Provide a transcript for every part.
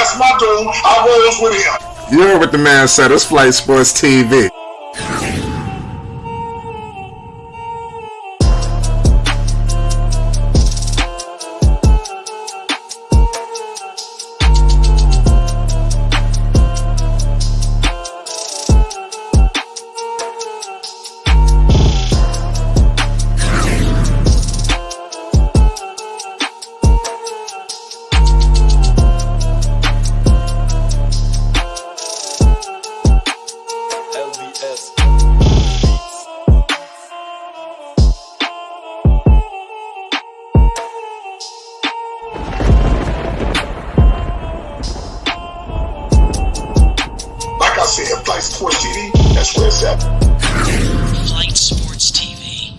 That's my dude. I rolls with him. You heard what the man said. It's Flight Sports TV. Like I said, Flight Sports TV, that's where it's at. Flight Sports TV.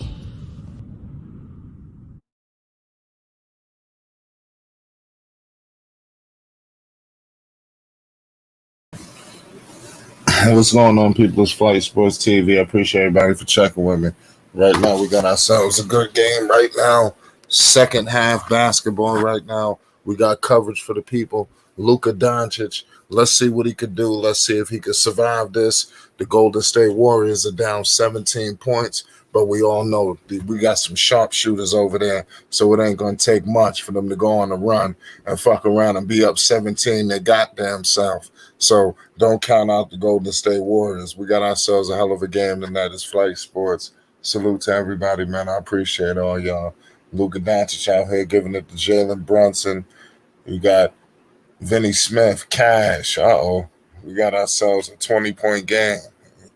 What's going on, people? It's Flight Sports TV. I appreciate everybody for checking with me. Right now, we got ourselves a good game right now. Second half basketball right now. We got coverage for the people. Luka Doncic. Let's see what he could do. Let's see if he could survive this. The Golden State Warriors are down 17 points, but we all know we got some sharpshooters over there, so it ain't going to take much for them to go on a run and fuck around and be up 17 their goddamn self. So don't count out the Golden State Warriors. We got ourselves a hell of a game tonight. It's Flight Sports. Salute to everybody, man. I appreciate all y'all. Luka Doncic out here giving it to Jalen Brunson. We got Vinny Smith, Cash. We got ourselves a 20-point game.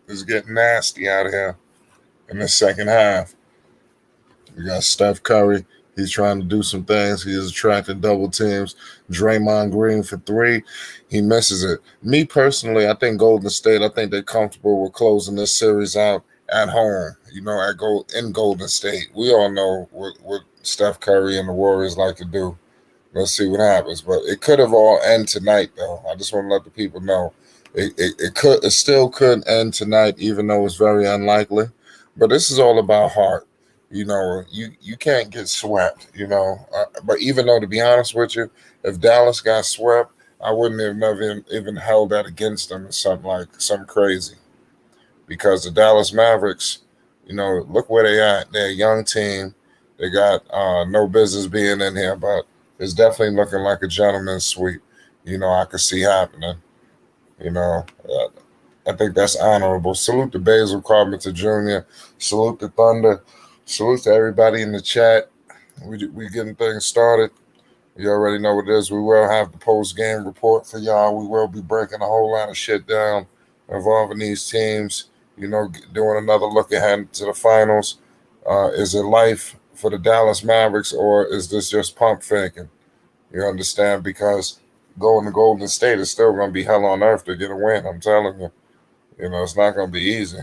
It's getting nasty out here in the second half. We got Steph Curry. He's trying to do some things. He is attracting double teams. Draymond Green for three. He misses it. Me personally, I think Golden State, I think they're comfortable with closing this series out at home, in Golden State. We all know what Steph Curry and the Warriors like to do. Let's see what happens. But it could have all end tonight, though. I just want to let the people know. It still could end tonight, even though it's very unlikely. But this is all about heart. You can't get swept, But even though, to be honest with you, if Dallas got swept, I wouldn't have never even held that against them or something crazy. Because the Dallas Mavericks, look where they at. They're a young team. They got no business being in here, but it's definitely looking like a gentleman's sweep. I could see happening. I think that's honorable. Salute to Basil Carpenter Jr. Salute to Thunder. Salute to everybody in the chat. We getting things started. You already know what it is. We will have the post-game report for y'all. We will be breaking a whole lot of shit down involving these teams. Doing another look ahead to the finals. Is it life for the Dallas Mavericks, or is this just pump faking? You understand? Because going to Golden State is still going to be hell on earth to get a win. I'm telling you. It's not going to be easy.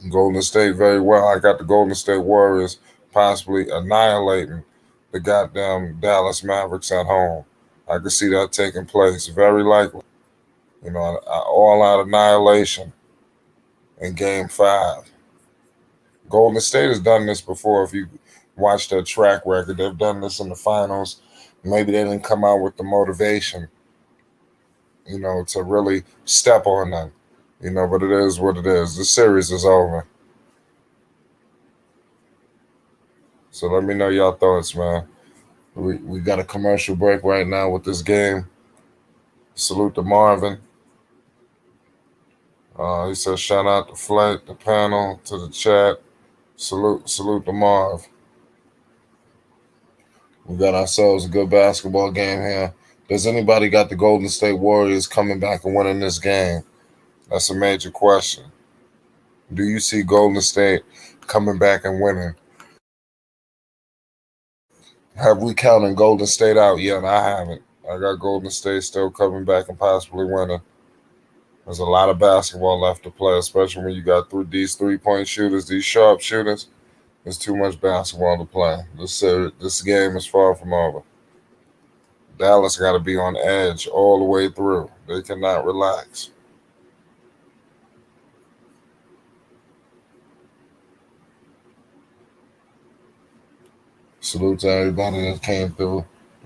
Golden State very well. I got the Golden State Warriors possibly annihilating the goddamn Dallas Mavericks at home. I could see that taking place. Very likely. All-out annihilation in Game 5. Golden State has done this before. If you watch their track record, they've done this in the finals. Maybe they didn't come out with the motivation, to really step on them. But it is what it is. The series is over. So let me know your thoughts, man. We got a commercial break right now with this game. Salute to Marvin. He says, shout out to Flight, the panel, to the chat. Salute to Marv. We got ourselves a good basketball game here. Does anybody got the Golden State Warriors coming back and winning this game? That's a major question. Do you see Golden State coming back and winning? Have we counted Golden State out yet? I haven't. I got Golden State still coming back and possibly winning. There's a lot of basketball left to play, especially when you got these three-point shooters, these sharp shooters. There's too much basketball to play. This game is far from over. Dallas got to be on edge all the way through. They cannot relax. Salute to everybody that came through.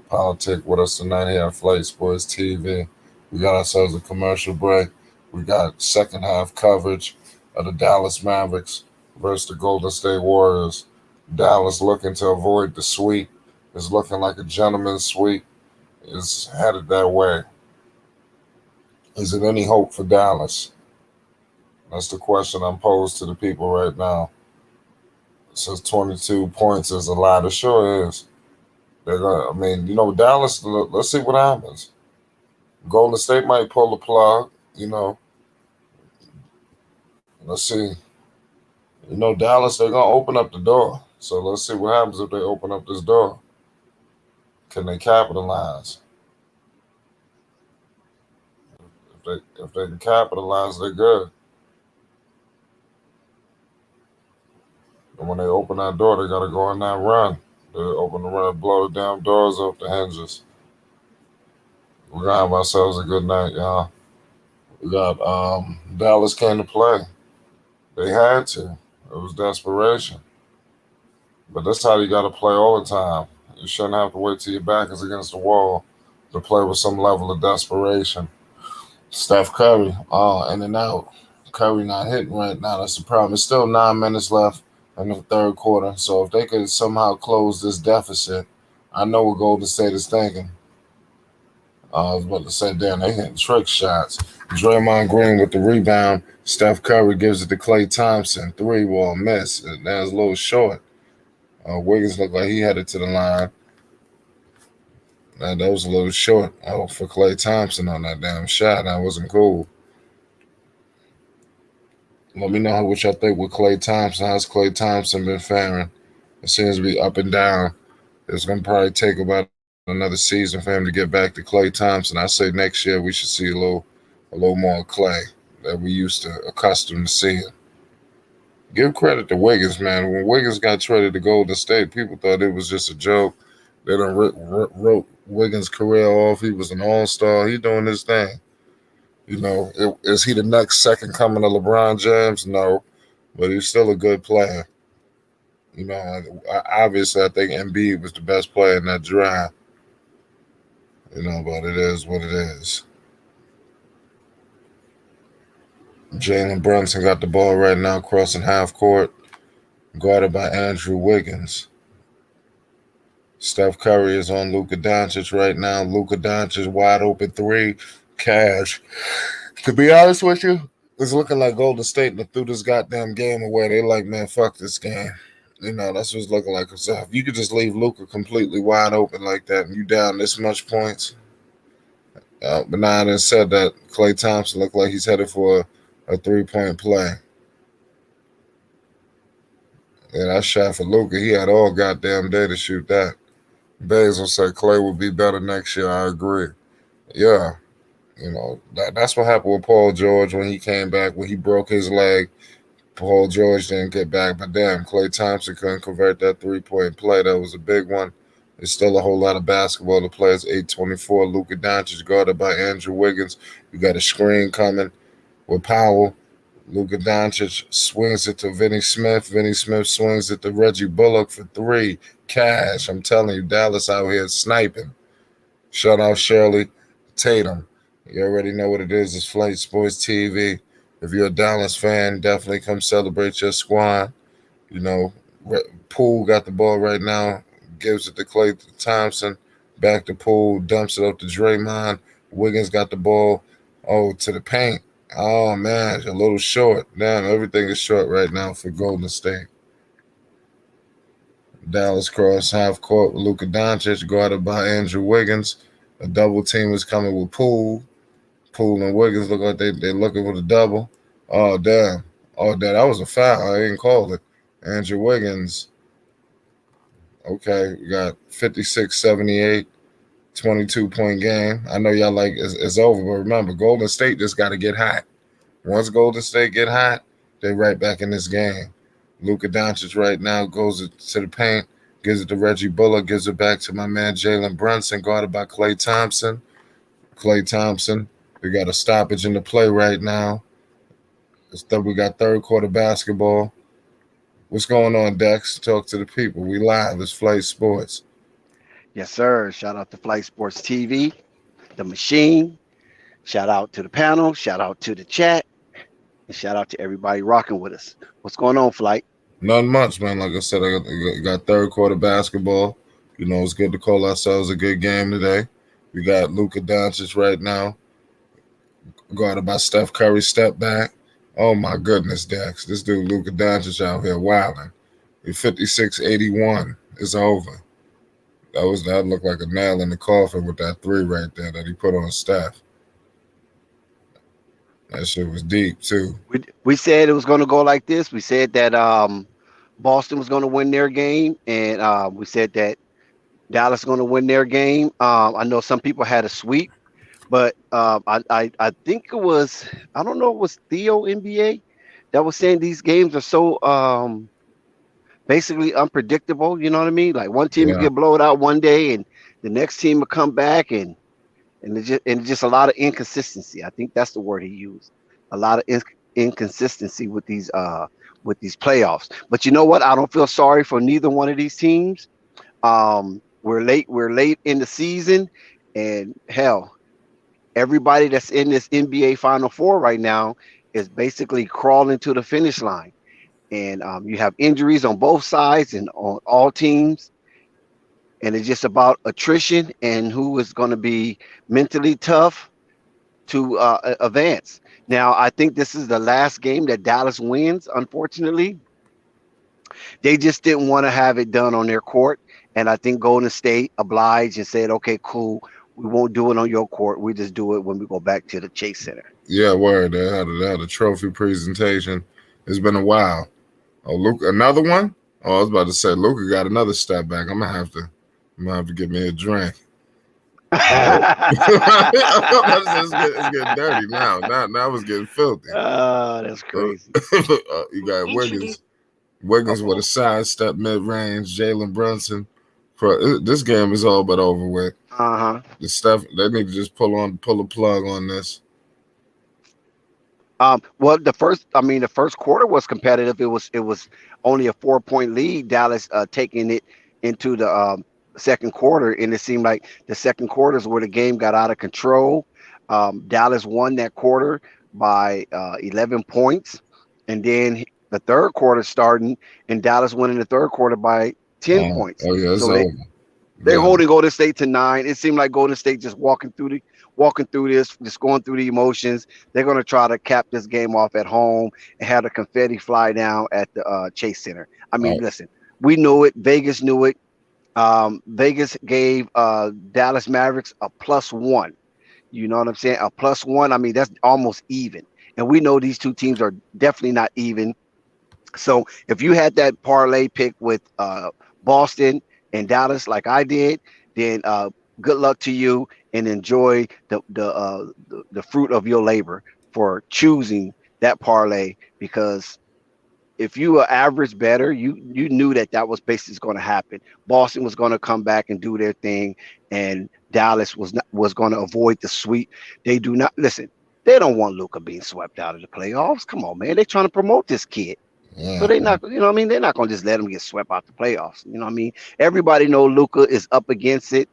Politic with us tonight here at Flight Sports TV. We got ourselves a commercial break. We got second half coverage of the Dallas Mavericks versus the Golden State Warriors. Dallas looking to avoid the sweep. Is looking like a gentleman's sweep. Is headed that way. Is it any hope for Dallas? That's the question I'm posed to the people right now. It says 22 points is a lot. It sure is. They're gonna. I mean, Dallas. Let's see what happens. Golden State might pull the plug. Let's see. Dallas. They're gonna open up the door. So let's see what happens if they open up this door. Can they capitalize? If they can capitalize, they're good. And when they open that door, they gotta go on that run. They open the run, blow the damn doors off the hinges. We're gonna have ourselves a good night, y'all. We got Dallas came to play. They had to. It was desperation. But that's how you gotta play all the time. You shouldn't have to wait till your back is against the wall to play with some level of desperation. Steph Curry, in and out. Curry not hitting right now. That's the problem. It's still 9 minutes left in the third quarter. So if they could somehow close this deficit, I know what Golden State is thinking. I was about to say, damn, they hitting trick shots. Draymond Green with the rebound. Steph Curry gives it to Klay Thompson. Three ball miss. That was a little short. Wiggins looked like he headed to the line. That was a little short for Klay Thompson on that damn shot. That wasn't cool. Let me know what y'all think with Klay Thompson. How's Klay Thompson been faring? It seems to be up and down. It's going to probably take about another season for him to get back to Klay Thompson. I say next year we should see a little more Klay that we used to accustomed to seeing. Give credit to Wiggins, man. When Wiggins got traded to Golden State, people thought it was just a joke. They done wrote Wiggins' career off. He was an all-star. He doing his thing. Is he the next second coming of LeBron James? No, but he's still a good player. Obviously, I think Embiid was the best player in that draft. But it is what it is. Jalen Brunson got the ball right now, crossing half court, guarded by Andrew Wiggins. Steph Curry is on Luka Doncic right now. Luka Doncic wide open three, cash. To be honest with you, it's looking like Golden State threw this goddamn game away. They like, man, fuck this game. That's what it's looking like. So if you could just leave Luka completely wide open like that and you down this much points. But now I said that Klay Thompson looked like he's headed for a 3-point play. Yeah, that shot for Luka, he had all goddamn day to shoot that. Basil said Klay will be better next year. I agree. Yeah. That's what happened with Paul George when he came back, when he broke his leg. Paul George didn't get back, but damn, Klay Thompson couldn't convert that 3-point play. That was a big one. There's still a whole lot of basketball to play. It's 8:24. Luka Doncic guarded by Andrew Wiggins. You got a screen coming with Powell. Luka Doncic swings it to Vinny Smith. Vinny Smith swings it to Reggie Bullock for three. Cash. I'm telling you, Dallas out here sniping. Shout out Shirley Tatum. You already know what it is. It's Flight Sports TV. If you're a Dallas fan, definitely come celebrate your squad. Poole got the ball right now. Gives it to Klay Thompson. Back to Poole. Dumps it up to Draymond. Wiggins got the ball. To the paint. Oh, man. A little short. Damn, everything is short right now for Golden State. Dallas cross half court with Luka Doncic, guarded by Andrew Wiggins. A double team is coming with Poole. Poole and Wiggins look like they're looking for the double. Oh, damn. That was a foul. I didn't call it. Andrew Wiggins. Okay, we got 56-78, 22-point game. I know y'all like it's over, but remember, Golden State just got to get hot. Once Golden State get hot, they right back in this game. Luka Doncic right now goes to the paint, gives it to Reggie Bullock, gives it back to my man Jalen Brunson, guarded by Klay Thompson. Klay Thompson, we got a stoppage in the play right now. We got third quarter basketball. What's going on, Dex? Talk to the people. We live. It's Flight Sports. Yes, sir. Shout out to Flight Sports TV, the machine. Shout out to the panel. Shout out to the chat. And shout out to everybody rocking with us. What's going on, Flight? Nothing much, man. Like I said, I got third quarter basketball. It's good to call ourselves a good game today. We got Luka Doncic right now, guarded by Steph Curry, step back. Oh my goodness, Dex. This dude Luka Doncic out here wilding. 56-81. It's over. That looked like a nail in the coffin with that three right there that he put on Steph. That shit was deep too. We said it was going to go like this. We said that Boston was going to win their game, and we said that Dallas is going to win their game. I know some people had a sweep, but I think it was, I don't know, it was Theo NBA that was saying these games are so basically unpredictable. You know what I mean? Like one team will Yeah. get blown out one day, and the next team will come back, and it's just a lot of inconsistency. I think that's the word he used. A lot of inconsistency with these playoffs. But you know what? I don't feel sorry for neither one of these teams. We're late in the season, and hell, everybody that's in this NBA Final Four right now is basically crawling to the finish line. And you have injuries on both sides and on all teams, and it's just about attrition and who is going to be mentally tough to advance. Now, I think this is the last game that Dallas wins. Unfortunately, they just didn't want to have it done on their court, and I think Golden State obliged and said, "Okay, cool, we won't do it on your court. We just do it when we go back to the Chase Center." Yeah, word. They had a trophy presentation. It's been a while. Oh, Luka, another one? Oh, I was about to say Luka got another step back. I'm gonna have to get me a drink. It's getting dirty now. Now it's getting filthy. Oh, that's crazy. You got Introduce. Wiggins with a sidestep mid range. Jalen Brunson. This game is all but over with. Uh-huh. The stuff they need to just pull a plug on this. Well, the first quarter was competitive. It was only a 4-point lead. Dallas taking it into the second quarter, and it seemed like the second quarter is where the game got out of control. Dallas won that quarter by 11 points, and then the third quarter starting, and Dallas won in the third quarter by 10 points. Oh yeah, it's So over. they're Yeah. holding Golden State to 9. It seemed like Golden State just walking through this, just going through the emotions. They're going to try to cap this game off at home and have the confetti fly down at the Chase Center. I mean, Right. listen, we knew it. Vegas knew it. Vegas gave Dallas Mavericks a +1. You know what I'm saying? A +1. I mean, that's almost even. And we know these two teams are definitely not even. So if you had that parlay pick with Boston and Dallas like I did, then good luck to you and enjoy the fruit of your labor for choosing that parlay, because if you were average better, you knew that was basically going to happen. Boston was going to come back and do their thing, and Dallas was going to avoid the sweep. They do not listen. They don't want Luka being swept out of the playoffs. Come on, man. They're trying to promote this kid. Yeah. So they not, you know what I mean? They're not going to just let him get swept out the playoffs. You know what I mean? Everybody know Luka is up against it.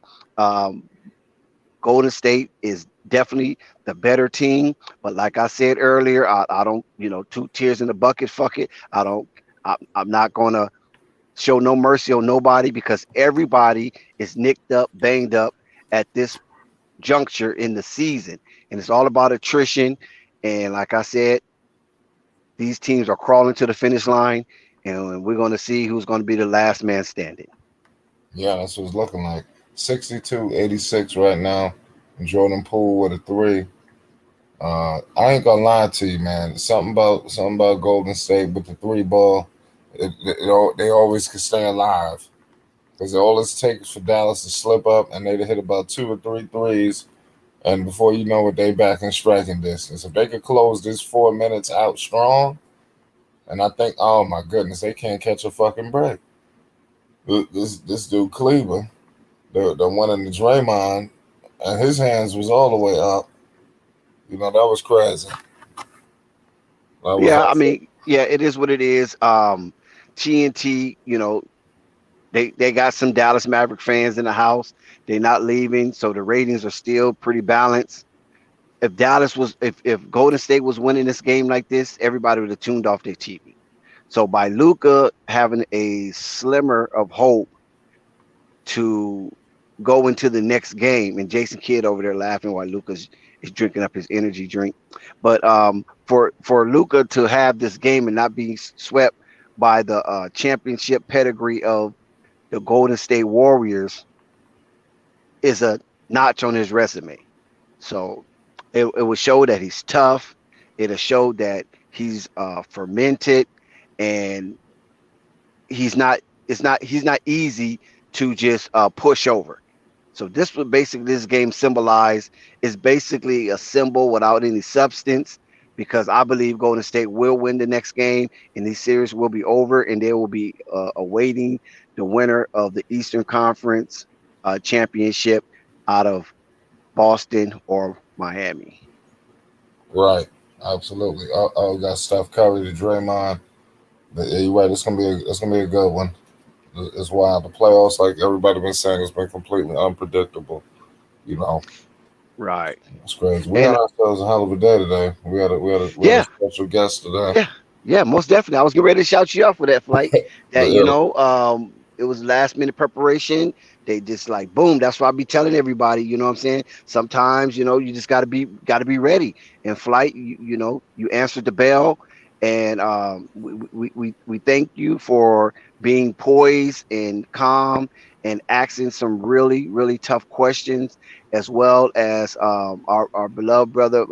Golden State is definitely the better team, but like I said earlier, I don't, two tears in the bucket. Fuck it. I'm not going to show no mercy on nobody, because everybody is nicked up, banged up at this juncture in the season, and it's all about attrition. And like I said, these teams are crawling to the finish line, and we're going to see who's going to be the last man standing. Yeah, that's what it's looking like. 62-86 right now. And Jordan Poole with a 3. I ain't gonna lie to you, man. Something about Golden State with the 3 ball. They always can stay alive, because all it takes for Dallas to slip up and they to hit about 2 or 3 threes, and before you know it, they back in striking distance. If they could close this 4 minutes out strong, and I think, oh my goodness, they can't catch a fucking break. This dude Cleaver, the one in the Draymond, and his hands was all the way up. That was crazy. Yeah, I mean, yeah, it is what it is. TNT, They got some Dallas Maverick fans in the house. They're not leaving, so the ratings are still pretty balanced. If Golden State was winning this game like this, everybody would have tuned off their TV. So by Luka having a slimmer of hope to go into the next game, and Jason Kidd over there laughing while Luka's is drinking up his energy drink. But for Luka to have this game and not be swept by the championship pedigree of the Golden State Warriors is a notch on his resume. So it would show that he's tough. It'll show that he's fermented, and he's not easy to just push over. So this would basically, this game symbolize is basically a symbol without any substance, because I believe Golden State will win the next game and these series will be over, and they will be awaiting the winner of the Eastern Conference championship out of Boston or Miami. Right. Absolutely. We got Steph Curry to Draymond. Yeah, you're right. It's gonna be a good one. It's wild. The playoffs, like everybody been saying, has been completely unpredictable. You know, Right. it's crazy. We had ourselves a hell of a day today. We had a special guest today. Yeah, most definitely. I was getting ready to shout you out for that flight. That it was last minute preparation. They just like boom. That's why I be telling everybody. You know what I'm saying? Sometimes you just gotta be ready. In flight, you answered the bell, and we thank you for being poised and calm and asking some really, really tough questions, as well as our beloved brother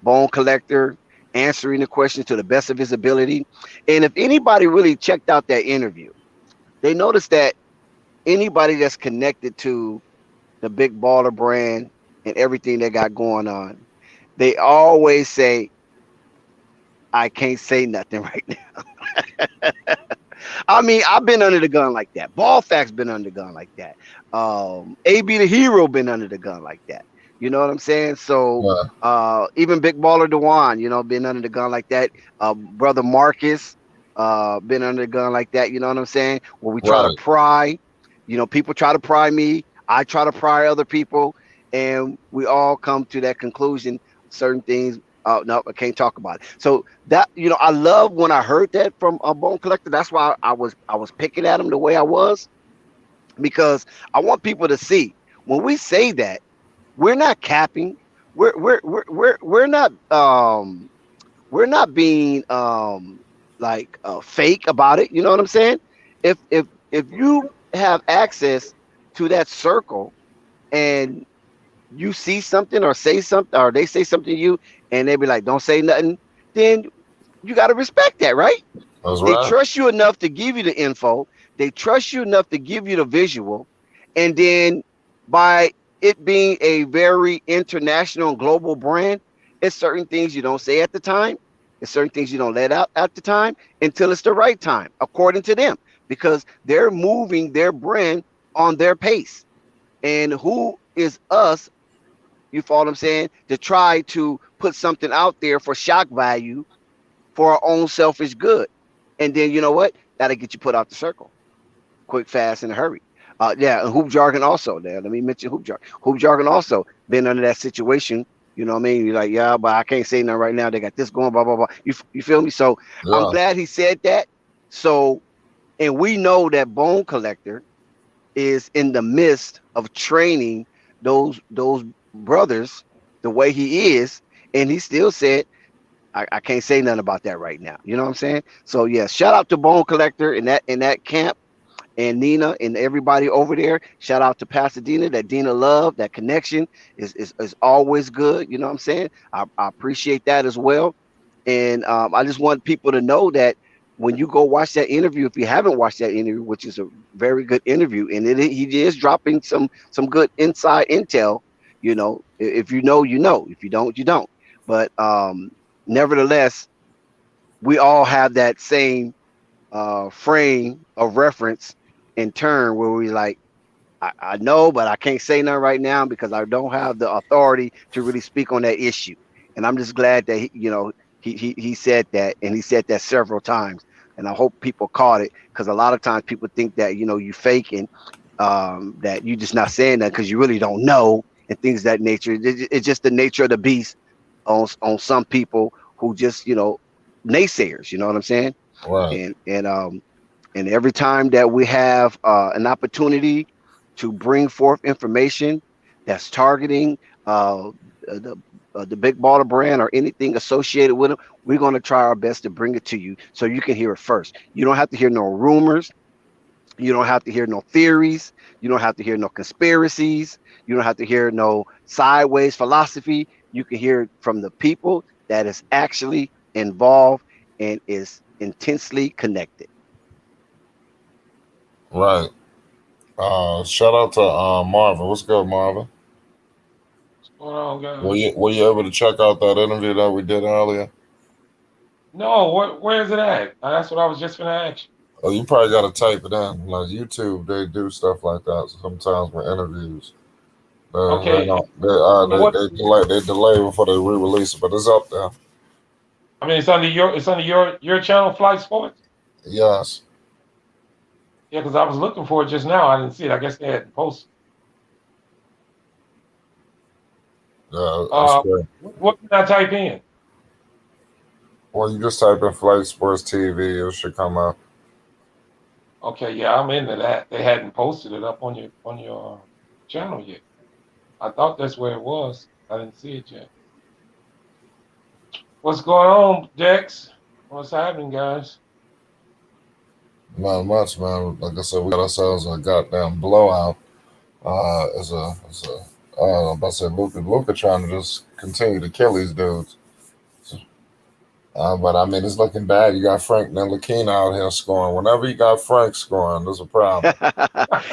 Bone Collector answering the question to the best of his ability. And if anybody really checked out that interview, they noticed that anybody that's connected to the Big Baller brand and everything they got going on, they always say, I can't say nothing right now. I mean, I've been under the gun like that. Ballfax been under the gun like that. AB the Hero been under the gun like that. You know what I'm saying? So even Big Baller Dewan, been under the gun like that. Brother Marcus, been under the gun like that. You know what I'm saying? When we try to pry, people try to pry me. I try to pry other people, and we all come to that conclusion. Certain things. No, I can't talk about it. So that I love when I heard that from a Bone Collector. That's why I was picking at him the way I was, because I want people to see when we say that we're not capping. We're not being fake about it. You know what I'm saying? If you have access to that circle and you see something or say something, or they say something to you and they be like, don't say nothing, then you got to respect that, right? They trust you enough to give you the info. They trust you enough to give you the visual. And then by it being a very international and global brand, it's certain things you don't say at the time. It's certain things you don't let out at the time until it's the right time, according to them, because they're moving their brand on their pace. And who is us, you follow what I'm saying, to try to put something out there for shock value for our own selfish good. And then you know what? That'll get you put out the circle quick, fast, in a hurry. And Hoop Jargon also there. Let me mention Hoop Jargon. Hoop Jargon also been under that situation. You know what I mean? You're like, yeah, but I can't say nothing right now. They got this going, blah, blah, blah. You feel me? So I'm glad he said that. So, and we know that Bone Collector is in the midst of training those brothers the way he is, and he still said, I can't say nothing about that right now. You know what I'm saying? So yeah, shout out to Bone Collector in that camp, and Nina and everybody over there. Shout out to Pasadena. That Dina love, that connection is always good. You know what I'm saying? I appreciate that as well. And I just want people to know that when you go watch that interview, if you haven't watched that interview, which is a very good interview, and he is dropping some good inside intel. If you know, you know. If you don't, you don't. But nevertheless, we all have that same frame of reference in turn where we like, I know, but I can't say nothing right now because I don't have the authority to really speak on that issue. And I'm just glad that he said that, and he said that several times. and I hope people caught it, because a lot of times people think that you faking, that you just not saying that because you really don't know and things of that nature. It's just the nature of the beast on some people who just naysayers. You know what I'm saying? Right. And every time that we have an opportunity to bring forth information that's targeting the the big baller brand or anything associated with them, we're going to try our best to bring it to you so you can hear it first. You don't have to hear no rumors. You don't have to hear no theories. You don't have to hear no conspiracies. You don't have to hear no sideways philosophy. You can hear it from the people that is actually involved and is intensely connected. Right. Shout out to Marvin. What's good, Marvin? What's going on, Were guys? you able to check out that interview that we did earlier? No, where is it at? That's what I was just gonna ask you. Oh, you probably got to type it in. Like YouTube, they do stuff like that sometimes with interviews. They Okay, don't. what? They delay before they re-release it, but it's up there. I mean, it's under your channel, Flight Sports. Yes. Yeah, because I was looking for it just now. I didn't see it. I guess they hadn't posted. Yeah, it's Uh, great. what did I type in? Well, you just type in Flight Sports TV, it should come up. Okay, yeah, I'm into that. They hadn't posted it up on your channel yet. I thought that's where it was. I didn't see it yet. What's going on, Dex? What's happening, guys? Not much, man. Like I said, we got ourselves a goddamn blowout. I'm about to say Luka trying to just continue to kill these dudes. But I mean, it's looking bad. You got Frank Ntilikina out here scoring. Whenever you got Frank scoring, there's a problem.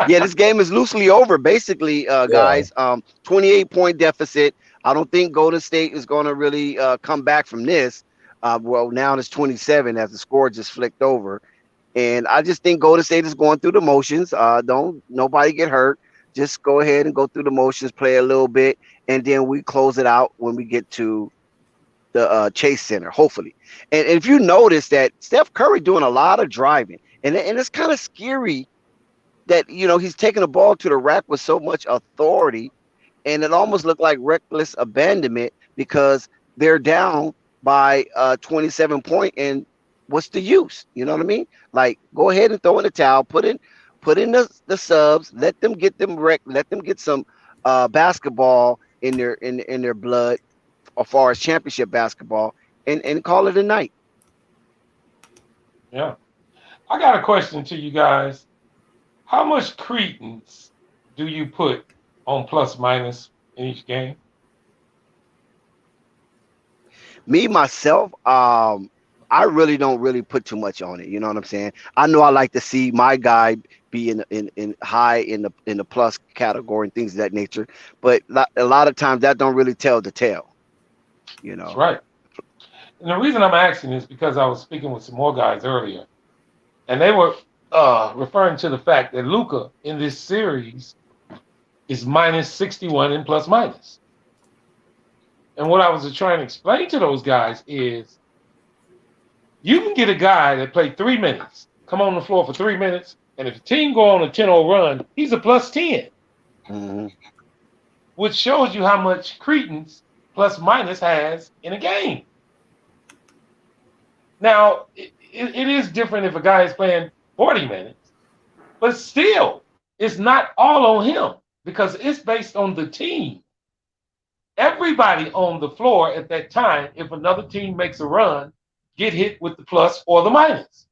Yeah, this game is loosely over, basically, Yeah, guys. 28-point deficit. I don't think Golden State is going to really come back from this. Well, now it's 27 as the score just flicked over. And I just think Golden State is going through the motions. Don't nobody get hurt. Just go ahead and go through the motions, play a little bit, and then we close it out when we get to the Chase Center, hopefully. And if you notice that Steph Curry doing a lot of driving, and it's kind of scary that he's taking the ball to the rack with so much authority, and it almost looked like reckless abandonment because they're down by 27 point, and what's the use? You know what I mean? Like, go ahead and throw in the towel, put in the subs, let them get them wrecked, let them get some basketball in their blood as far as championship basketball, and call it a night. Yeah, I got a question to you guys. How much credence do you put on plus minus in each game? Me myself, I really don't really put too much on it. You know what I'm saying? I know I like to see my guy be in high in the plus category and things of that nature, but a lot of times that don't really tell the tale. You That's know. right. And the reason I'm asking is because I was speaking with some more guys earlier, and they were referring to the fact that Luka in this series is minus 61 in plus minus. And what I was trying to explain to those guys is you can get a guy that played 3 minutes, come on the floor for 3 minutes, and if the team go on a 10-0 run, he's a plus 10, Mm-hmm. which shows you how much credence plus minus has in a game. Now, it is different if a guy is playing 40 minutes, but still, it's not all on him because it's based on the team. Everybody on the floor at that time, if another team makes a run, get hit with the plus or the minus.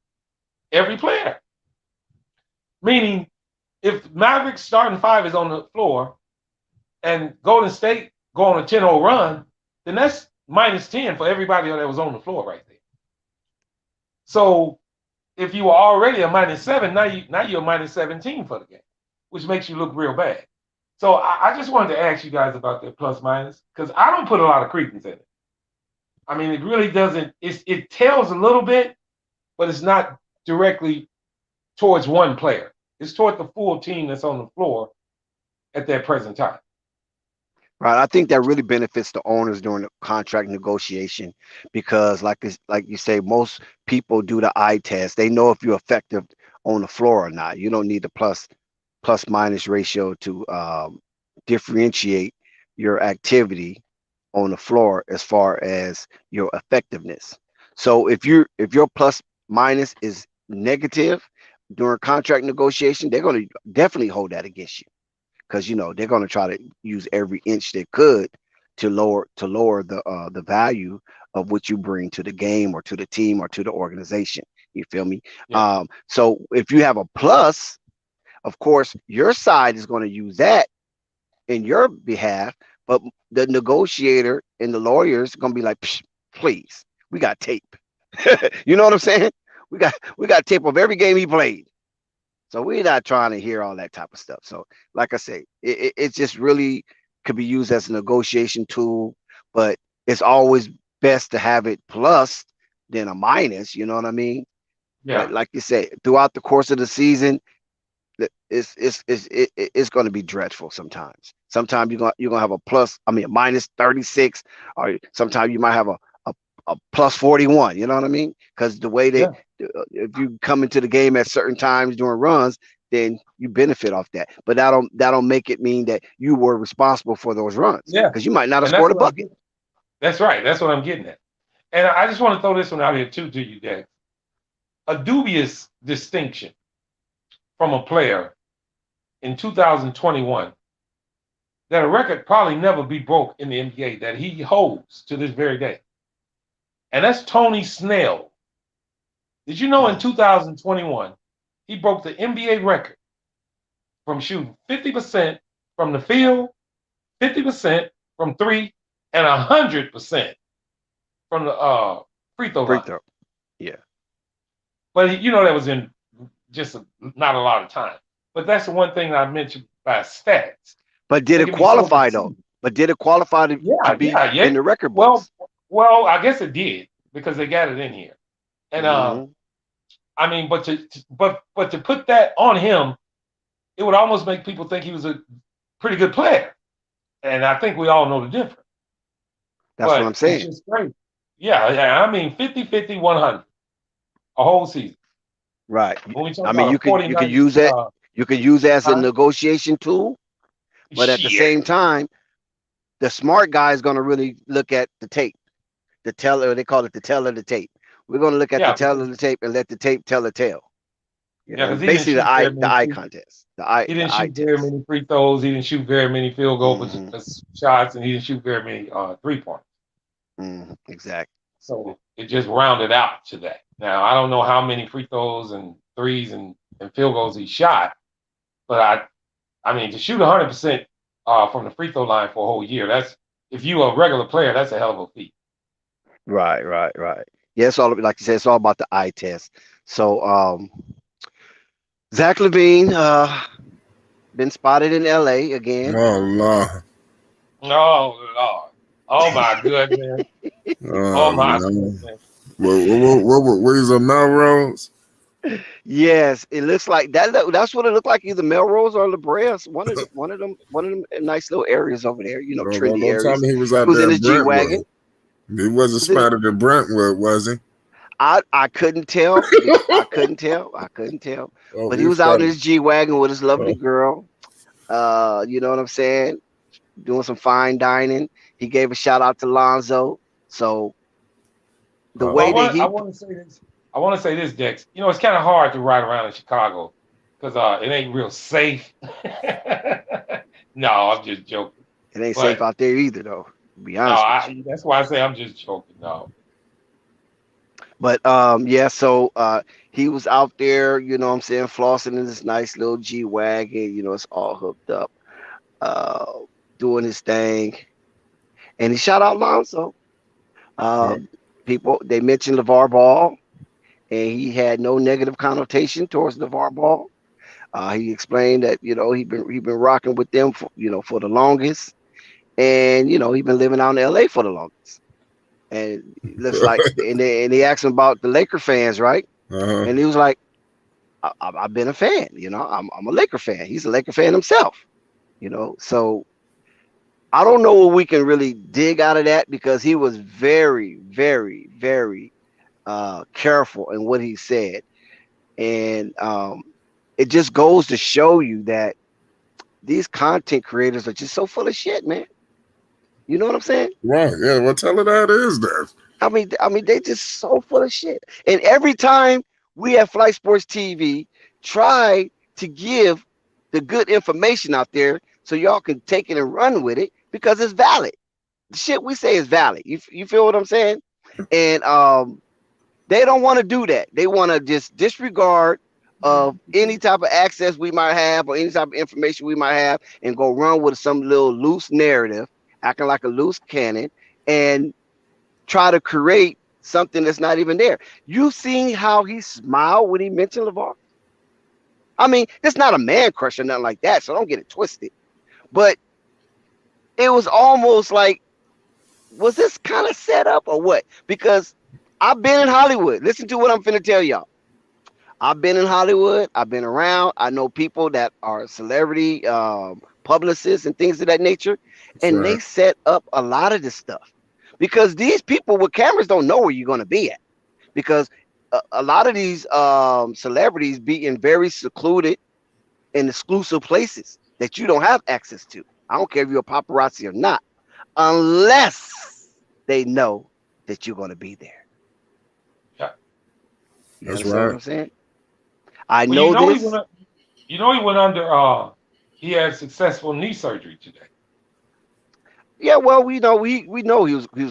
Every player. Meaning, if Mavericks starting five is on the floor and Golden State go on a 10-0 run, then that's minus 10 for everybody that was on the floor right there. So if you were already a minus 7, now you're a minus 17 for the game, which makes you look real bad. So I just wanted to ask you guys about that plus minus because I don't put a lot of credence in it. I mean, it really doesn't. It tells a little bit, but it's not directly towards one player. It's toward the full team that's on the floor at that present time. Right. I think that really benefits the owners during the contract negotiation because, like you say, most people do the eye test. They know if you're effective on the floor or not. You don't need the plus minus ratio to differentiate your activity on the floor as far as your effectiveness. So if your plus minus is negative during contract negotiation, they're going to definitely hold that against you because they're going to try to use every inch they could to lower the value of what you bring to the game or to the team or to the organization. You feel me? Yeah. So if you have a plus, of course, your side is going to use that in your behalf, but the negotiator and the lawyers are going to be like, please, we got tape. You know what I'm saying? We got tape of every game he played. So we're not trying to hear all that type of stuff. So, like I say, it just really could be used as a negotiation tool, but it's always best to have it plus than a minus. You know what I mean? Yeah. But like you say, throughout the course of the season, it's going to be dreadful sometimes. Sometimes you're gonna have a plus, I mean a minus 36, or sometimes you might have a plus 41. You know what I mean? Because the way Yeah. if you come into the game at certain times during runs, then you benefit off that. But that'll make it mean that you were responsible for those runs Yeah. because you might not have And that's scored a what I'm bucket. getting. That's right. That's what I'm getting at. And I just want to throw this one out here too to you, Dex. A dubious distinction from a player in 2021 that a record probably never be broke in the NBA that he holds to this very day. And that's Tony Snell. Did you know in 2021 he broke the NBA record from shooting 50% from the field, 50% from three, and 100% from the free throw Free line. throw. Yeah. But that was in just not a lot of time. But that's the one thing I mentioned by stats. But did They it can be so qualify though? deceiving. But did it qualify to Yeah, be yeah. in the record Well, books? well, I guess it did because they got it in here. And Mhm. I mean, but to put that on him, it would almost make people think he was a pretty good player. And I think we all know the difference. That's what I'm But it's saying. just great. Yeah, yeah. I mean, 50-50, 100, a whole season. Right. When we talk I mean, about you a could 40 you could night, use that. You could use that as a huh? negotiation tool, but at the Shit. same time, the smart guy is going to really look at the tape, the teller. They call it the tell of the tape. We're going to look at the Yeah, tell of the tape and let the tape tell the tale. yeah, because he didn't Basically shoot very the many eye free. contest, He the didn't eye shoot very test. many free throws. He didn't shoot very many field goal Hmm. shots, and he didn't shoot very many 3 points. Exactly. So it just rounded out to that. Now I don't know how many free throws and threes and field goals he shot, but I mean to shoot 100% from the free throw line for a whole year, that's if you a regular player, that's a hell of a feat. Right. Right. Right. Yeah, it's all like you said. It's all about the eye test. So, Zach Levine, been spotted in L.A. again. Oh Lord. Oh Lord. Oh my goodness. Oh Oh my no. goodness. What is a Melrose? Yes, it looks like that. That's what it looked like, either Melrose or La Brea. One of them nice little areas over there. Trendy Don't tell areas. me he was He out was there in in his G Brentwood. wagon. He wasn't Was in. spotted in Brentwood, was he? I couldn't tell. I couldn't tell. I couldn't tell. Oh, But he he was was out in spotted. his G wagon with his lovely Oh, girl. You know what I'm saying? Doing some fine dining. He gave a shout out to Lonzo. So the Well, way that I he want to say this. I want to say this, Dex. It's kind of hard to ride around in Chicago because it ain't real safe. No, I'm just joking. it ain't safe But out there either, though. To be no, honest with you. that's why I say I'm just joking. No. But yeah, so he was out there, what I'm saying, flossing in this nice little G wagon, it's all hooked up, uh, doing his thing. And he shot out Lonzo. oh, Uh, People they mentioned LeVar Ball, and he had no negative connotation towards LeVar Ball. He explained that he been rocking with them for the longest, and he been living out in LA for the longest. And it looks like, and they asked him about the Laker fans, right? uh-huh. And he was like, I've been a fan, I'm a Laker fan. He's a Laker fan himself, So I don't know what we can really dig out of that because he was very, very, very careful in what he said, and it just goes to show you that these content creators are just so full of shit, man. You know what I'm saying? Right. Yeah. What tell her that is that? I mean, they just so full of shit. And every time we at Flight Sports TV try to give the good information out there so y'all can take it and run with it because it's valid. The shit we say is valid. You feel what I'm saying? And they don't want to do that. They want to just disregard of any type of access we might have or any type of information we might have and go run with some little loose narrative, acting like a loose cannon, and try to create something that's not even there. You seen how he smiled when he mentioned LeVar? I mean, it's not a man crush or nothing like that, so don't get it twisted. But it was almost like, was this kind of set up or what? Because I've been in Hollywood. Listen to what I'm finna tell y'all. I've been in Hollywood. I've been around. I know people that are celebrity publicists and things of that nature, and they set up a lot of this stuff because these people with cameras don't know where you're going to be at. Because a lot of these celebrities be in very secluded and exclusive places that you don't have access to. I don't care if you're a paparazzi or not, unless they know that you're going to be there. Yeah. That's What right. I'm saying? I Well, know this. He went under. He had successful knee surgery today. Yeah, well, we know he was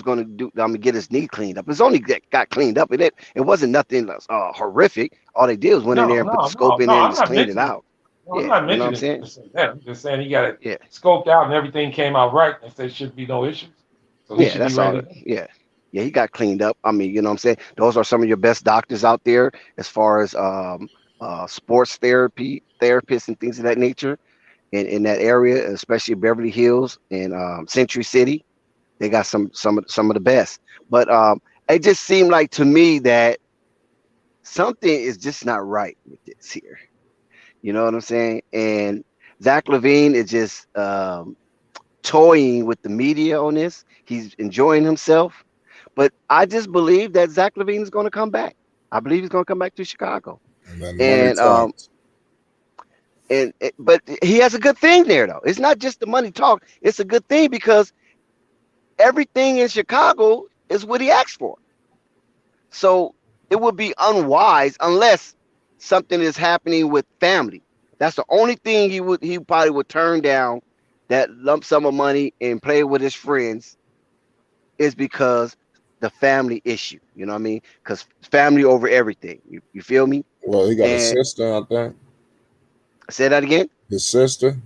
going to do. Get his knee cleaned up. It's only got cleaned up, and it wasn't nothing horrific. All they did was went in there and put the scope in there and I'm just not cleaned it mentioning. out. No, I'm Yeah, not you know what I'm mentioning saying? that. I'm just saying he got it Yeah, scoped out and everything came out right. And there should be no issues, so he yeah, should be that's all. ready. Yeah, yeah, he got cleaned up. I mean, you know what I'm saying? Those are some of your best doctors out there as far as sports therapists and things of that nature in that area, especially Beverly Hills and Century City. They got some of the best. But it just seemed like to me that something is just not right with this here. You know what I'm saying? And Zach Levine is just toying with the media on this. He's enjoying himself. But I just believe that Zach Levine is going to come back. I believe he's going to come back to Chicago. And then money And talks. but he has a good thing there though. It's not just the money talk. It's a good thing because everything in Chicago is what he asked for. So it would be unwise unless something is happening with family. That's the only thing he probably would turn down that lump sum of money and play with his friends is because the family issue. You know what I mean? Because family over everything. You feel me? Well, he got a And sister, I think. say that again. His sister.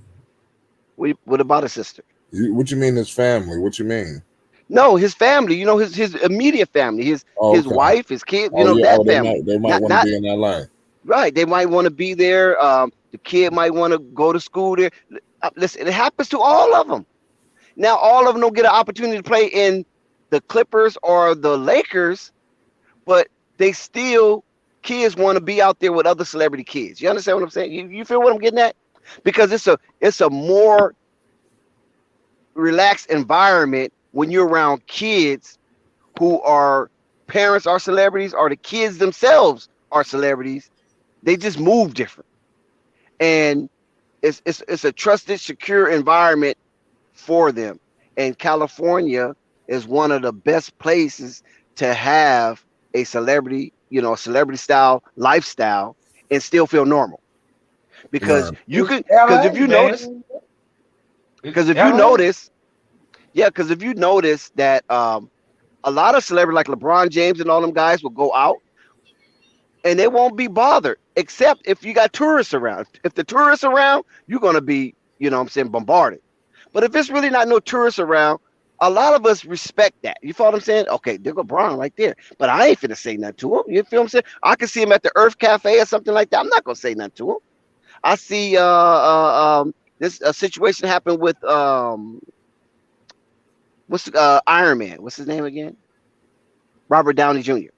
What about his sister? What you mean his family? What you mean? No, his family. You know, his immediate family. His Okay. wife, his kid. You Oh know yeah. that Oh, family. they might want to be in LA. Right. They might want to be there. The kid might want to go to school there. Listen, it happens to all of them. Now, all of them don't get an opportunity to play in the Clippers or the Lakers, but they still, kids want to be out there with other celebrity kids. You understand what I'm saying? You feel what I'm getting at? Because it's a more relaxed environment when you're around kids who are parents are celebrities or the kids themselves are celebrities. They just move different, and it's a trusted, secure environment for them. And California is one of the best places to have a celebrity, celebrity style lifestyle and still feel normal. Because Right. you It's could, because LA, if you man. notice, It's because if you notice that a lot of celebrities like LeBron James and all them guys will go out and they won't be bothered, except if you got tourists around. If the tourists around, you're gonna be, bombarded. But if it's really not no tourists around, a lot of us respect that. You feel what I'm saying? Okay, there go Bron right there. But I ain't finna say nothing to him. You feel what I'm saying? I can see him at the Earth Cafe or something like that. I'm not gonna say nothing to him. I see this a situation happened with what's Iron Man? What's his name again? Robert Downey Jr.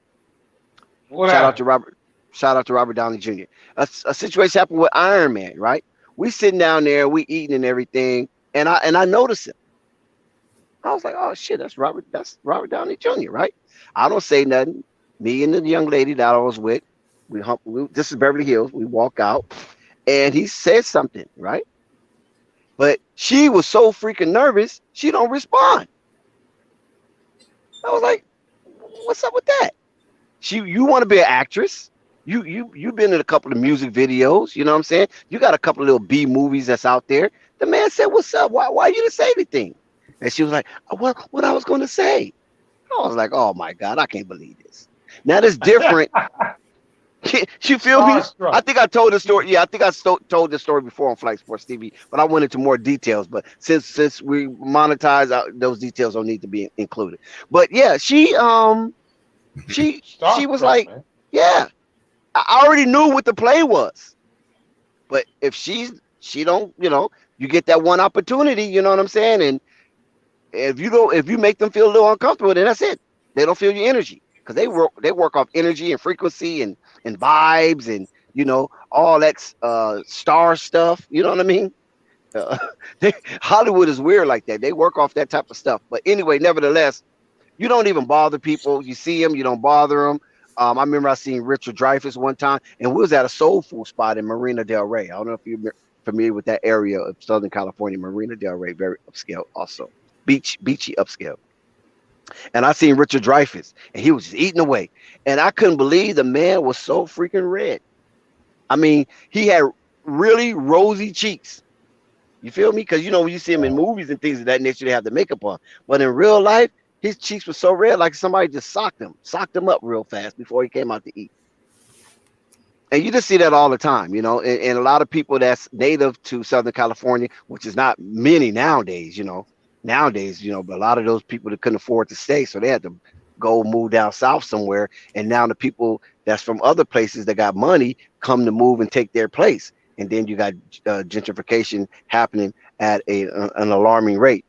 What Shout out happened? to Robert. Shout out to Robert Downey Jr. A situation happened with Iron Man, right? We sitting down there, we eating and everything, and I notice him. I was like, oh shit, that's Robert Downey Jr., right? I don't say nothing. Me and the young lady that I was with, this is Beverly Hills. We walk out and he said something, right? But she was so freaking nervous, she don't respond. I was like, what's up with that? You want to be an actress. You've been in a couple of music videos, you know what I'm saying? You got a couple of little B movies that's out there. The man said, what's up? Why you didn't say anything? And she was like, what I was gonna say. I was like, oh my God, I can't believe this. Now that's different. You feel me? I Starstruck. think I told the story. Yeah, I think I told this story before on Flight Sports TV, but I went into more details. But since we monetize, those details don't need to be included. But yeah, she was Starstruck, like, man. yeah, I already knew what the play was. But if she don't, you get that one opportunity, you know what I'm saying? And if you make them feel a little uncomfortable, then that's it. They don't feel your energy because they work off energy and frequency and vibes and all that star stuff. You know what I mean? Uh, Hollywood is weird like that. They work off that type of stuff. But anyway, nevertheless, you don't even bother people. You see them, you don't bother them. I remember I seen Richard Dreyfuss one time, and we was at a soul food spot in Marina Del Rey. I don't know if you're familiar with that area of Southern California. Marina Del Rey, very upscale, also beachy upscale. And I seen Richard Dreyfuss, and he was just eating away, and I couldn't believe the man was so freaking red. I mean, he had really rosy cheeks. You feel me? Because when you see him in movies and things of that nature, they have the makeup on. But in real life, his cheeks were so red, like somebody just socked him up real fast before he came out to eat. And you just see that all the time, and a lot of people that's native to Southern California, which is not many nowadays, but a lot of those people that couldn't afford to stay, so they had to go move down south somewhere. And now the people that's from other places that got money come to move and take their place. And then you got gentrification happening at an alarming rate.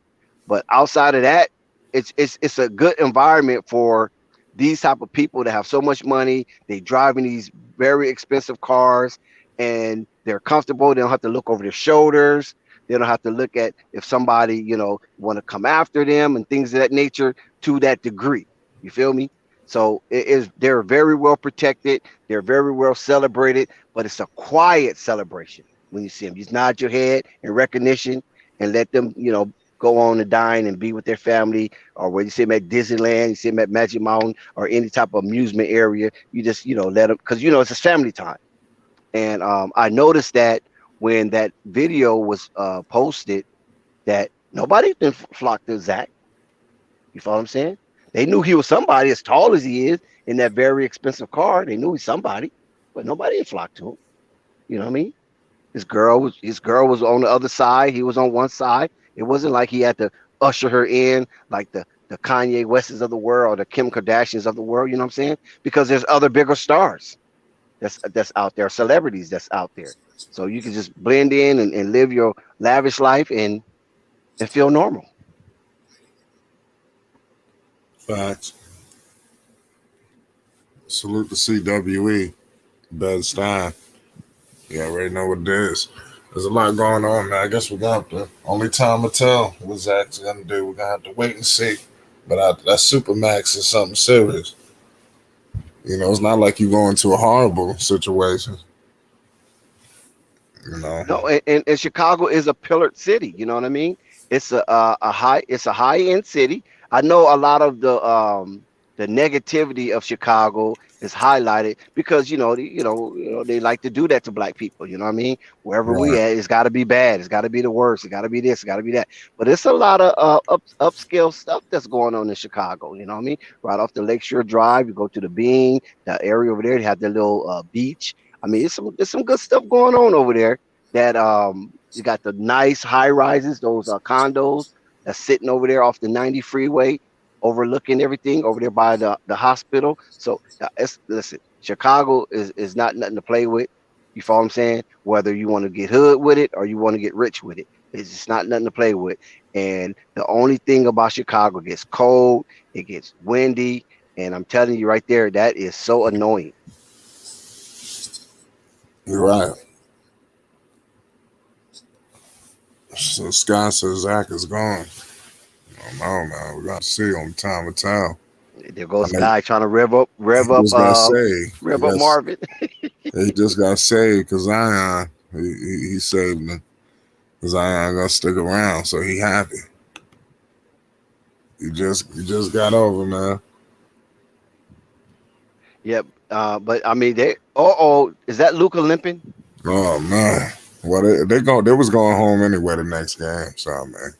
But outside of that, it's a good environment for these type of people that have so much money. They driving these very expensive cars, and they're comfortable. They don't have to look over their shoulders. They don't have to look at if somebody want to come after them and things of that nature to that degree. You feel me? So they're very well protected. They're very well celebrated, but it's a quiet celebration when you see them. Just nod your head in recognition and let them, go on and dine and be with their family, or where you see them at Disneyland, you see them at Magic Mountain or any type of amusement area. You just, let them, because, it's a family time. And I noticed that when that video was posted, that nobody didn't flock to Zach. You follow what I'm saying? They knew he was somebody as tall as he is in that very expensive car. They knew he's somebody, but nobody didn't flock to him. You know what I mean? His girl was on the other side. He was on one side. It wasn't like he had to usher her in like the Kanye Wests of the world or the Kim Kardashians of the world. You know what I'm saying? Because there's other bigger stars that's out there, celebrities that's out there. So you can just blend in and live your lavish life and feel normal. Facts. Salute to CWE. Bed Stein. You already know what it is. There's a lot going on, man. I guess we're going to have to, only time will tell what Zach's going to do. We're going to have to wait and see. But that Supermax is something serious. It's not like you go into a horrible situation. You know. No, and Chicago is a pillared city. You know what I mean? It's a high end city. I know a lot of the negativity of Chicago is highlighted because they like to do that to black people. You know what I mean? Wherever we Right. at, it's got to be bad. It's got to be the worst. It got to be this. It got to be that. But it's a lot of upscale stuff that's going on in Chicago. You know what I mean? Right off the Lakeshore Drive, you go to the Bean, that area over there. They have their little beach. I mean, there's some good stuff going on over there. That you got the nice high rises, those condos that's sitting over there off the 90 freeway, overlooking everything over there by the hospital. So listen, Chicago is not nothing to play with. You follow what I'm saying? Whether you want to get hood with it or you want to get rich with it, it's just not nothing to play with. And the only thing about Chicago, it gets cold, it gets windy, and I'm telling you right there, that is so annoying. You're right. So Scott says Zach is gone. No, man. We're gonna see on time to tell. There I goes know Guy trying to he just got saved. I rev up guess Marvin. he just got saved because Zion he saved him. Because Zion gonna stick around, so he happy. He just got over, man. Yep. But I mean, is that Luka limping? Oh man. Well, they was going home anyway the next game. So man,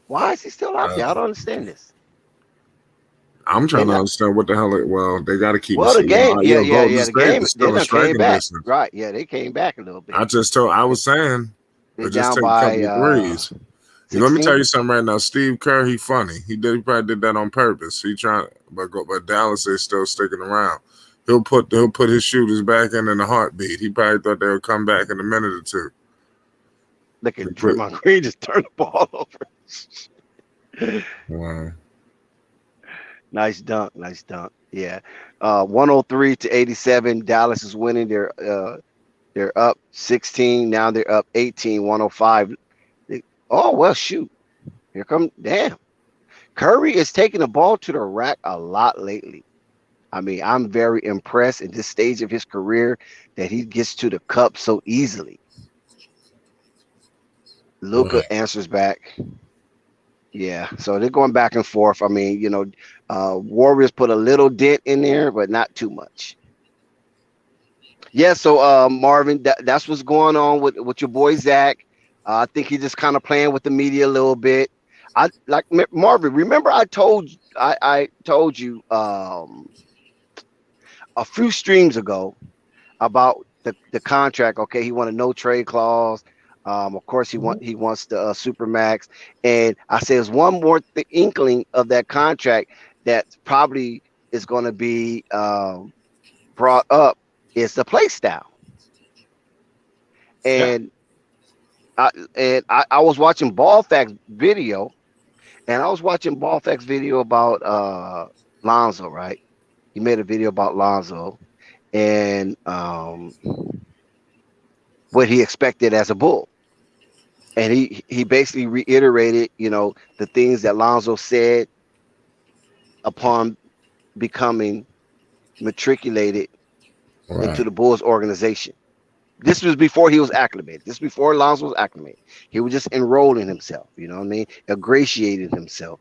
Why is he still out uh, there? I don't understand this. I'm They trying to not understand what the hell. Well, they got to keep it. well the game. Yeah, yeah, Golden yeah. The State game is they still in done came striking back. distance. Right. Yeah, they came back a little bit. I They was saying, they just down take a couple by of threes. You know, let me tell 16. you something right now. Steve Kerr, he funny. He probably did that on purpose. He trying, but Dallas is still sticking around. He'll put his shooters back in a heartbeat. He probably thought they would come back in a minute or two. Look He at put, Draymond Green just turned the ball over. uh, Nice dunk. Nice dunk. Yeah. 103 to 87. Dallas is winning. They're up 16. Now they're up 18, 105. Oh, well, shoot. Here come, damn. Curry is taking the ball to the rack a lot lately. I mean, I'm very impressed at this stage of his career that he gets to the cup so easily. Luka right. answers back. Yeah, so they're going back and forth. I mean, Warriors put a little dent in there, but not too much. Yeah, so Marvin, that's what's going on with your boy Zach. I think he's just kind of playing with the media a little bit. I like Marvin. Remember, I told you a few streams ago about the contract. Okay, he wanted no trade clause. Of course, he wants the supermax, and I say there's one more inkling of that contract that probably is going to be brought up is the play style. Yeah. And I was watching Ball Facts video, and I was watching Ball Facts video about Lonzo. Right, he made a video about Lonzo and what he expected as a Bull. And he basically reiterated, the things that Lonzo said upon becoming matriculated into Right. the Bulls organization. This was before he was acclimated. This was before Lonzo was acclimated. He was just enrolling himself, you know what I mean? Ingratiating himself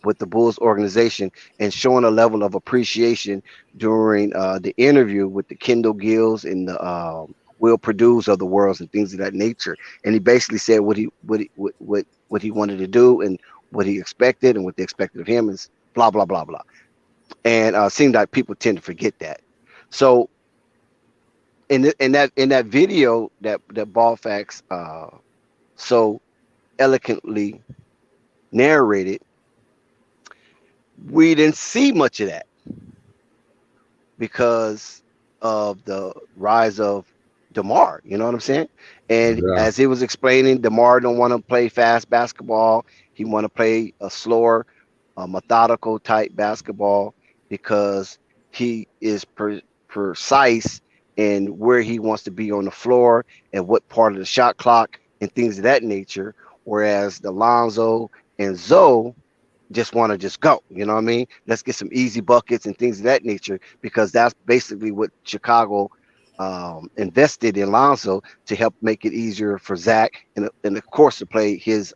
with the Bulls organization and showing a level of appreciation during the interview with the Kendall Gills and the Will Purdue's of the worlds and things of that nature. And he basically said what he wanted to do and what he expected and what they expected of him is blah blah blah blah. And seemed like people tend to forget that. So in that video that Ball Facts so eloquently narrated, we didn't see much of that because of the rise of DeMar. You know what I'm saying? And Yeah. as he was explaining, DeMar don't want to play fast basketball. He want to play a slower, methodical type basketball because he is precise in where he wants to be on the floor and what part of the shot clock and things of that nature. Whereas the Lonzo and Zoe just want to just go, you know what I mean? Let's get some easy buckets and things of that nature because that's basically what Chicago invested in Lonzo to help make it easier for Zach and of course to play his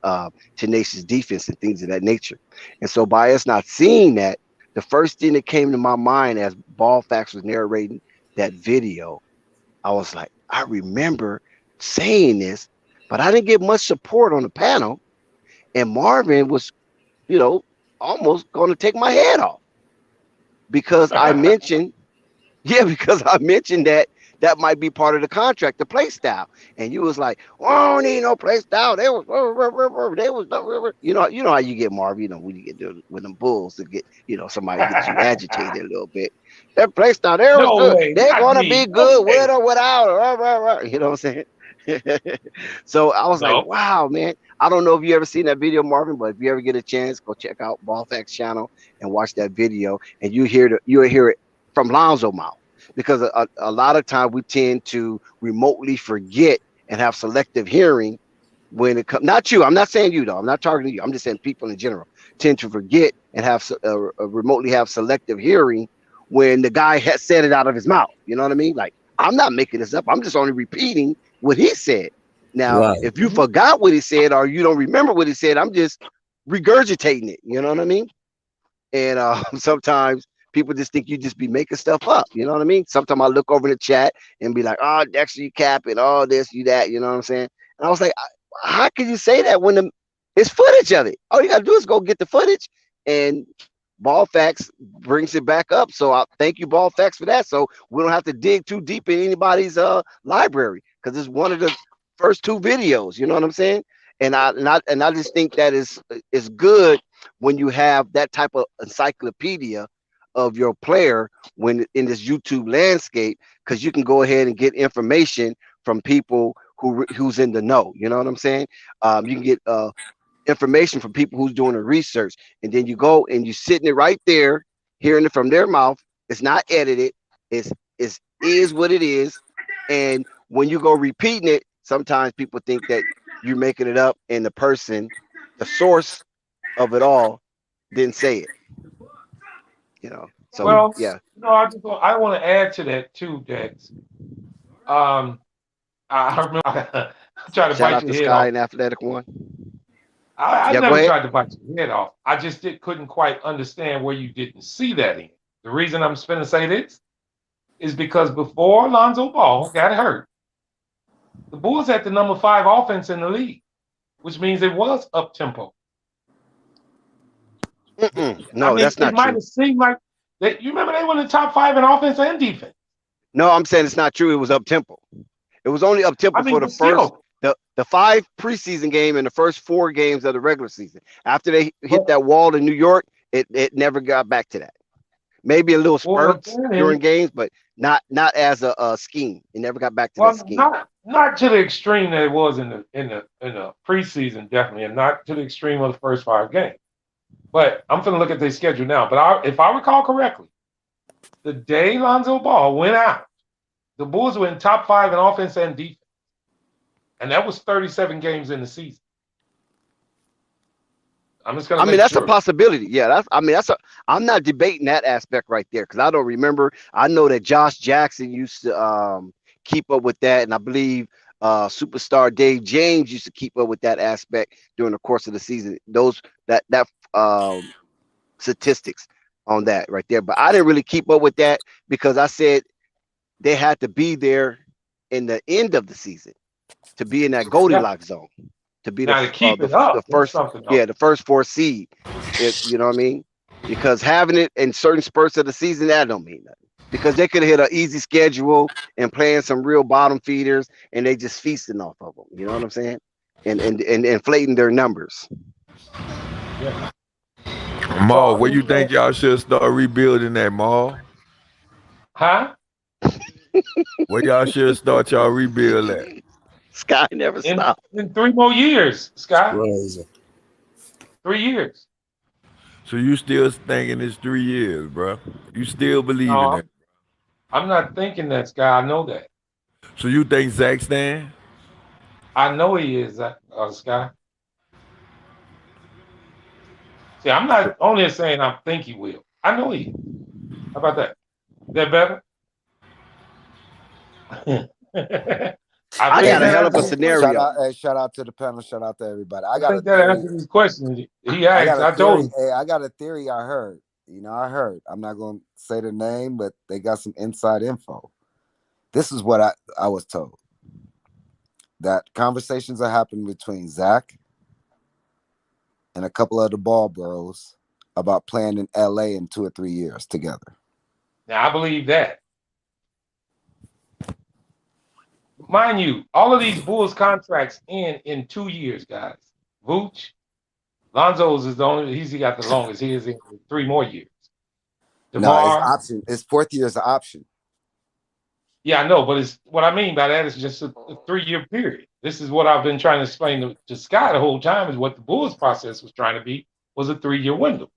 tenacious defense and things of that nature. And so by us not seeing that, the first thing that came to my mind as Ball Facts was narrating that video, I was like, I remember saying this, but I didn't get much support on the panel. And Marvin was, almost going to take my head off because I mentioned, because I mentioned that might be part of the contract, the play style. And you was like, well, I don't need no play style. They was, you know how you get Marvin, when you get with them Bulls to get, somebody gets you agitated a little bit. That play style, there was No good. way. They're Not going to me. be good Okay. with or without. You know what I'm saying? So I was like, No. wow, man. I don't know if you ever seen that video, Marvin, but if you ever get a chance, go check out Ball Facts channel and watch that video, and you'll hear it from Lonzo mouth. Because a lot of time we tend to remotely forget and have selective hearing when it comes, not you. I'm not saying you though. I'm not targeting you. I'm just saying people in general tend to forget and have remotely have selective hearing when the guy has said it out of his mouth. You know what I mean? Like I'm not making this up. I'm just only repeating what he said. Now, Right. if you forgot what he said or you don't remember what he said, I'm just regurgitating it. You know what I mean? And sometimes people just think you just be making stuff up. You know what I mean? Sometimes I look over the chat and be like, "Oh, Dexter, you capping? Oh, this, you that." You know what I'm saying? And I was like, "How can you say that when it's footage of it? All you gotta do is go get the footage." And Ball Facts brings it back up. So I thank you, Ball Facts, for that. So we don't have to dig too deep in anybody's library because it's one of the first two videos. You know what I'm saying? And I just think that is good when you have that type of encyclopedia of your player when in this YouTube landscape, because you can go ahead and get information from people who's in the know. You know what I'm saying? You can get information from people who's doing the research, and then you go and you sitting it right there, hearing it from their mouth. It's not edited. It's is what it is. And when you go repeating it, sometimes people think that you're making it up, and the person, the source of it all, didn't say it. You know. So Well, yeah. I want to add to that too, Dex. I remember I tried to Shout bite out your to head Sky off. and Athletic One. I Yeah, go never ahead. tried to bite your head off. I just couldn't quite understand where you didn't see that in. The reason I'm going to say this is because before Lonzo Ball got hurt, the Bulls had the number 5 offense in the league, which means it was up tempo. I No, mean, that's it not might true. have seemed like that. You remember they were in the top 5 in offense and defense. No, I'm saying it's not true. It was up tempo. It was only up tempo I for mean, the but first still, the 5 preseason game and the first 4 games of the regular season. After they hit but that wall in New York, it never got back to that. Maybe a little well, spurts during games, but not as a scheme. It never got back to that scheme. not to the extreme that it was in the preseason, definitely, and not to the extreme of the first 5 games. But I'm going to look at their schedule now. But if I recall correctly, the day Lonzo Ball went out, the Bulls were in top 5 in offense and defense, and that was 37 games in the season. I'm just going I to mean, make that's a sure. possibility. Yeah, I'm not debating that aspect right there because I don't remember. I know that Josh Jackson used to keep up with that, and I believe superstar Dave James used to keep up with that aspect during the course of the season. Those that statistics on that right there. But I didn't really keep up with that because I said they had to be there in the end of the season to be in that Yeah. Goldilocks zone, to be Now to keep it the up, that's first, something else. yeah, the first 4 seed. You know what I mean? Because having it in certain spurts of the season, that don't mean nothing. Because they could hit an easy schedule and playing some real bottom feeders, and they just feasting off of them. You know what I'm saying? And inflating their numbers. Yeah. Maul, So, where you think y'all should start rebuilding that, Maul? huh? Where y'all should start y'all rebuild at? Sky never In stopped. 3 more years, Scott. Crazy. 3 years. So you still thinking it's 3 years, bro? You still believe in No, that? I'm not thinking that, Scott. I know that. So you think Zach Stan? I know he is, Scott. See, I'm not only saying I think he will. I know he is. How about that? Is that better? I I think got a that hell of a answers his question. scenario. Shout out to the panel. Shout out to everybody. I think that answers his question. He I asked. got a I told theory. him. Hey, I got a theory. I heard. I heard. I'm not going to say the name, but they got some inside info. This is what I was told. That conversations are happening between Zach and a couple of the ball bros about playing in LA in 2 or 3 years together. Now I believe that. Mind you, all of these Bulls contracts end in 2 years, guys. Vooch, Lonzo's is the only. He got the longest. He is in 3 more years. No, it's DeMar, option. It's 4th year is an option. yeah, I know, but it's what I mean by that is just a 3-year period. This is what I've been trying to explain to Scott the whole time is what the Bulls process was trying to be was a 3-year window.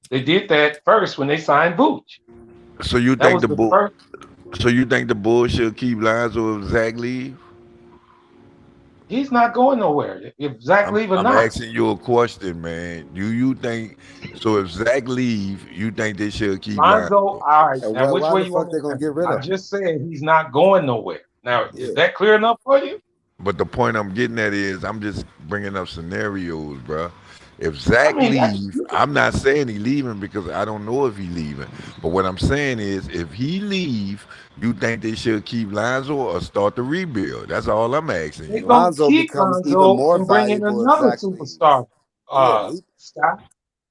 They did that first when they signed Vooch. So you That think was the the bull? first. So you think the Bulls should keep Lonzo if Zach leave? He's not going nowhere. If Zach leave or I'm not, asking you a question, man. Do you think so? If Zach leave, you think they should keep Lonzo. Lonzo? All right. And Now, which why way the you fuck want they to gonna answer? get rid I of him? just said he's not going nowhere. Now, Yeah. is that clear enough for you? But the point I'm getting at is I'm just bringing up scenarios, bro. If I Zach mean, leave, I'm not saying he leaving because I don't know if he leaving. But what I'm saying is, if he leave, you think they should keep Lonzo or start the rebuild? That's all I'm asking they're you. gonna Lonzo keep becomes even Lonzo more and bring in valuable if another Zach leaves. superstar, Yeah, Scott.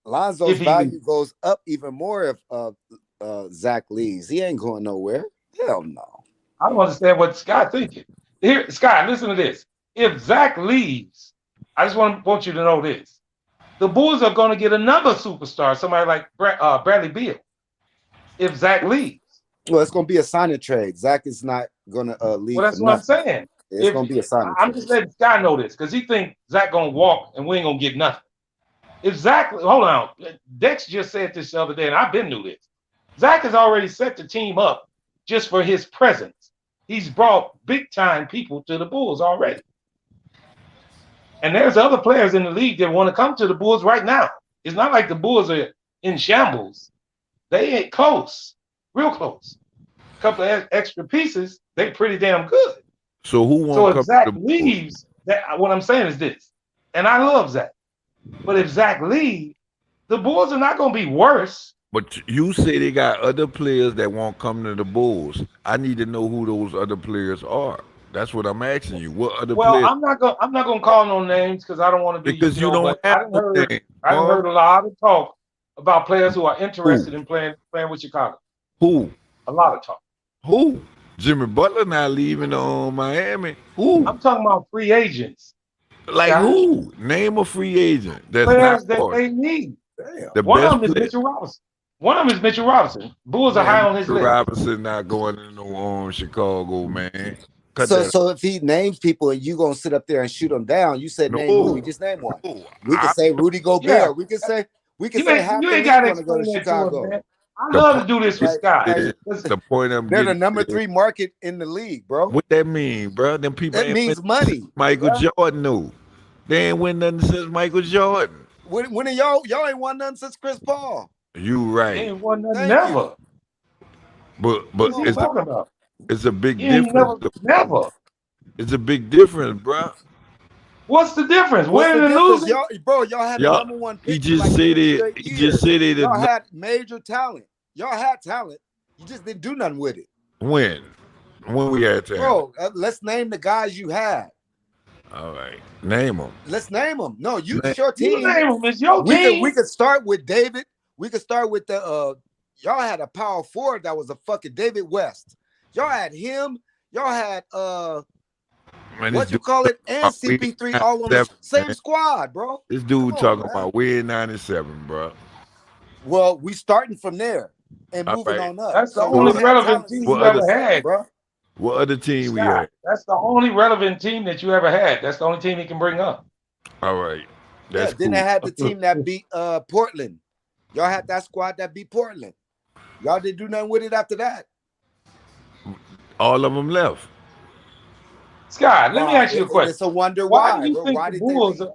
Lonzo's If he leaves. value goes up even more if Zach leaves. He ain't going nowhere. Hell no. I don't understand what Scott thinking. Here, Scott, listen to this. If Zach leaves, I just want you to know this: the Bulls are going to get another superstar, somebody like Bradley Beal. If Zach leaves, Well, it's gonna be a signing trade. Zach is not gonna leave well, for that's what I'm nothing. saying. It's If gonna be a signing I'm trade. just letting Scott know this because he think Zach gonna walk and we ain't gonna get nothing. If Zach, hold on, Dex just said this the other day, and I've been knew this. Zach has already set the team up just for his presence. He's brought big time people to the Bulls already. And there's other players in the league that want to come to the Bulls right now. It's not like the Bulls are in shambles. They ain't close, real close. A couple of extra pieces, they pretty damn good. So who So won't if come Zach to the Bulls? leaves, what I'm saying is this, and I love Zach, but if Zach leaves, the Bulls are not going to be worse. But you say they got other players that won't come to the Bulls. I need to know who those other players are. That's what I'm asking you. What other Well, players? I'm not gonna call no names because I don't want to be, Because you don't but have no name, I done Marv. heard a lot of talk about players who are Who? interested in playing with Chicago. Who? A lot of talk. Who? Jimmy Butler not leaving Miami. Who? I'm talking about free agents, Like Scott. who? Name a free agent that's not Players that part. they need. Damn. The One of best them is player. Mitchell Robinson. One of them is Mitchell Robinson. Bulls are high Man, on his Mr. list. Robinson not going to no Chicago, man. Cut So that. so if he names people and you gonna sit up there and shoot them down, you said name who? No, You just name one. no. We could say Rudy Yeah, Gobert. We could say half you the ain't league got to want to go to explain that to us, Chicago. man. I The love point to do this with Like Scott. is, Listen, the point I'm they're the getting number is, 3 market in the league, bro. what that mean, bro? Them people That ain't win means money. Michael yeah, Jordan, no. They ain't win nothing since Michael Jordan. When are y'all ain't won nothing since Chris Paul. You he right, ain't won nothing Thank you. never. but What is he Come on, man. talking about? it's a big He ain't difference. never, never. It's a big difference, bro. What's the difference? What's the Winning and difference? losing? Y'all had the Y'all, number 1 he pick for just like said 3 it. straight He years. just said it. Y'all had major talent. Y'all had talent. You just didn't do nothing with it. When we had time. Bro, let's name the guys you had. All right, name them. Let's name them. No, Name, it's your You team. name him. It's your We team. could start with David. We could start with the y'all had a power forward that was a fucking David West. Y'all had him. Y'all had man, what you call it, and CP3 all on the same squad, bro. This dude Come on, talking man. about we in '97, bro. Well, we starting from there and All moving right. on up. That's the So only y'all had relevant talent team since you What other ever 97, had, bro. what other team we Scott. had? That's the only relevant team that you ever had. That's the only team he can bring up. All right, Yeah, that's then cool. they had the team that beat Portland. Y'all had that squad that beat Portland. Y'all didn't do nothing with it after that. All of them left. Scott, let me ask you a question. It's a wonder Why why, do you bro. think Why the did they Bulls? leave?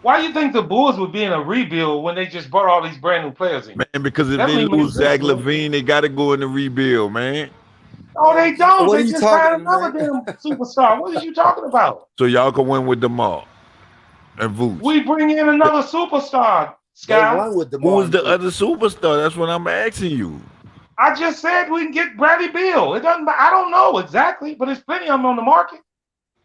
Why do you think the Bulls would be in a rebuild when they just brought all these brand new players in? Man, because if That they don't even make lose sense, Zach man. LaVine, they got to go in the rebuild, man. No, they don't. What are They you just signed talking, another man? damn superstar. What are you talking about? So y'all can win with them all and Vooch. We bring in another superstar, They Scott. won with Who DeMar is and the Booth. other superstar? That's what I'm asking you. I just said we can get Bradley Beal. It doesn't. I don't know exactly, but there's plenty of them on the market.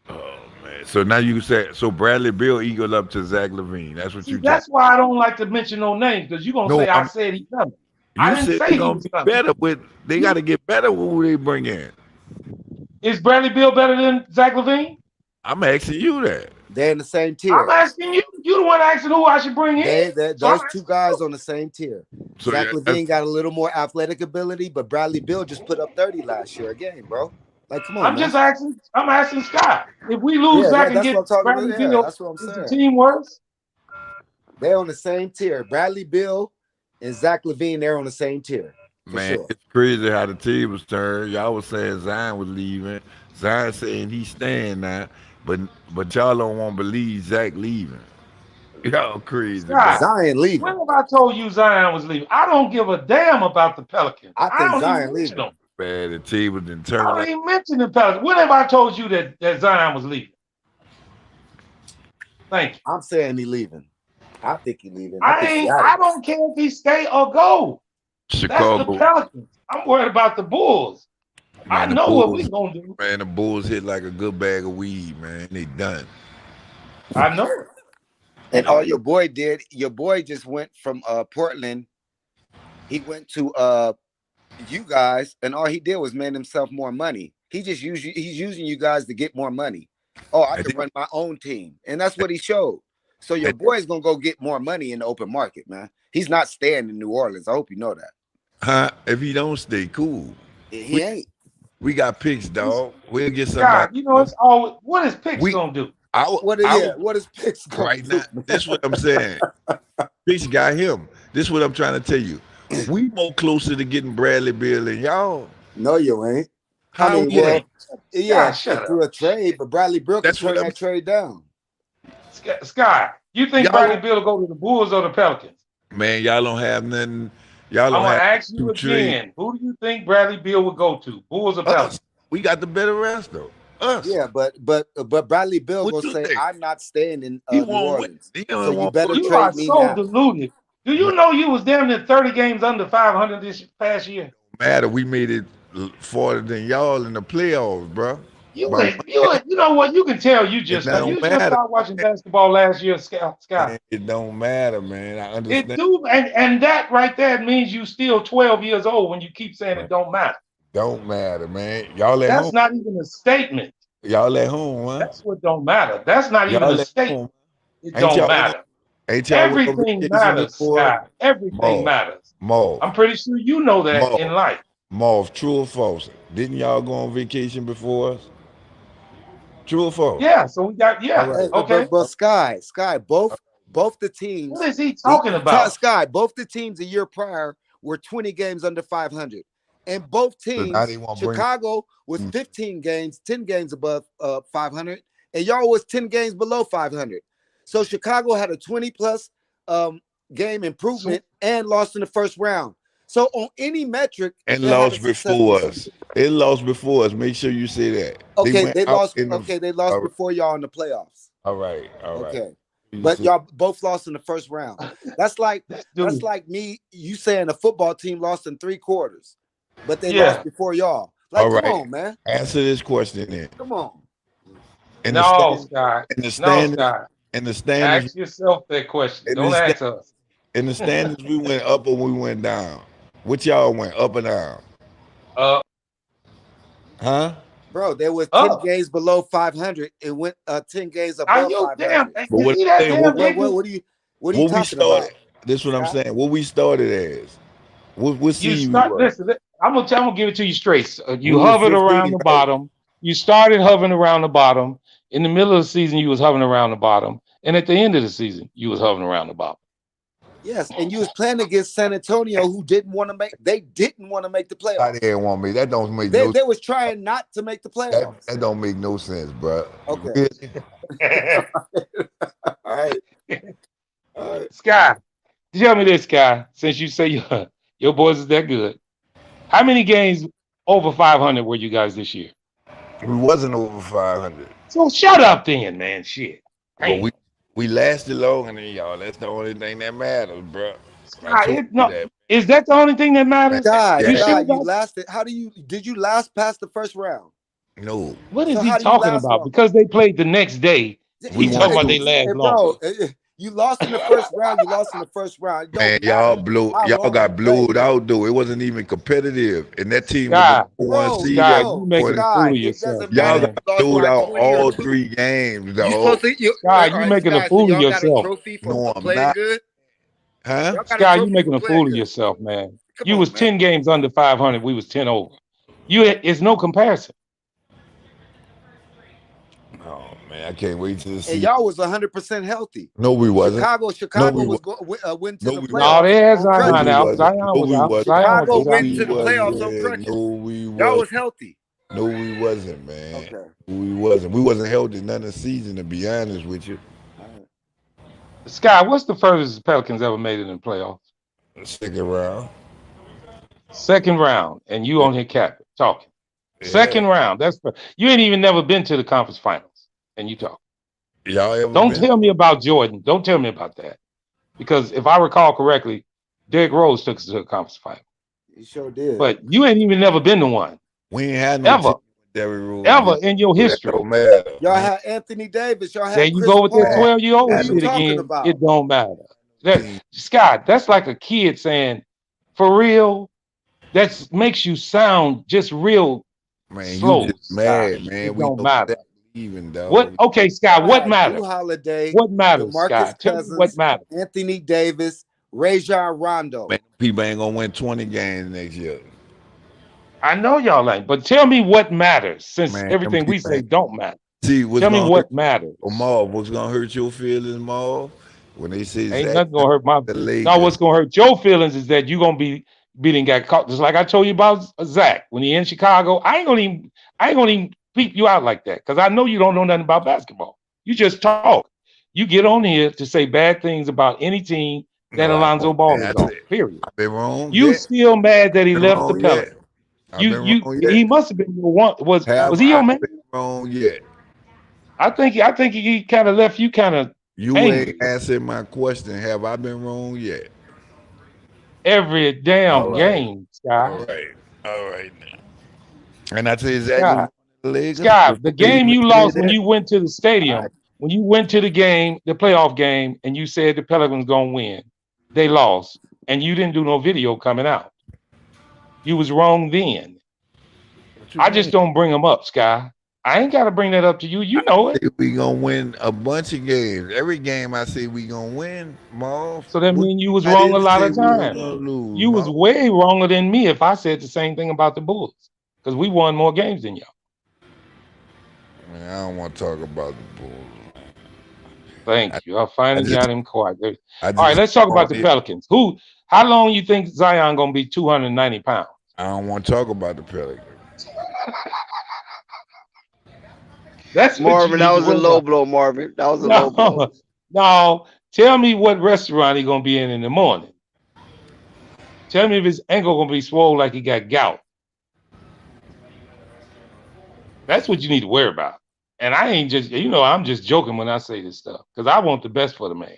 Oh man. So now you say so Bradley Bill eagle up to Zach LaVine. That's what See, you talking. that's why I don't like to mention no names because you're gonna No, say I said he's coming. I you didn't said say they're he gonna was be coming. better with they gotta get better with who they bring in. Is Bradley Beal better than Zach LaVine? I'm asking you that. They're in the same I'm tier. asking you. You the one asking who I should bring in. So I'm Those two guys on the same tier. So Zach yeah, LaVine got a little more athletic ability, but Bradley Bill just put up 30 last year a game, bro. Like, come on, I'm man. just asking. I'm asking Scott. If we lose Yeah, Zach and that's what get I'm talking Bradley about. Yeah, Beal, that's what I'm is the saying. team worse? They're on the same tier. Bradley Bill and Zach LaVine, they're on the same tier. man, Sure. it's crazy how the team was turned. Y'all was saying Zion was leaving. Zion saying he's staying now. but y'all don't want to believe Zach leaving. Y'all crazy, man. Scott, Zion leaving. when have I told you Zion was leaving? I don't give a damn about the Pelicans. I I think don't Zion even mention leaving. them. Man, the table didn't I turn don't like even mention the Pelicans. When have I told you that Zion was leaving? Thank you. I'm saying he leaving. I think he leaving. I think he out I of don't care if he stay or go. That's the Chicago. Pelicans. I'm worried about the Bulls. I Man, the know what we're Bulls, gonna do. man, the Bulls hit like a good bag of weed, man. They done. I know it. And all your boy did, your boy just went from Portland. He went to you guys, and all he did was made himself more money. He's using you guys to get more money. Oh, I can run my own team. And that's what he showed. So your boy's gonna go get more money in the open market, man. He's not staying in New Orleans. I hope you know that. Huh? If he don't stay cool. He ain't. We got picks, dog. We'll get somebody. God, you know, it's always what is Picks gonna do? What is Picks gonna right do? now? This is what I'm saying. Picks got him. This is what I'm trying to tell you. We more closer to getting Bradley Beal than y'all. No, you ain't. How I mean, we well, ain't? yeah, shut through a trade, but Bradley Beal can That's what turn I'm- that trade down. Sky, you think Y'all- Bradley Beal will go to the Bulls or the Pelicans? Man, y'all don't have nothing. Y'all I'm don't gonna have ask you two trades. again. Who do you think Bradley Beal would go to? Bulls or Pelicans? Us. We got the better roster. Us. Yeah, but Bradley Beal What will you say, think? "I'm not staying in He New won't win. Orleans." He So don't you want better to You trade are me so now. deluded. Do you know you was damn near 30 games under 500 this past year? matter. We made it farther than y'all in the playoffs, bro. You know what? You can tell you It just don't started matter. watching basketball last year, Scott. Man, it don't matter, man. I understand. It do, and that right there means you still 12 years old when you keep saying it don't matter. Don't matter, man. Y'all at That's home. not even a statement. Y'all at home, huh? That's what don't matter. That's not even Y'all a at statement. home. It Ain't don't y'all matter. Ain't y'all went on Everything vacation matters, before? Scott. Everything Marv, matters. Marv, I'm pretty sure you know that in Marv, life. Marv, true or false? Didn't y'all go on vacation before us? True or false? Yeah, so we got All right. okay. But Sky, both the teams. What is he talking about? Sky, both the teams a year prior were 20 games under 500, and both So teams, now they want to bring. Chicago was 15 games, 10 games above 500, and y'all was 10 games below 500. So Chicago had a 20 plus game improvement and lost in the first round. So on any metric, And they had a lost before successful us. season. It lost before us. Make sure you say that. Okay, they out lost. in the- Okay, they lost all right. before y'all in the playoffs. All right. All right. Okay. You But see- y'all both lost in the first round. That's like Dude. me, you saying a football team lost in 3 quarters, but they Yeah. lost before y'all. Like, All come right. on, man. Answer this question then. Come on. In No, the stand, Scott. in the No, standings, Scott. in the standings, Ask yourself that question. in Don't the ask us. in the standings, we went up or we went down. Which y'all went up or down? Uh, Huh? Bro, there was 10 Up. games below 500. It went 10 games Are above you 500. damn? But You what see I'm that saying, damn what- nigga? What are you What we talking started. about? This is what I'm Scott? saying. What we started as. What You seed we start. were? Listen, I'm gonna give it to you straight. You We was hovered 15, around the right? bottom. You started hovering around the bottom. In the middle of the season, you was hovering around the bottom, and at the end of the season, you was hovering around the bottom. Yes, and you was playing against San Antonio, who didn't want to make the I playoffs. didn't want me. That don't make They no. was trying not to make the playoffs. That don't make no sense, bro. Okay. Really? All right. All right. Sky, tell me this, Sky. Since you say your boys is that good, how many games over 500 were you guys this year? We wasn't over 500, So shut up, then, man. Shit. but Damn. we lasted longer than y'all. That's the only thing that matters, bro. I Sky, told you no, that. is that the only thing that matters? Sky, You sure you about lasted. Did you last past the first round? No, what is So he how do you talking last about? longer? Because they played the next day. We He talking won about they two. last Bro, longer. you lost in the first round. You lost in the first round. It Man, don't matter how y'all long you got played. blowed out though. It wasn't even competitive, and that team was Sky, the number one Bro, seed Sky, at you one making point. a fool of It yourself, doesn't Y'all matter got if you lost blowed by out 20 or all 2. 3 games, You dog. supposed to Sky, all you right, making a Sky, fool of y'all got a yourself. trophy for No, I'm playing not. good? Huh? Y'all got a Sky, you trophy making for a playing fool of good. yourself, man. Come You on, was man. 10 games under 500. We was 10 over. It's no comparison. Oh man, I can't wait to And see. y'all was 100% healthy. No, we wasn't. Chicago we was went to No, the we No, playoffs they had on Zion No, we crutches. out. wasn't. Zion No, was we out. wasn't. Zion Chicago was out. went we to the playoffs on wasn't. crutches. No, we Y'all was wasn't. healthy. No, we wasn't, man. Okay. We wasn't. We wasn't healthy none of the season, to be honest with you. All right. Sky, what's the furthest the Pelicans ever made it in the playoffs? Second round. Second round, and you on here capping, talking. Yeah. Second round. You ain't even never been to the conference finals, and you talk. Y'all ever Don't been? tell me about Jordan. Don't tell me about that, because if I recall correctly, Derrick Rose took us to the conference final. You sure did. But you ain't even never been to one We ain't had no ever, team with Derrick Rose. ever in your That history. don't matter. Y'all man. had Anthony Davis. Y'all There had you Chris go with this Paul. 12-year-old What are you shit talking again. about? It don't matter. Team. Scott, that's like a kid saying, "For real." That makes you sound just real Man, slow, you just Scott. mad, man. It We don't know matter. that leaving, dog. What? Okay, Scott. Y'all What had matters? Drew Holiday, What matters, DeMarcus Scott? Tell me what Cousins, matters. Anthony Davis, Rajon Rondo. Man, people ain't gonna win 20 games next year. I know y'all ain't, but tell me what matters. Since Man, them everything we people say ain't. don't matter, See, what's tell me gonna what hurt matters. Marv? What's gonna hurt your feelings, Marv? When they say Ain't Zach nothing gonna hurt my. the No, Lakers. what's gonna hurt your feelings is that you gonna be beating got caught. Just like I told you about Zach when he in Chicago. I ain't gonna even peep you out like that because I know you don't know nothing about basketball. You just talk. You get on here to say bad things about any team that No, I Alonzo don't. Ball Man, is I on. said, Period. I've been wrong You yet. still mad that he Been left the wrong yet. Pelicans? I've been wrong He yet. must have been your one. Was Have he your I man? been wrong yet? I think he kind of left you kind of You ain't angry answered my question. Have I been wrong yet? every All damn right. game, Sky. All right. All right now. And I tell you exactly Sky, what's the Lakers Sky. The before they game even you said lost when that. you went to the stadium, when you went to the game, the playoff game, and you said the Pelicans gonna win, they lost, and you didn't do no video coming out. You was wrong then. What you I just mean? don't bring them up, Sky. I ain't got to bring that up to you. You know it. Say we gonna win a bunch of games. Every game I say we gonna win, Marv. So that What means you was I wrong a didn't lot say of we was times. gonna lose, You was Marv. way wronger than me if I said the same thing about the Bulls because we won more games than y'all. Man, I don't want to talk about the Bulls. I, Thank you. I I finally got just him quiet. I All right, just let's talk about the on it. Pelicans. How long you think Zion gonna be 290 pounds? I don't want to talk about the Pelicans. That's what you Marvin, that need to was a worry low about. blow, Marvin. That was a low blow. No, no. Tell me what restaurant he gonna be in the morning. Tell me if his ankle gonna be swollen like he got gout. That's what you need to worry about. And I ain't just, I'm just joking when I say this stuff because I want the best for the man.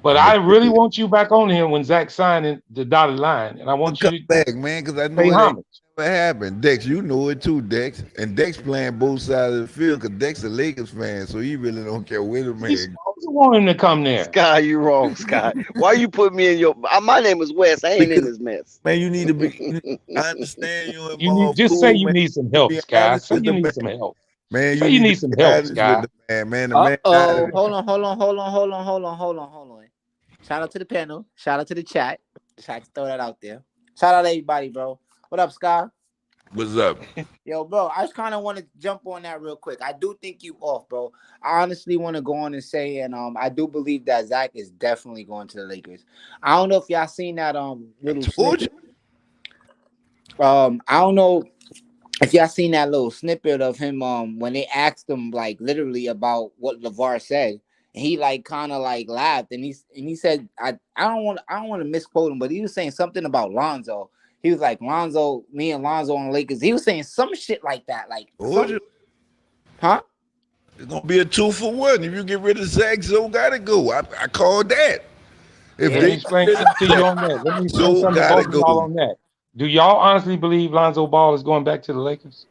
But I'm I gonna really want you back on here when Zach signed the dotted line, and I want come you to back, man, because I pay know it ain't homage. never happened. Dex, you know it too, Dex. And Dex playing both sides of the field because Dex a Lakers fan, so he really don't care where the He's man. supposed to want him to come there. Sky, you wrong, Sky. Why you put me in your? My name is Wes. I ain't in Because this mess. man, you need to be. I understand you and You need Marv just say cool, you man. need some help, Be Sky. honest Say with you the need man. some help. Man, Say you you need need to some be help, honest with Sky. the man. Man, the man. Uh-oh. Hold on. Shout out to the panel. Shout out to the chat. Just had to throw that out there. Shout out to everybody, bro. What up, Sky? What's up? Yo, bro, I just kind of want to jump on that real quick. I do think you off, bro. I honestly want to go on and say, and I do believe that Zach is definitely going to the Lakers. I don't know if y'all seen that little Told you. snippet. I don't know if y'all seen that little snippet of him when they asked him like literally about what LeVar said. And he like kind of like laughed and he said I don't want to misquote him, but he was saying something about Lonzo. He was like me and Lonzo on the Lakers. He was saying some shit like that, like Told you. huh? It's gonna be a 2-for-1. If you get rid of Zach, Zoe gotta go. I called that. If Let me they Yeah. explain something to you on that. Let me explain Zoe something to gotta both of y'all go. on that. Do y'all honestly believe Lonzo Ball is going back to the Lakers?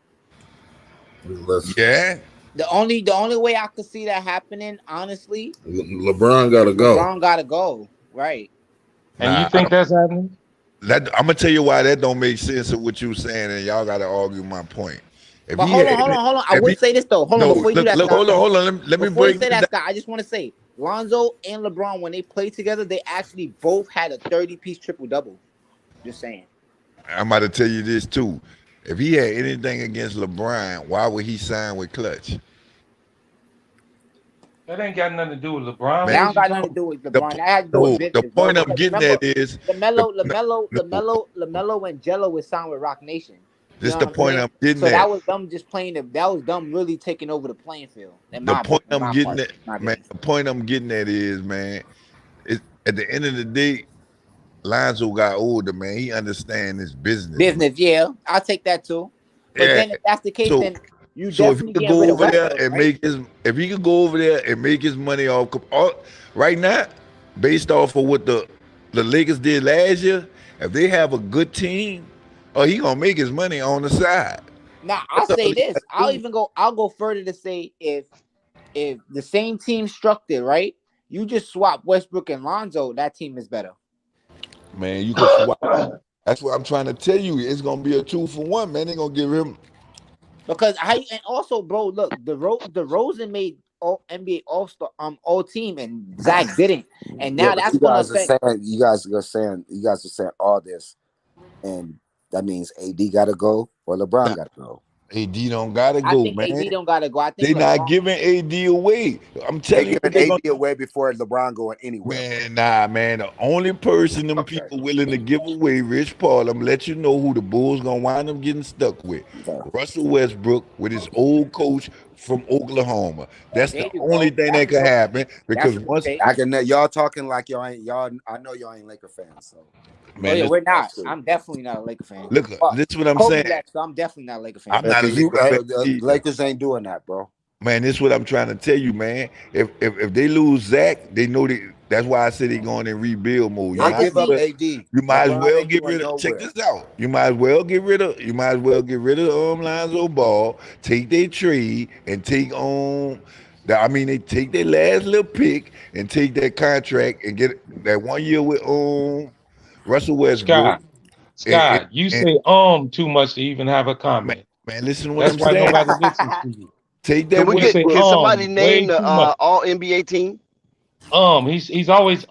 Listen, Yeah. The only way I could see that happening, honestly, LeBron got to go. LeBron gotta go, right? And you Nah, I think don't. that's happening? I'm gonna tell you why that don't make sense of what you saying, and y'all gotta argue my point. If But he had, hold on. I if would he say this though. Hold on, no, before you do that, look, Scott. hold on. Let me Before you break say this that, down. Scott, I just want to say Lonzo and LeBron, when they played together, they actually both had a 30-piece triple-double. Just saying. I'm about to tell you this too. If he had anything against LeBron, why would he sign with Clutch? That ain't got nothing to do with LeBron. Man, That What don't is you got nothing to talking? do with the LeBron. That had to do with no, the business, bro. point I'm Because getting remember, at is LaMelo no, was signed with Rock Nation. You This know the what I'm point saying? I'm getting So that at. was them just playing it. That was them really taking over the playing field. In The my point in I'm my getting part, at, my man. opinion. The point I'm getting at is, man, is at the end of the day, Lonzo got older, man. He understand his business, man. Business, yeah, I'll take that too. But Yeah. then if that's the case, So then you so if he definitely could getting rid go of over there Westbrook, and right? make his, if he could go over there and make his money off, right now, based off of what the Lakers did last year, if they have a good team, oh, he gonna make his money on the side. Now I'll That's all say he this. gotta do. I'll go further to say if the same team structured, right? You just swap Westbrook and Lonzo, that team is better. Man, you can swap. That's what I'm trying to tell you. It's gonna be a 2-for-1, man. They gonna give him. Because and also, bro, look, the Rosen made all NBA All Star All Team and Zach didn't, and Yeah, now but that's gonna affect. you guys are saying all this, and that means AD got to go or LeBron got to go. AD don't gotta I go, think man. AD don't gotta go. I think They not LeBron. giving AD away. I'm They telling you what giving they gonna AD away before LeBron going anywhere, bro. Man, nah, man. The only person them Okay. people willing to give away Rich Paul, I'm let you know who the Bulls gonna wind up getting stuck with. Okay. Russell Westbrook with his old coach from Oklahoma. That's There the you only go. thing That's that a could good. happen That's because a good once, take. I can y'all talking like y'all ain't y'all. I know y'all ain't Laker fans, so Oh man, yeah, listen, we're not. that's cool. I'm definitely not a Laker fan. look, But this is what I'm Kobe saying. left, so I'm definitely not a Laker fan. I'm not a Because you Laker fan the either. Lakers ain't doing that, bro. Man, this is what I'm trying to tell you, man. If they lose Zach, they know that's why I said they going in rebuild mode. I They can give up see. AD. You might as LeBron well ain't get going rid of. Check nowhere. this out. You might as well get rid of Lonzo Ball. Take their trade and take on. I mean, they take their last little pick and take that contract and get that 1 year with Russell Westbrook. Scott, And, Scott, you and say too much to even have a man, comment. man, listen to what That's I'm why saying. nobody listens to you. Take Can that we You get? say Westbrook. Can somebody way name the too much. All NBA team? He's always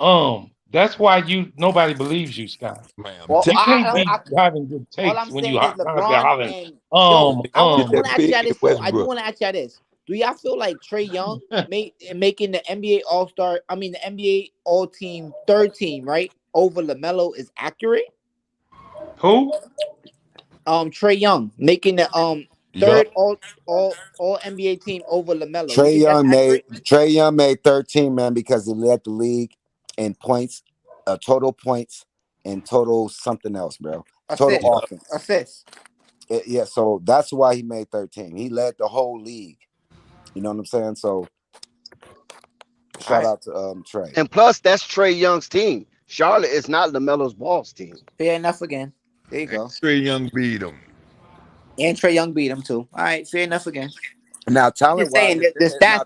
That's why nobody believes you, Scott. Man, I'm Well, telling You can't you, man. be having good all takes I'm when you saying is constantly LeBron hollering, and yo. I Get want that to ask pick y'all in this though. I do Westbrook. want to ask y'all this. Do y'all feel like Trey Young making the NBA All Star? I mean, the NBA All Team third team, right, over LaMelo is accurate? Who? Trey Young making the Yup. third all NBA team over LaMelo. You think that's accurate? Trey Young made 13, man, because he led the league in points, total points, and total something else, bro. Total Assist, Yup. offense. assist. Yeah, so that's why he made 13. He led the whole league. You know what I'm saying? So All shout right, out to Trey. And plus, that's Trey Young's team. Charlotte is not LaMelo's Ball's team. fair enough again. There you And go. Trey Young beat him. And Trey Young beat him too. All right, fair enough again. Now, I'm talent just wise, saying that the if stats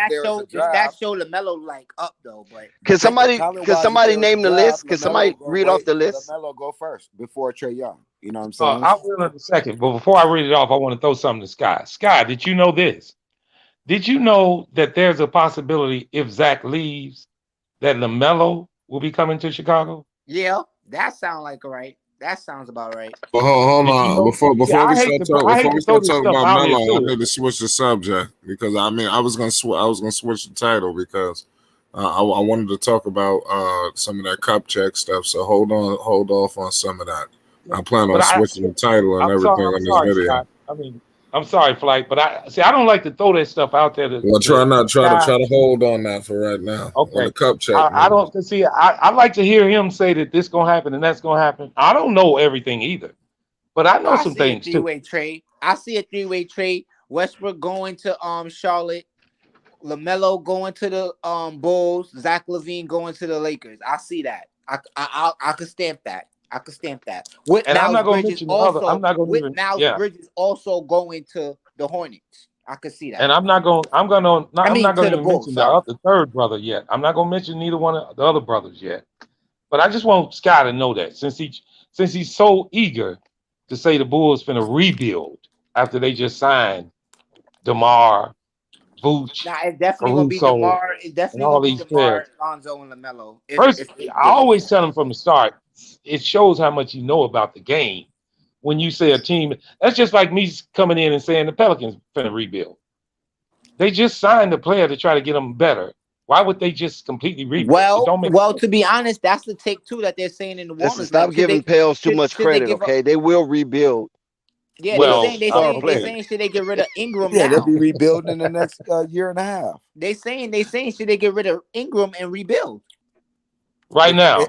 there is a draft, show LaMelo like up though, but Can somebody? talent Can wise, if somebody there is a name the draft, list? Can somebody read off the list? Lamelo go first before Trey Young. You know what I'm saying? I will in a second, but before I read it off, I want to throw something to Scott. Scott, did you know this? Did you know that there's a possibility if Zach leaves that LaMelo will be coming to Chicago? yeah, that sounds like right. That sounds about right. Well, hold Did you on. know? See, Before we I hate before we to throw start this talking stuff about out here Melo, I too. need to switch the subject because I mean I was gonna switch the title because I wanted to talk about some of that cup check stuff. So hold off on some of that. I plan on But switching the title and everything I'm on this sorry, video. Scott. I'm sorry, Flight, but I don't like to throw that stuff out there Well, to Scott. try to hold on that for right now on the Okay. cup check. I Man. don't see. I like to hear him say that this gonna happen and that's gonna happen. I don't know everything either, but I know I some see a things too. three-way trade. I see a three-way trade. Westbrook going to Charlotte, LaMelo going to the Bulls, Zach LaVine going to the Lakers. I see that. I could stamp that. I could stamp that. And I'm not gonna mention the other. I'm not gonna even. Yeah. Bridges also going to the Hornets. I could see that. And I'm not going. I I'm mean not to going to the even Bulls. mention the Sorry. other third brother yet. I'm not going to mention neither one of the other brothers yet. But I just want Scott to know that since he's so eager to say the Bulls finna rebuild after they just signed DeMar, Vooch, Nah, it's definitely gonna be Caruso, DeMar. It's and definitely all gonna be these players. DeMar, Lonzo, and LaMelo. First, If they I get it. always tell him from the start. It shows how much you know about the game when you say a team. That's just like me coming in and saying the Pelicans finna rebuild. They just signed a player to try to get them better. Why would they just completely rebuild? It don't make Well, sense. to be honest, that's the take two that they're saying in the Listen, Warners. stop Like, giving Pels too much should they credit. give up? Okay, they will rebuild. Yeah, Well, star they players. saying should they get rid of Ingram Yeah, they'll now? be rebuilding in the next year and a half. They saying should they get rid of Ingram and rebuild? right If now.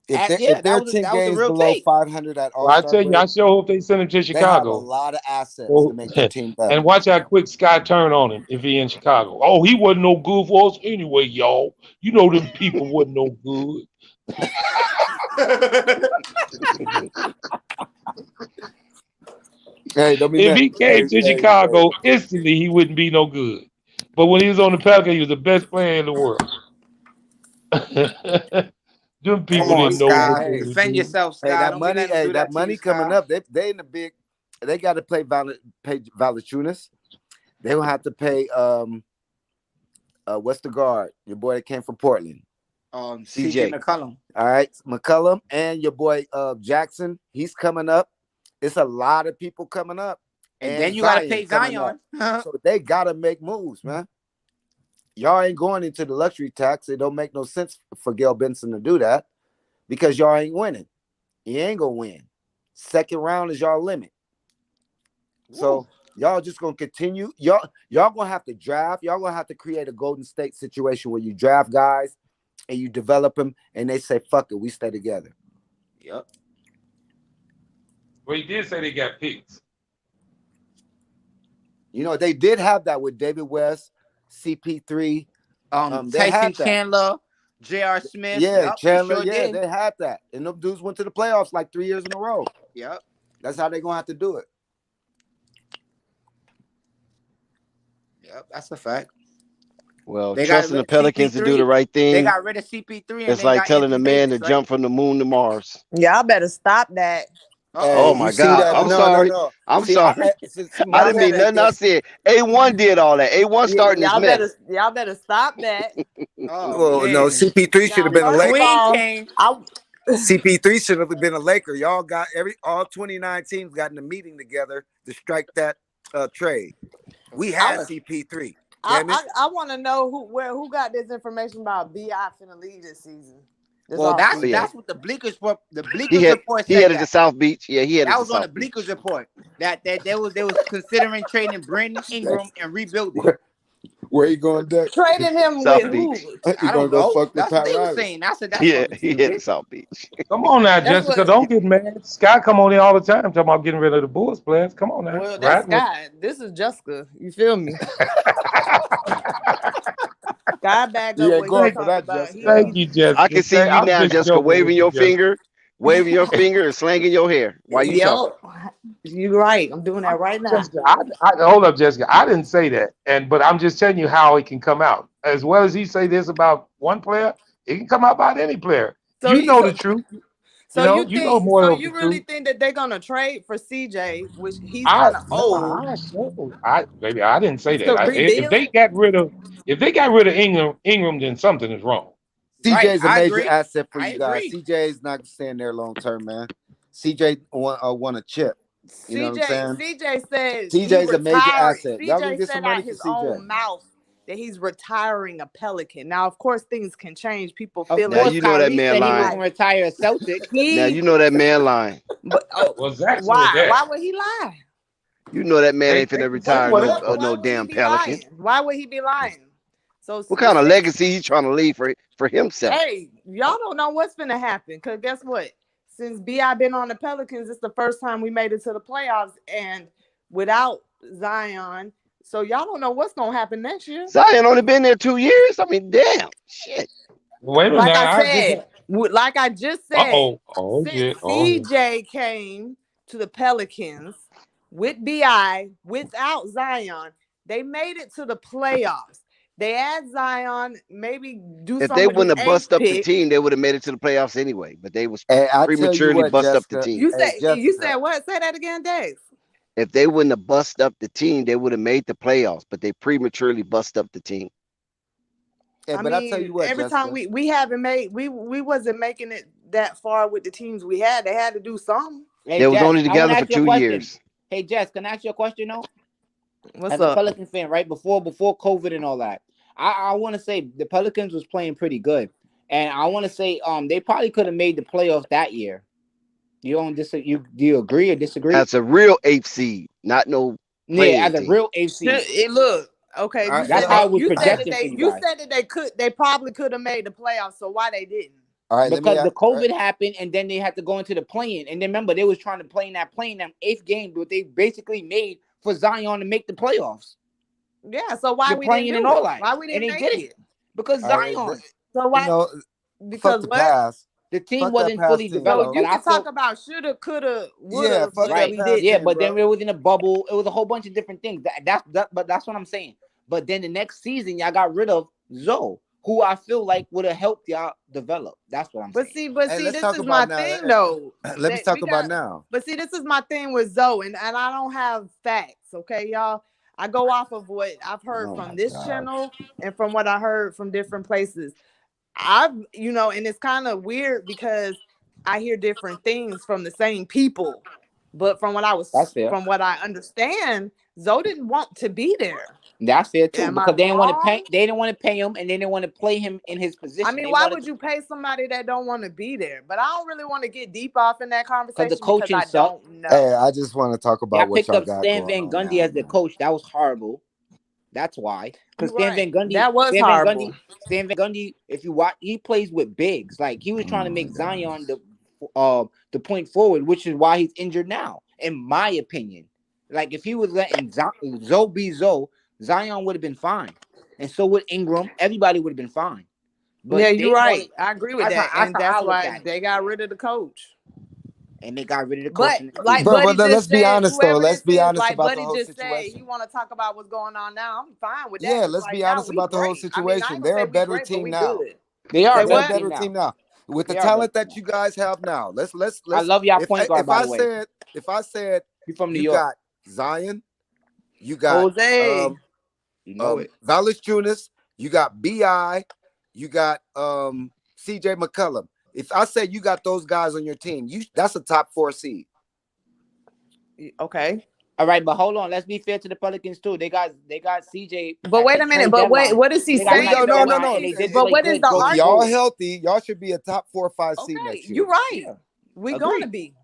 if they're That 10 was a games real below take. 500 at Well, I All-Star tell you, I break, sure hope they send him to they have a Chicago. lot of assets to Well, make their team better. and watch how quick Scott turn on him if he in Chicago. Oh, he wasn't no good for us anyway, y'all. You know them people wasn't no good. Hey, don't be If mad. he came to Chicago, instantly he wouldn't be no good. But when he was on the Pelicans, he was the best player in the world. Them Come people on, didn't know Scott. what they was Defend doing. yourself, Hey, Scott. that Don't be money, letting them hey, do that that to you, money coming Scott. up. They in the big. They got to pay Valachunas. They will have to pay what's the guard? Your boy that came from Portland. CJ McCollum. All right, McCullum and your boy Jackson. He's coming up. It's a lot of people coming up, And then you gotta pay coming up. Zion. So they gotta make moves, man. Y'all ain't going into the luxury tax. It don't make no sense for Gail Benson to do that because y'all ain't winning. You ain't gonna win. Second round is y'all limit. So y'all just gonna continue. Y'all gonna have to draft. Y'all gonna have to create a Golden State situation where you draft guys and you develop them, and they say, "Fuck it, we stay together." Yep. Well, he did say they got picks. You know they did have that with David West, CP3. They Tyson had that. Chandler, J.R. Smith. Yeah, Yep, Chandler. Sure Yeah, did. they had that, and them dudes went to the playoffs like 3 years in a row. Yep. That's how they gonna have to do it. Yep. That's a fact. Well, They trusting the got Pelicans to do the CP3. right They thing, got rid of CP3 and it's they like got telling a Anthony man Davis, to right? jump from the moon to Mars. Y'all better stop that. Oh Hey, you my see God. that? I'm No, no, sorry. no. I'm See, sorry. I my Y'all didn't mean better mistake nothing I is said. A1 did all that. A1 starting this mess. y'all better stop that. Oh well, no. man. CP3 should Now, have been a first of Laker. Queen all, came. I CP3 should have been a Laker. Y'all got all 29 teams got in a meeting together to strike that trade. We had CP3. Damn it. I want to know who got this information about Bi finna leave this season. This Well, off Oh, yeah. that's what the Bleakers report He said headed to that. South Beach. Yeah, he headed That to was on the South Beach. Bleakers report. That they was considering trading Brandon Ingram and rebuilding. Where you going, Deck? Trading him South with Beach. who? You I gonna don't go know. fuck with That's what Pat they were Riley? saying. I said that's Yeah, fucking he headed to stupid. South Beach. Come on now, That's Jessica. what. Don't get mad. Scott come on here all the time talking about getting rid of the Bulls players. Come on now. Well, that's Right with Scott. This is Jessica. You feel me? Scott back You up ain't what he going for talking that, about. Jessica. Thank He you, Jessica. I can see you I'm now, just Jessica, joking with waving you, your Jessica. finger, and slanging your hair while you talking. Yep. You're right. I'm doing that right now. Jessica, hold up, Jessica. I didn't say that, but I'm just telling you how it can come out. As well as he say this about one player, it can come out about any player. So You you know so the truth. so You you know think more so of the you really truth. think that they're gonna trade for CJ, which he's I kind of no, old, baby, I didn't say that. to rebuild? If they got rid of Ingram, then something is wrong. Right. CJ is a I major agree. asset for I you guys. agree. CJ is not staying there long term, man. CJ won a chip. You know what I'm saying? CJ said he CJ's a major retired. asset. Y'all gonna CJ get some said money out for his CJ. own mouth that he's retiring a Pelican. Now, of course, things can change. People Of feeling Now course, you know that Kyrie man said he was lying. gonna retire a Celtic. Now he, you know that man lying. but Well, Zach said why? that. Why would he lie? You know that man ain't They finna can say retire But whatever. why no would he damn be Pelican. lying? Why would he be lying? So What kind of since legacy he trying to leave for himself? hey, y'all don't know what's gonna happen. Cause guess what? Since Bi been on the Pelicans, it's the first time we made it to the playoffs, and without Zion, so y'all don't know what's gonna happen next year. Zion only been there 2 years. I mean, damn shit. Wait a minute. Like I Now, said, oh since shit. Oh, CJ came to the Pelicans with Bi without Zion, they made it to the playoffs. They add Zion, maybe do If they something with wouldn't his have age bust up the pick. team, they would have made it to the playoffs anyway. But they was Hey, I tell you prematurely what, bust up the Jessica. team. Hey, You Jessica. said what? Say that again, Dave. If they wouldn't have bust up the team, they would have made the playoffs. But they prematurely bust up the team. Hey, I but I tell you mean, what, every time Jessica. we haven't made we wasn't making it that far with the teams we had. They had to do something. Hey They was Jess, only I want together to for ask you a 2 question. years. Hey Jess, can I ask you a question though? What's As a up? Pelican fan, right before COVID and all that, I want to say the Pelicans was playing pretty good, and I want to say they probably could have made the playoffs that year. You don't disagree? Do you agree or disagree? As a real eighth seed, not no Yeah, playing as a team. real AFC. It look okay. All You right, That's said how they. it was You said that projecting for they. you You guys. said that they could. They probably could have made the playoffs. So why they didn't? all right. Let me. Because the COVID happened, and then they had to go into the play-in. And then remember, they was trying to play in that eighth game, but they basically made for Zion to make the playoffs. Yeah. So why The we didn't play-in do and all it? that, Why we and didn't they make did it? it because All right, Zion. So you why? know, fuck Because the what? past. The team Fuck that wasn't past fully team, developed, So bro. but you I can talk feel about shoulda, coulda, Yeah, woulda, fuck but that right. we past didn't. Yeah, team, but then bro. it was in a bubble. It was a whole bunch of different things. But that's what I'm saying. But then the next season, y'all got rid of Zoe, who I feel like would have helped y'all develop. That's what I'm But saying. see, but Hey, see, let's this talk is my about now. thing though. Let me That talk we about got. now. But see, this is my thing with Zoe, and I don't have facts. Okay, y'all. I go off of what I've heard Oh from my this God. channel and from what I heard from different places. And it's kind of weird because I hear different things from the same people. But That's fair. from what I understand, Zoe didn't want to be there. That's fair too, Am I because they didn't want to pay. wrong? They didn't want to pay him, and they didn't want to play him in his I position. mean, They why wanted would to, you pay somebody that don't want to be there? But I don't really want to get deep off in that because the conversation because coaching I sucked. don't Hey, know. I just want to talk Y'all about what picked y'all up got Stan going Van on Gundy now, as the man. coach. That was horrible. That's why. Because You're right. That was Stan Van horrible. Gundy, Stan Van Gundy, if you watch, he plays with bigs. Like he was Oh trying to my make goodness. Zion the point forward, which is why he's injured now, in my opinion. Like if he was letting Zoe be Zoe, Zion would have been fine. And so would Ingram. Everybody would have been fine. Yeah, But you're they wanted right. I agree with that. that's And how I that's look why at it. they got rid of the coach. And they got rid of the coach But in the like season. Bro, Buddy but let's just be said, honest though. whoever Let's this be is, honest like about the Buddy whole just said, he situation. want to talk about what's going on now. I'm fine with that Yeah, because let's right be now honest we about the whole great. I mean, I situation. ain't gonna They're say a we better great, but team we now. good. They are Say a They're a better what? team better team now. now. With the They are a better talent team that now. you guys have now. Let's I love y'all if point guard, if by I the way. said You from New you York. got Zion, you got Jose. You know it. Valanciunas, you got BI, you got CJ McCollum. If I say you got those guys on your team, that's a top 4 seed. Okay. All right, but hold on. Let's be fair to the Pelicans too. They got CJ But at wait the a minute. trade But wait, deadline. what is he They got him at saying the though? No. deadline, and they did But play what is good the If going y'all forward. healthy, y'all should be a top 4 or 5 seed Okay, next year. you're right. Yeah, We agreed. gonna be.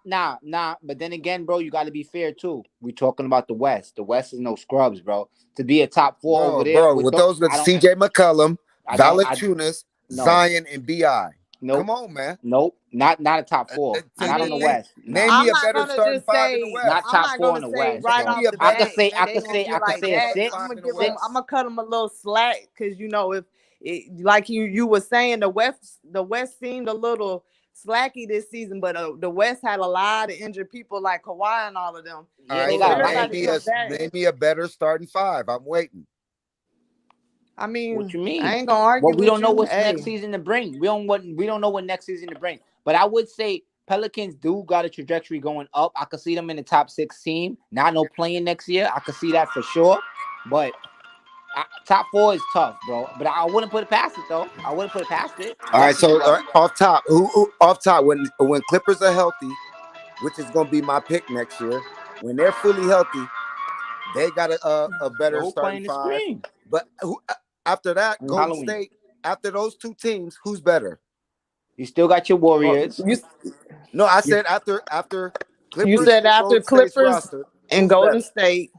Nah. But then again, bro, you got to be fair too. We talking about the West. The West is no scrubs, bro. To be a top 4 over there Bro, with with those with CJ McCollum, I Valanciunas, no, Zion, and BI. nope, Come on, man. nope. Not a top 4. I Not on the mean, West. No. Name me I'm a not better gonna starting just 5 in the say. West. Not I'm top not 4 in gonna the say West, right Name bro. me off a the I better could bat say that they starting gonna be like a that. starting 6, I'm 5 gonna in the give them. West. I'm gonna cut them a little slack because if it, like you were saying, the West seemed a little slacky this season, but the West had a lot of injured people like Kawhi and all of them. All Yeah, right, they So if got so a lot of name everybody me injuries. come back, a better starting 5. I'm waiting. I What mean, you I mean? ain't gonna Well, argue we with don't know you. what's next Hey, season to bring. We don't know what next season to bring. But I would say Pelicans do got a trajectory going up. I could see them in the top 6 team. Not no playing next year. I could see that for sure. But top 4 is tough, bro. But I wouldn't put it past it though. I wouldn't put it past it. All right, Definitely so wouldn't. off top, who off top when Clippers are healthy, which is going to be my pick next year, when they're fully healthy, they got a better Who starting playing the 5. screen? But after that, On Golden Halloween. State. After those 2 teams, who's better? You still got your Warriors. No, I You, said after you Clippers said and after Golden State's Clippers roster, and who's Golden better? State.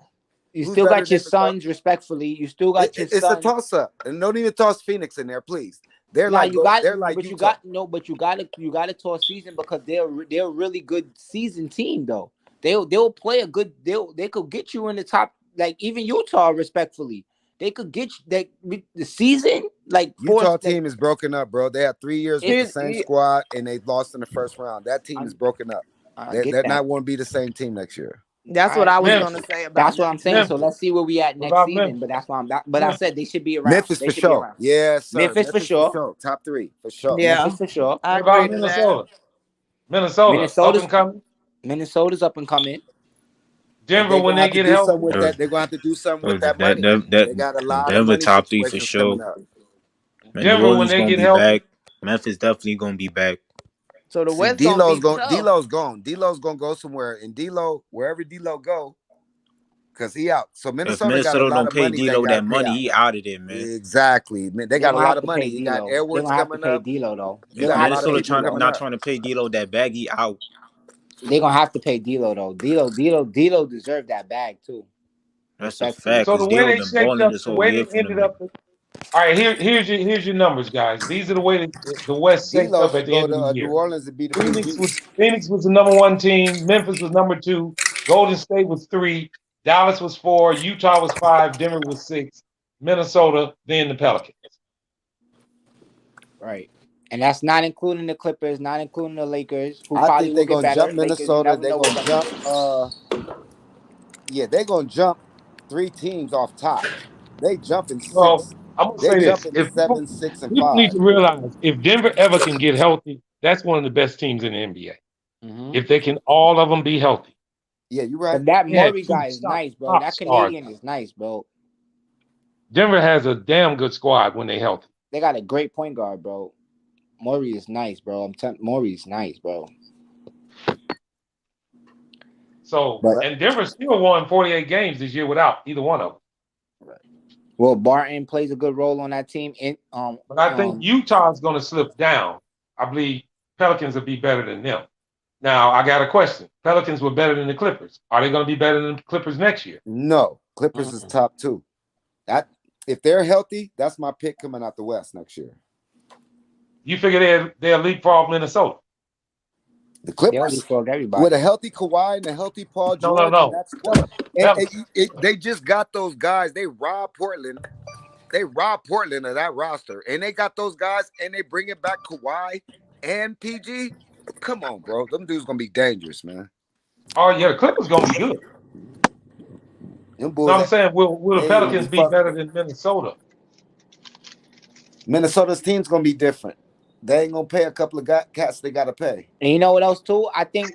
you Who's still better got your than the? Suns, respectfully. You still got your It's a Suns. toss up, and don't even toss Phoenix in there, please. They're Nah, like you got, they're like but you Utah. got no, but you got to toss season because they're a really good season team though. They'll play a good. They could get you in the top, like even Utah, respectfully. They could get you that the season like Utah force like team is broken up, bro. They had 3 years with the it's. same squad, and they lost in the first round. That team is broken up. I get They're that. not going to be the same team next year. That's All what right, I was Memphis. gonna say about that's what I'm saying. So Memphis. let's see where we at What next about season. Memphis? But that's why But I said they should be around. Memphis They for should be sure. around. Yes, sir. Memphis for sure. Top 3 for sure. Yeah, Memphis for sure. I What agree about to that. Minnesota? Minnesota, up and coming. Minnesota's up and coming. Denver They're when gonna they have to get do something healthy. with that. They're gonna have to do something with that That money. that that They got a lot of Denver money top 3 for situations sure. coming up. New Denver when Orleans they gonna get be healthy. back. Memphis definitely gonna be back. So the See, West gonna be tough. D'Lo's gone. D'Lo's gonna go somewhere, and D'Lo, wherever D'Lo go, because he out. So If Minnesota got a Minnesota lot don't of pay money they D'Lo got to that pay money, out. he out of there, man. Exactly. Man, they They got a gonna lot have of to money. pay You got D'Lo. They Edwards gonna have to coming pay up. D'Lo though. They You If gonna got a have to lot of pay Minnesota people trying D'Lo. coming not up. trying to pay D'Lo that bag, he out. They gonna have to pay D'Lo though. D'Lo deserved that bag too. That's a Respectfully. fact, So because the way D'Lo they been shaped balling up, this the whole way year they for them ended up. niggas. All right, here's your numbers, guys. These are the way the West shaped D'Lo up at should the go end of the to New year. Orleans and be the Phoenix PG. was the number one team. Memphis was number two. Golden State was three. Dallas was four. Utah was five. Denver was six. Minnesota, then the Pelicans. Right. And that's not including the Clippers, not including the Lakers, who I probably think will they're get gonna jump better. Lakers, you Minnesota. never They're know what's gonna gonna jump. happen. Yeah, they're gonna jump 3 teams off top. They jumping Well, six. I'm gonna They say this: jumping if 7, 6, and people need 5. to realize, if Denver ever can get healthy, that's one of the best teams in the NBA. Mm-hmm. If they can, all of them be healthy. Yeah, you're right. But that They had Murray two guy is nice, bro. top That stars. Canadian is nice, bro. Denver has a damn good squad when they healthy. They got a great point guard, bro. Murray is nice, bro. Murray is nice, bro. So, But and Denver still won 48 games this year without either one of them. well, Barton plays a good role on that team. But I think Utah's going to slip down. I believe Pelicans will be better than them. Now, I got a question. Pelicans were better than the Clippers. Are they going to be better than the Clippers next year? No, Clippers is top 2. That if they're healthy, that's my pick coming out the West next year. You figure they'll leapfrog Minnesota? The they'll Clippers leapfrog everybody. with a healthy Kawhi and a healthy Paul George No. and that squad. Pelicans. They just got those guys. They robbed Portland. They robbed Portland of that roster, and they got those guys, and they bring it back Kawhi and PG. Come on, bro. Them dudes gonna be dangerous, man. Oh, yeah, the Clippers going to be good. Them So boys, I'm saying, will the they ain't gonna Pelicans be be fucked better with. than Minnesota? Minnesota's team's gonna be different. They ain't gonna pay a couple of cats they gotta pay. And you know what else too? I think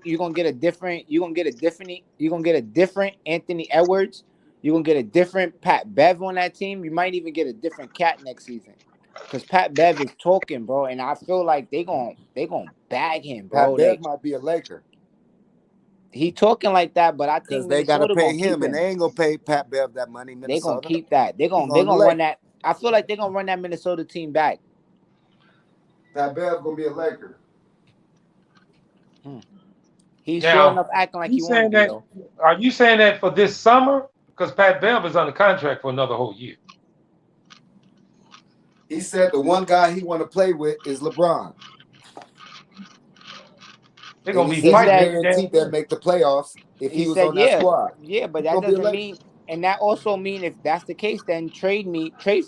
you're gonna get a different. Anthony Edwards. You're gonna get a different Pat Bev on that team. You might even get a different cat next season. Because Pat Bev is talking, bro, and I feel like they gonna bag him, bro. Pat Bev Like might be a Laker he talking like that, but I because think they gotta Minnesota pay gonna keep him, and him. they ain't gonna pay Pat Bev that money. They gonna Minnesota, keep that. They he gonna going to run Laker. that. I feel like they're gonna run that Minnesota team back. Pat Bev gonna be a Laker. He's sure Now, enough acting like you he want to saying be that? though. Are you saying that for this summer? Because Pat Bev is under contract for another whole year. He said the one guy he want to play with is LeBron, They're and gonna he be He said he fighting said every damn guaranteed they'll year. make the playoffs if he was on that yeah, squad. but He's that gonna be a doesn't Laker. mean, and that also mean if that's the case, then trade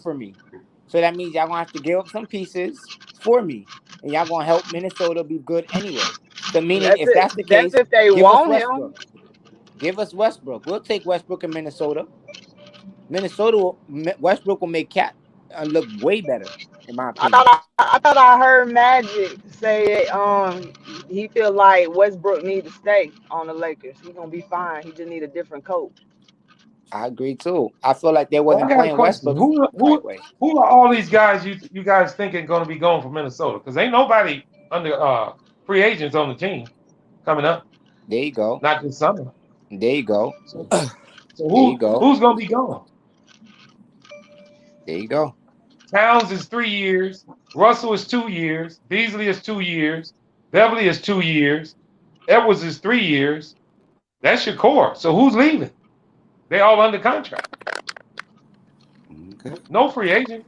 for me. So that means y'all gonna have to give up some pieces for me, and y'all gonna help Minnesota be good anyway. So meaning That's if it. that's the That's case, if they give us want him. Westbrook. Give us Westbrook. We'll take Westbrook in Minnesota. Westbrook will make Cat look way better, in my opinion. I thought I heard Magic say he feel like Westbrook need to stay on the Lakers. He gonna be fine. He just need a different coach. I agree too. I feel like they Well, I wasn't got a playing question. Westbrook the right way. Who are all these guys you guys thinking going to be going from Minnesota? Because ain't nobody under free agents on the team coming up. There you go. Not this summer. There you go. So There you go. who's going to be going? There you go. Towns is 3 years. Russell is 2 years. Beasley is 2 years. Beverly is 2 years. Edwards is 3 years. That's your core. So who's leaving? They all under contract. Okay. No free agents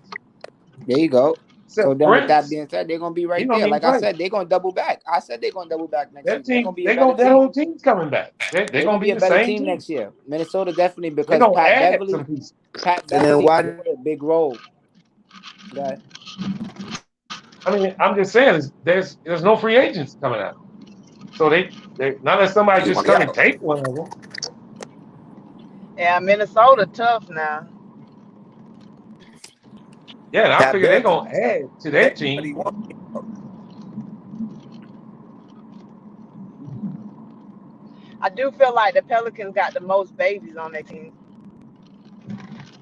There you go. So except then with that Prince. being said, they're gonna be He right don't there. even Like I play. said, they're gonna double back. I said they're gonna double back next That season. They're gonna team, be a better that team. whole team's coming back. They're They're gonna gonna be be a the better same team team. next year. Minnesota definitely They're because gonna add some pieces. Pat And then Beverly why? can play a big role. That I mean, I'm just saying, there's no free agents coming out. So they not that somebody just come and take one of them. Yeah, Minnesota tough now. Yeah, and I Pat figure they're Bev gonna add to that what he team. want. I do feel like the Pelicans got the most babies on their team.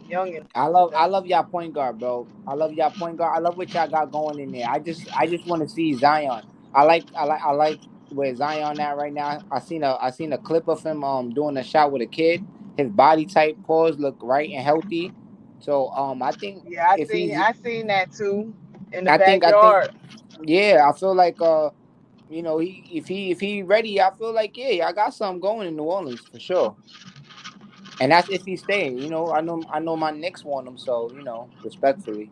Youngin. I love y'all point guard, bro. I love y'all point guard. I love what y'all got going in there. I just want to see Zion. I like where Zion at right now. I seen a clip of him doing a shot with a kid. his body type pause look right and healthy. So I think Yeah, if he's I seen that too in the I think backyard. yeah, I feel like if he ready, I feel like yeah, I got something going in New Orleans for sure. And that's if he's staying. I know my Knicks want him, so respectfully.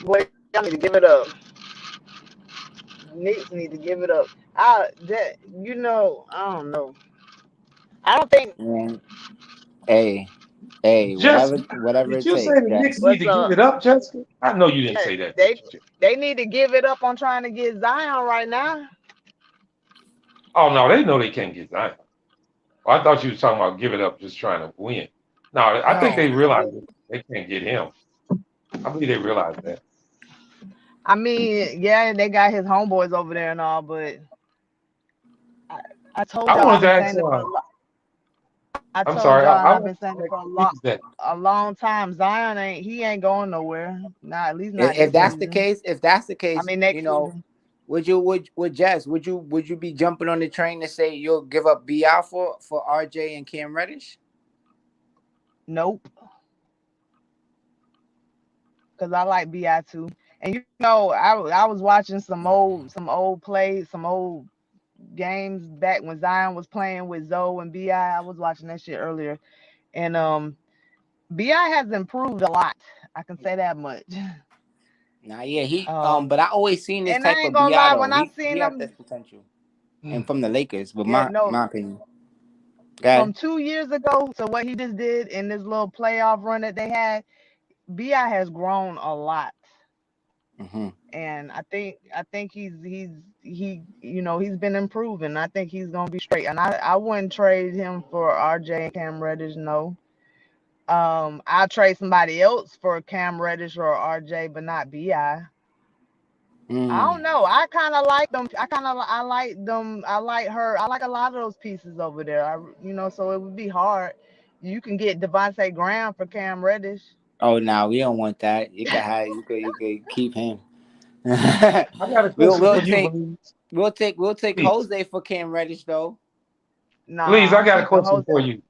Boy, y'all need to give it up. Knicks need to give it up. I don't know. I don't think And hey, hey, Just whatever did it you say takes, the Jack. Knicks need what's to give it up, Jessica? I know you didn't yeah, say that, did they you? they need to give it up on trying to get Zion right now. Oh no, they know they can't get Zion. Oh, I thought you was talking about give it up, just trying to win. No, I think No, they realize that they can't get him. I believe they realize that. I mean, yeah, they got his homeboys over there and all, but I, I told I y'all wanted I've to been ask. saying it for a lo- I I'm told sorry. y'all and I I've want been saying to it ask for please that. a long time. Zion ain't going nowhere. Not at least not If this that's the season. case, I mean next season. would Jess, would you be jumping on the train to say you'll give up BI for RJ and Cam Reddish? Nope, because I like Bi too. And I was watching some old plays, some old games back when Zion was playing with Zoe and Bi. I was watching that shit earlier, and Bi has improved a lot. I can say that much. Nah, yeah, he Um, but I always seen this and I type ain't of gonna BI lie, though. when I He seen got him, this potential, and Mm. from the Lakers, but yeah, my no, opinion. Okay. from 2 years ago to what he just did in this little playoff run that they had, Bi has grown a lot. Mm-hmm. And I think he's been improving. I think he's gonna be straight. And I wouldn't trade him for RJ and Cam Reddish. No. I'll trade somebody else for Cam Reddish or RJ, but not Bi. I don't Mm. know. I kind of like them. I like them. I like her. I like a lot of those pieces over there. So it would be hard. You can get Devontae Graham for Cam Reddish. Oh, now we don't want that. You could keep him. I got a we'll question we'll for you, take Belize. we'll take Please, Jose for Cam Reddish though. Belize, Nah, I I'm got a keeping question Jose. for you.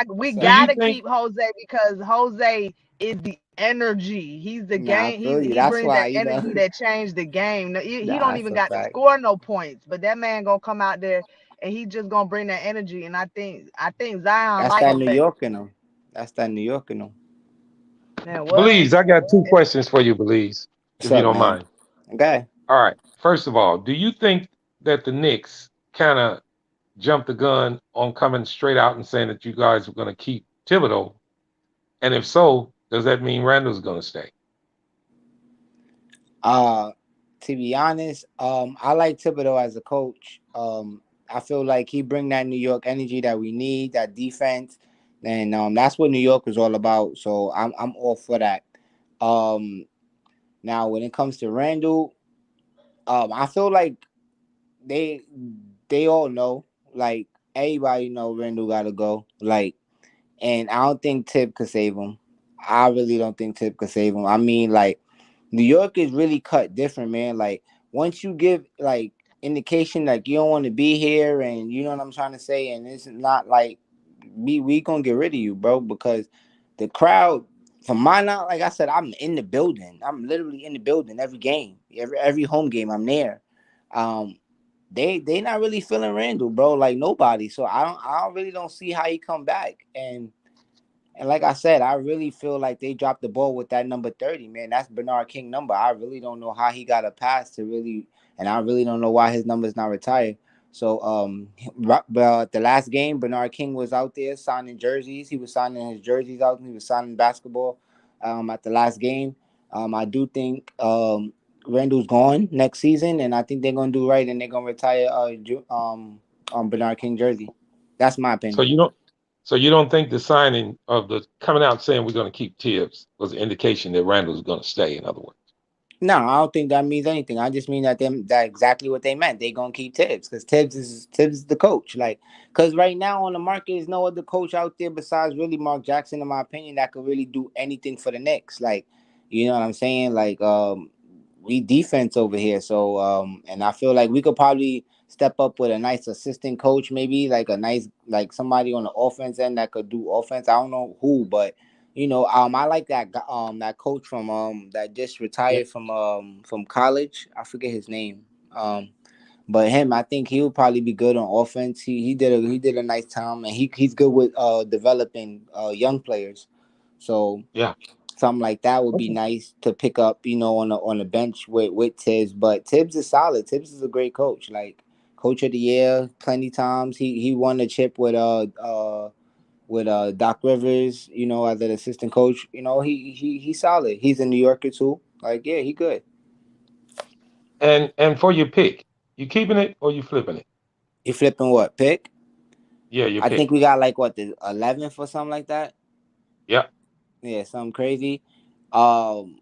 We What's Do up? you gotta think? keep Jose because Jose is the energy. He's the Nah, I game. feel you. He That's brings why that energy that changed the game. No, he Nah, don't that's even a got to fact. score no points, but that man gonna come out there and he just gonna bring that energy. And I think Zion That's like that New Jose. York in him. That's that New York in him. Man, what? Belize, I got two questions for you, Belize, What's if you up, don't man? mind. Okay. All right. First of all, do you think that the Knicks kind of jumped the gun on coming straight out and saying that you guys were going to keep Thibodeau? And if so, does that mean Randall's going to stay? Uh, to be honest, I like Thibodeau as a coach. I feel like he bring that New York energy that we need, that defense, and that's what New York is all about. So I'm all for that. Um, Now when it comes to Randall, I feel like they they all know, like everybody know Randall gotta go. Like, and I don't think Tip could save him. I really don't think Tip could save him. I mean, like New York is really cut different, man. Like once you give like indication like you don't want to be here, and you know what I'm trying to say, and it's not like we gonna get rid of you, bro, because the crowd. From my knowledge, like I said, I'm in the building. I'm literally in the building every game, every home game. I'm there. Um, they not really feeling Randall, bro. Like nobody. So I don't really don't see how he come back. And like I said, I really feel like they dropped the ball with that number 30, man. That's Bernard King number. I really don't know how he got a pass to really, and I really don't know why his number is not retired. So the last game, Bernard King was out there signing jerseys. He was signing his jerseys out. He was signing basketball. At the last game, I do think Randall's gone next season, and I think they're gonna do right, and they're gonna retire Bernard King jersey. That's my So opinion. you don't. So you don't think the signing of the coming out saying we're going to keep Tibbs was an indication that Randall's going to stay? In other words, No, I don't think that means anything. I just mean that exactly what they meant. They gonna keep Tibbs because Tibbs is the coach. Like, because right now on the market is no other coach out there besides really Mark Jackson, in my opinion, that could really do anything for the Knicks. Like, you know what I'm saying? Like, we defense over here. So and I feel like we could probably step up with a nice assistant coach, maybe like a nice like somebody on the offense end that could do offense. I don't know who, but I like that coach that just Yeah. retired from college. I forget his name. But him, I think he would probably be good on offense. He did a nice time, and he's good with developing young players. So Yeah. something like that would be Okay. nice to pick up, on the bench with Tibbs. But Tibbs is solid. Tibbs is a great coach. Like coach of the year, plenty times. He won the chip with Doc Rivers. As an assistant coach. He's solid. He's a New Yorker too. Like yeah, he good. And for your pick, you keeping it or you flipping it? You flipping what pick? Yeah, your I think pick. we got like what the 11th or something like that. Yeah. Yeah, something crazy. Um,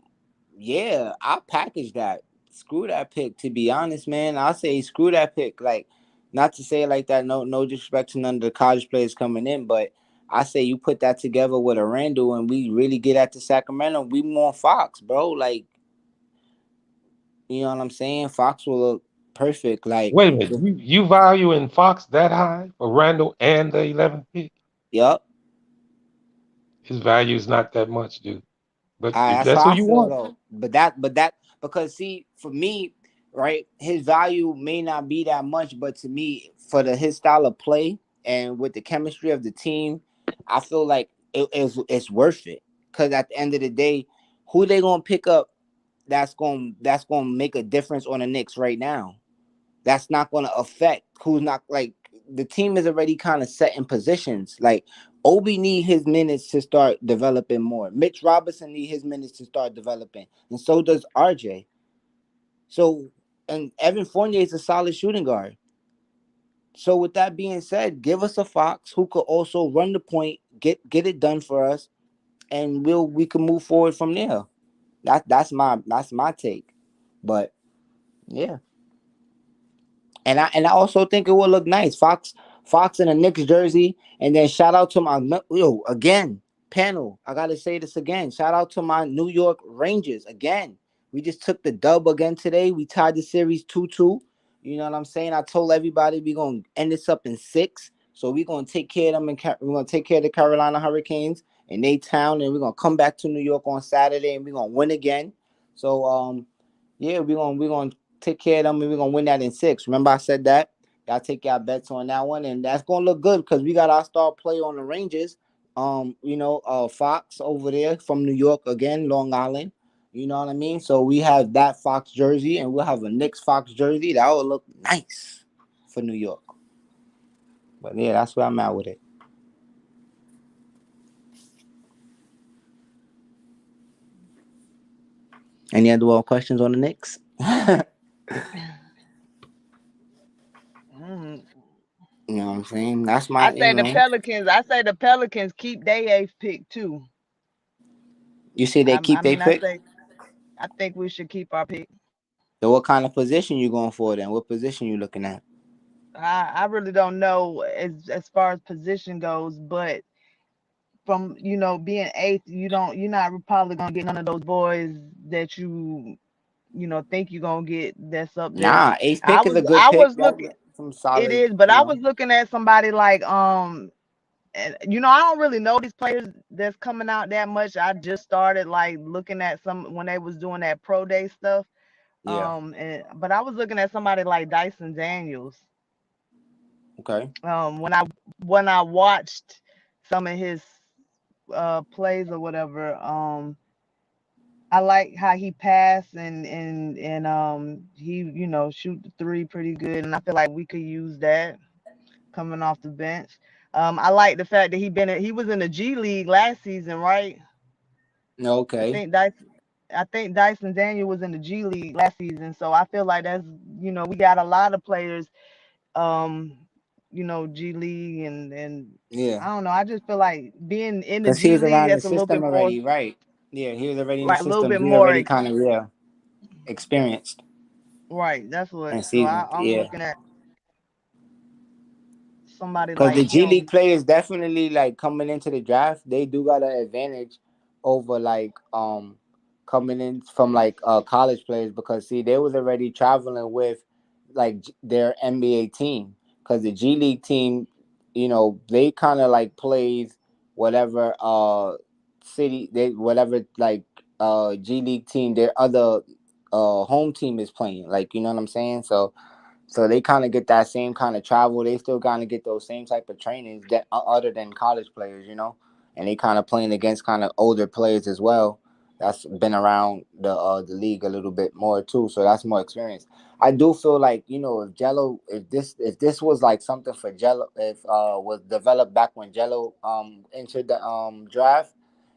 yeah, I'll package that. Screw that pick. To be honest, man, I'll say screw that pick. Like, not to say it like that. No, no disrespect to none of the college players coming in, but I say you put that together with a Randall, and we really get at the Sacramento. We want Fox, bro. Like, you know what I'm saying? Fox will look perfect. Like, Wait a minute. You valuing Fox that high for Randall and the 11th pick? yup. His value is not that much, dude. But if That's that's how who I you feel want, though. But that because see, for me, right, his value may not be that much, but to me, for his style of play and with the chemistry of the team, I feel like it's worth it. Because at the end of the day, who they gonna pick up that's gonna make a difference on the Knicks right now? That's not going to affect who's not like the team is already kind of set in positions. Like Obi need his minutes to start developing more. Mitch Robinson need his minutes to start developing, and so does RJ. So and Evan Fournier is a solid shooting guard. So with that being said, give us a Fox who could also run the point, get it done for us, and we can move forward from there. That's my take. But yeah. And I also think it will look nice. Fox in a Knicks jersey, and then shout out to my again panel. I gotta say this again. Shout out to my New York Rangers again. We just took the dub again today. We tied the series 2-2. You know what I'm saying? I told everybody we're gonna end this up in 6. So we're gonna take care of them, and we're gonna take care of the Carolina Hurricanes in their town, and we're gonna come back to New York on Saturday, and we're gonna win again. So yeah, we're gonna take care of them, and we're gonna win that in 6. Remember, I said that. Y'all take y'all bets on that one, and that's gonna look good because we got our star player on the Rangers. Fox over there from New York again, Long Island. You know what I mean? So we have that Fox jersey, and we'll have a Knicks Fox jersey. That will look nice for New York. But yeah, that's where I'm at with it. Any other questions on the Knicks? Mm. You know what I'm saying? That's I my, say the Pelicans. I say the Pelicans keep their eighth pick too. you say they I keep their mean, I pick. say I think we should keep our pick. So what kind of position you going for then? What position you looking at? I really don't know as far as position goes, but from being eighth, you're not probably gonna get none of those boys that think you're gonna get that's up there. Nah, ace I pick is was a good I pick. was That's looking. some It solid, is, but I was looking at somebody like and I don't really know these players that's coming out that much. I just started like looking at some when they was doing that pro day stuff. Yeah. But I was looking at somebody like Dyson Daniels. Okay. When I watched some of his plays or whatever, I like how he passed and he shoot the three pretty good, and I feel like we could use that coming off the bench. I like the fact that he was in the G League last season, right? I Okay. think Dyson I think Dyson Daniel was in the G League last season, so I feel like that's we got a lot of players, um, G League and Yeah. I don't know. I just feel like being in the Cause he G was League, around the that's a little system bit more already, right? Yeah, he was already in the right, a little system. bit He more already kind of experienced right. That's what. and So seasoned. I'm Yeah. looking at somebody Cause the like G League him. players definitely like coming into the draft, they do got an advantage over like coming in from like college players, because see they was already traveling with like their NBA team, because the G League team, they kind of like plays whatever city they whatever like G League team their other home team is playing, like, you know what I'm saying. So they kind of get that same kind of travel. They still kind of get those same type of trainings that other than college players, and they kind of playing against kind of older players as well. That's been around the league a little bit more too, so that's more experience. I do feel like, if Jello, if this was like something for Jello, if was developed back when Jello entered the draft,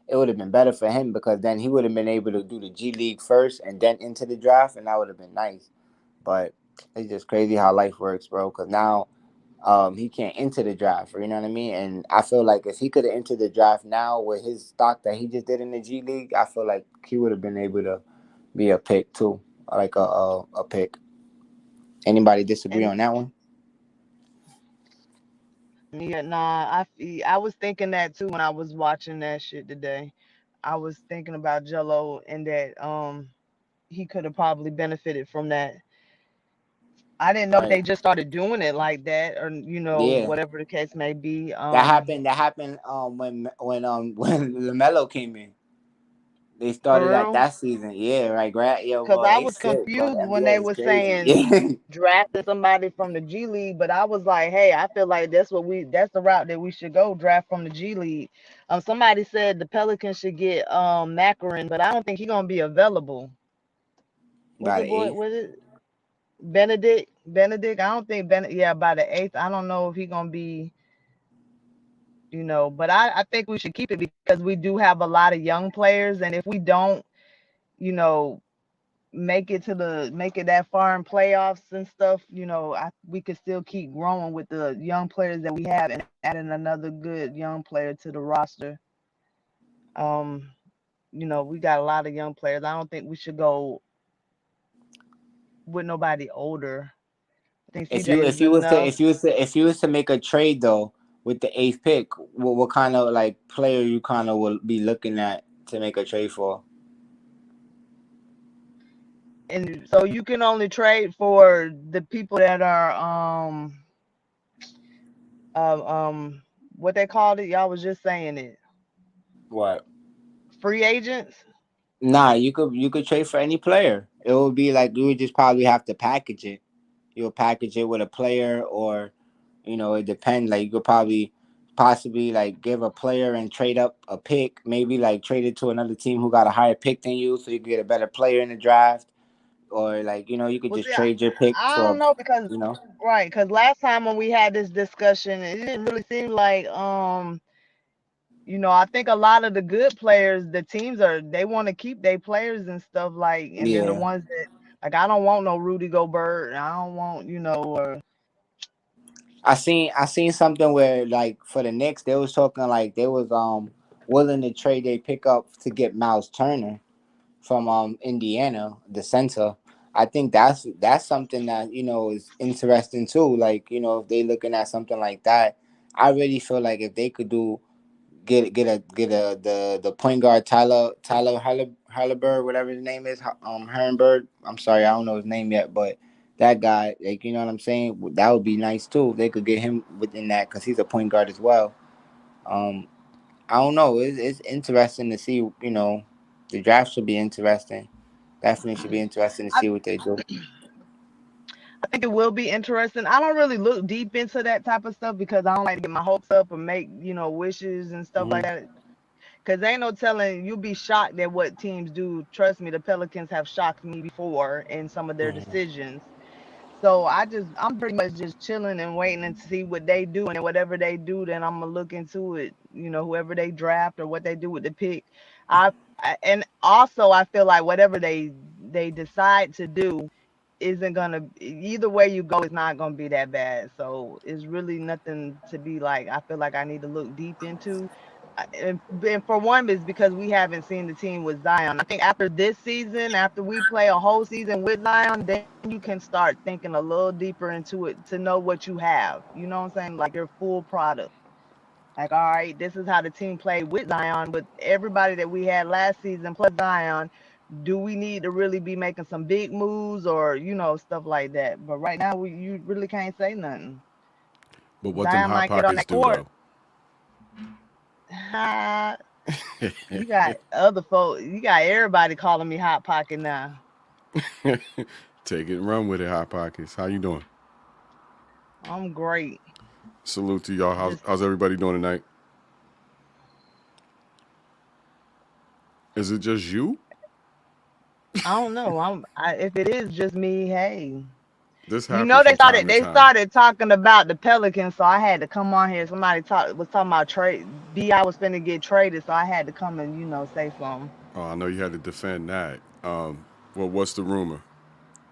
it would have been better for him, because then he would have been able to do the G League first and then into the draft, and that would have been nice. But it's just crazy how life works, bro. Because now he can't enter the draft. You know what I mean? And I feel like if he could have entered the draft now with his stock that he just did in the G League, I feel like he would have been able to be a pick too, like a pick. Anybody disagree And on that one? yeah, nah, I was thinking that too when I was watching that shit today. I was thinking about Jello and that he could have probably benefited from that. I didn't know that Right. they just started doing it like that, or Yeah. whatever the case may be. That happened. That happened. When when Lamelo came in, they started For that real. that season. Yeah. Right. Yo, Because bro, I they was sick, bro. The confused when they NBA is were crazy. saying Yeah. drafting somebody from the G League, but I was like, hey, I feel like that's the route that we should go, draft from the G League. Somebody said the Pelicans should get Macarin, but I don't think he's gonna be available. What's By the the boy? eighth. Was it Benedict? Benedict? I don't think yeah, by the eighth. I don't know if he's gonna be, but I think we should keep it because we do have a lot of young players, and if we don't, you know, make it that far in playoffs and stuff, we could still keep growing with the young players that we have and adding another good young player to the roster. Um, we got a lot of young players. I don't think we should go with nobody older. I think If you CJ if is you was to enough. if you was to make a trade though with the eighth pick, what kind of like player you kind of will be looking at to make a trade for? And so you can only trade for the people that are uh, um what they called it. Y'all was just saying it. What? Free agents. Nah, you could trade for any player. It would be like you would just probably have to package it. You'll package it with a player, or it depends. Like you could probably possibly like give a player and trade up a pick, maybe like trade it to another team who got a higher pick than you, so you could get a better player in the draft, or like you could Well, just see, trade your pick I for don't know because you know. right, because last time when we had this discussion, it didn't really seem like I think a lot of the good players, the teams they want to keep their players and stuff like, and then the Yeah. ones that like I don't want no Rudy Gobert, I don't want or I seen something where like for the Knicks they was talking like they was willing to trade their pickup to get Miles Turner from Indiana, the center. I think that's something that is interesting too. Like if they looking at something like that, I really feel like if they could do get a the point guard Tyler Halliburton, whatever his name is, Herrenberg. I'm sorry, I don't know his name yet, but that guy, like you know what I'm saying, that would be nice too. If they could get him within that because he's a point guard as well. Um, I don't know. It's interesting to see. The draft should be interesting. Definitely should be interesting to I, see what they do. I think it will be interesting. I don't really look deep into that type of stuff because I don't like to get my hopes up or make wishes and stuff like Hmm. that. Because ain't no telling, you'll be shocked at what teams do. Trust me, the Pelicans have shocked me before in some of their Hmm. decisions. So I'm pretty much just chilling and waiting and see what they do, and then whatever they do, then I'm gonna look into it. Whoever they draft or what they do with the pick. And also I feel like whatever they decide to do isn't gonna either way you go is not gonna be that bad. So it's really nothing to be like. I feel like I need to look deep into. And for one, is because we haven't seen the team with Zion. I think after this season, after we play a whole season with Zion, then you can start thinking a little deeper into it to know what you have. You know what I'm saying? Like your full product. Like, all right, this is how the team played with Zion, but everybody that we had last season plus Zion, do we need to really be making some big moves or stuff like that? But right now, you really can't say nothing. But what them Zion hot might get on pockets that do court. though? You got other folks. You got everybody calling me hot pocket now. Take it and run with it, hot pockets. How you doing? I'm great. Salute to y'all. How's Just how's everybody doing tonight? Is it just you? I don't know. If it is just me, hey. This You know happens they from time started to they time. started talking about the Pelicans, so I had to come on here. Somebody was talking about trade. Bi was finna get traded, so I had to come and say something. Oh, I know you had to defend that. Well, what's the rumor?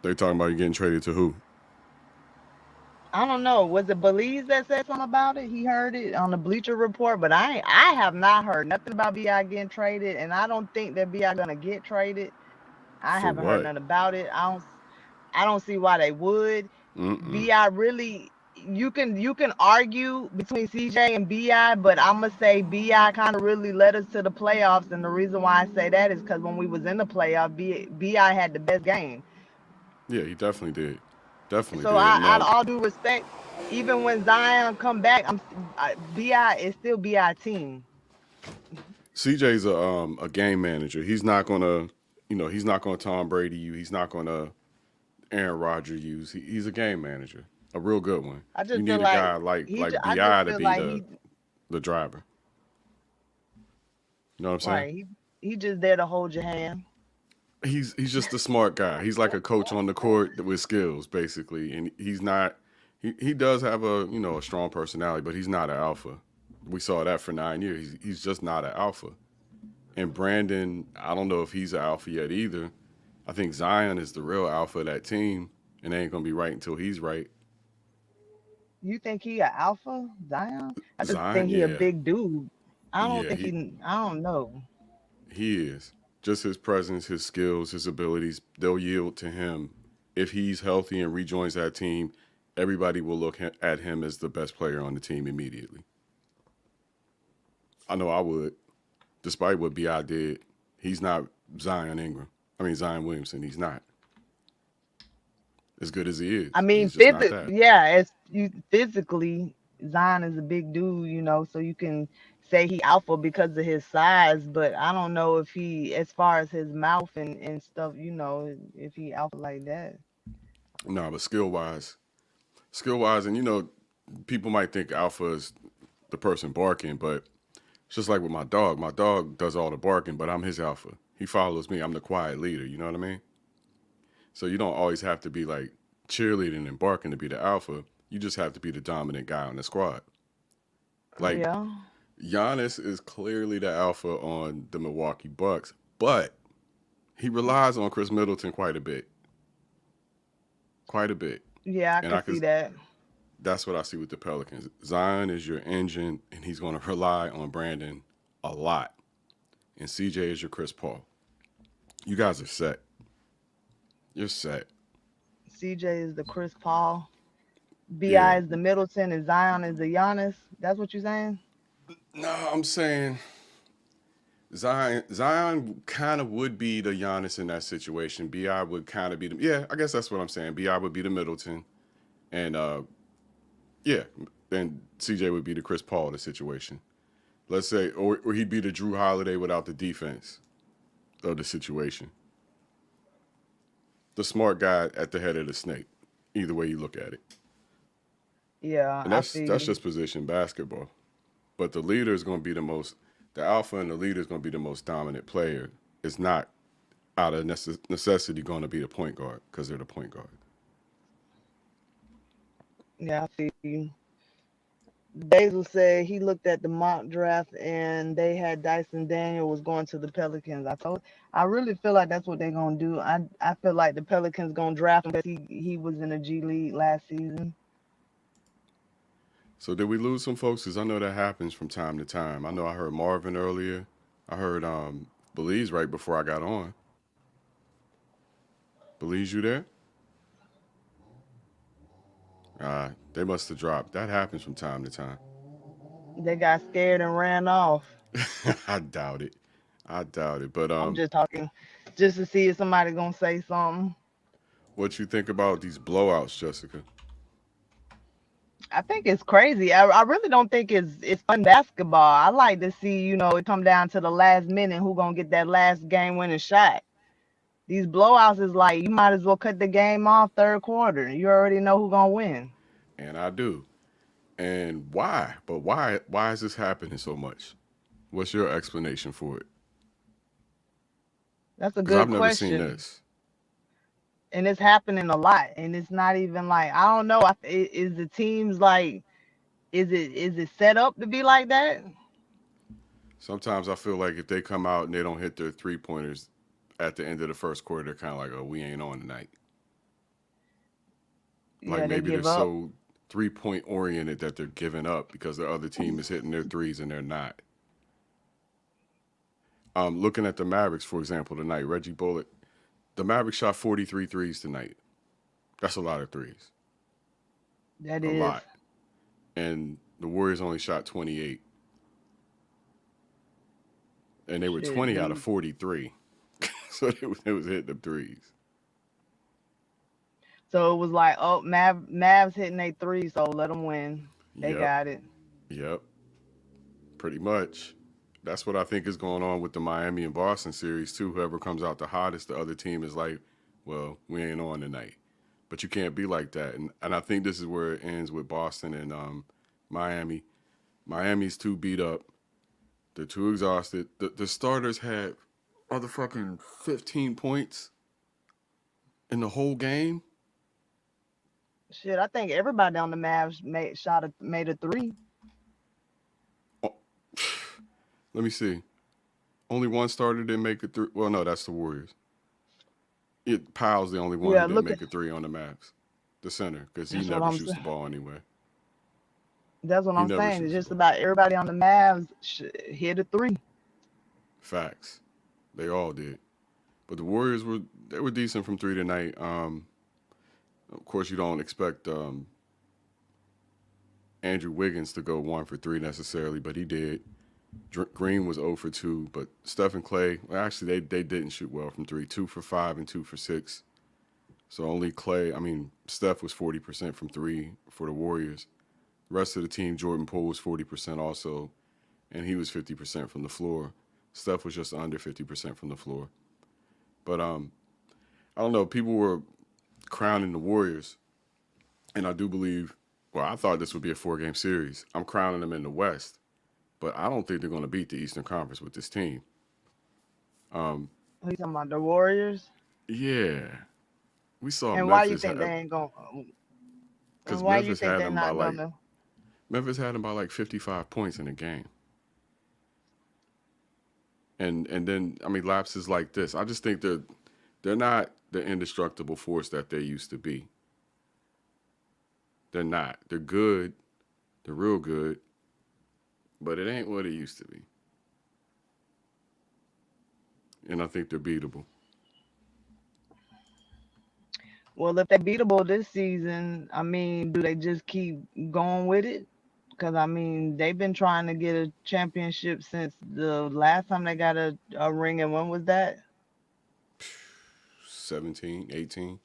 They talking about you getting traded to who? I don't know. Was it Belize that said something about it? He heard it on the Bleacher Report, but I have not heard nothing about Bi getting traded, and I don't think that Bi gonna get traded. I For haven't heard what? nothing about it. I don't see why they would. Mm-mm. Bi really, you can argue between CJ and Bi, but I'm gonna say Bi kind of really led us to the playoffs, and the reason why I say that is because when we was in the playoff, Bi had the best game. Yeah, he definitely did. Definitely So did. I, Now, out of all due respect, even when Zion come back, Bi is still Bi team. CJ's a game manager. He's not gonna, he's not gonna Tom Brady you. He's not gonna Aaron Rodgers you. He's a game manager, a real good one. I You just feel need a like guy like I just Bi to feel be like the driver. You know what I'm saying? right. He just there to hold your hand. He's just a smart guy. He's like a coach on the court with skills, basically, and he's not. He does have a strong personality, but he's not an alpha. We saw that for 9 years. He's just not an alpha. And Brandon, I don't know if he's an alpha yet either. I think Zion is the real alpha of that team, and they ain't gonna be right until he's right. You think he a alpha, Zion? I just Zion, think he a yeah, big dude. I don't yeah, think I don't know. he is. Just his presence, his skills, his abilities, they'll yield to him. If he's healthy and rejoins that team, everybody will look at him as the best player on the team immediately. I know I would, despite what Bi did. He's not Zion Ingram. I mean Zion Williamson. He's not as good as he is. I mean, He's just not that. yeah, as you physically, Zion is a big dude, so you can say he alpha because of his size, but I don't know if he, as far as his mouth and stuff, if he alpha like that. No, but skill wise, and people might think alpha is the person barking, but it's just like with my dog. My dog does all the barking, but I'm his alpha. He follows me. I'm the quiet leader. You know what I mean? So you don't always have to be like cheerleading and barking to be the alpha. You just have to be the dominant guy on the squad. Like Yeah. Giannis is clearly the alpha on the Milwaukee Bucks, but he relies on Chris Middleton quite a bit. Quite a bit. Yeah, I And could I see could that. that's what I see with the Pelicans. Zion is your engine and he's gonna rely on Brandon a lot. And CJ is your Chris Paul. You guys are set. You're set. CJ is the Chris Paul, Yeah. Bi is the Middleton, and Zion is the Giannis. That's what you're saying? No, I'm saying Zion kind of would be the Giannis in that situation. Bi would kind of be the I guess that's what I'm saying. Bi would be the Middleton, and yeah, then CJ would be the Chris Paul of the situation. Let's say, or he'd be the Drew Holiday without the defense of the situation. The smart guy at the head of the snake. Either way you look at it, Yeah, and I that's feel just position basketball. But the leader is going to be the alpha and the leader is going to be the most dominant player. It's not out of necessity going to be the point guard because they're the point guard. yeah, I feel you. Basil said he looked at the mock draft and they had Dyson Daniel was going to the Pelicans. I really feel like that's what they're gonna do. I feel like the Pelicans gonna draft him because he was in the G League last season. So did we lose some folks? Because I know that happens from time to time. I know I heard Marvin earlier. I heard Belize right before I got on. Belize, you there? They must have dropped. That happens from time to time. They got scared and ran off. I doubt it. I doubt it. But I'm just talking. just to see if somebody gonna say something. What you think about these blowouts, Jessica? I think it's crazy. I really don't think it's fun basketball. I like to see, it come down to the last minute who gonna get that last game winning shot. These blowouts is like you might as well cut the game off third quarter. You already know who gonna win. And I do. And why? But why? Why is this happening so much? What's your explanation for it? That's a Because I've good never seen question. this. And it's happening a lot. And it's not even like I don't know. Is the teams like is it set up to be like that? Sometimes I feel like if they come out and they don't hit their 3 pointers at the end of the first quarter, they're kind of like, oh, we ain't on tonight. Like Yeah, they maybe they're give up. so 3 point oriented that they're giving up because the other team is hitting their threes and they're not. Looking at the Mavericks, for example, tonight, Reggie Bullock, the Mavericks shot 43 threes tonight. That's a lot of threes. That A is. lot. And the Warriors only shot 28. And they were Shit, 20 out of dude. 43. So they was hitting them threes. So it was like, oh, Mavs hitting a three, so let them win. They Yep. got it. Yep. Pretty much. That's what I think is going on with the Miami and Boston series, too. Whoever comes out the hottest, the other team is like, well, we ain't on tonight. But you can't be like that. And I think this is where it ends with Boston and Miami. Miami's too beat up. They're too exhausted. The starters had motherfucking 15 points in the whole game. Shit, I think everybody on the Mavs made a three. Oh, let me see. Only one starter didn't make it through. Well, no, that's the Warriors. Powell's the only one who Yeah, didn't look at make a three on the Mavs. The center, because he that's what never I'm shoots saying. the ball anyway. That's what He I'm never saying. It's shoots the just ball. about everybody on the Mavs hit a three. Facts. They all did. But the Warriors were decent from three tonight. Of course, you don't expect Andrew Wiggins to go 1 for 3 necessarily, but he did. Green was 0 for 2, but Steph and Clay, well, actually, they didn't shoot well from three. 2 for 5 and 2 for 6. So only Steph was 40% from three for the Warriors. The rest of the team, Jordan Poole was 40% also, and he was 50% from the floor. Steph was just under 50% from the floor. But I don't know. People were crowning the Warriors, and I do believe. Well, I thought this would be a 4-game series. I'm crowning them in the West, but I don't think they're going to beat the Eastern Conference with this team. Who you talking about? The Warriors? Yeah, we saw And why you Memphis think they ain't gonna? And because why you think they're not gonna? Memphis had them by like 55 points in a game. And then lapses like this. I just think they're not the indestructible force that they used to be. They're not. They're good. They're real good. But it ain't what it used to be. And I think they're beatable. Well, if they beatable this season, do they just keep going with it? Because they've been trying to get a championship since the last time they got a ring, and when was that? 17, 18,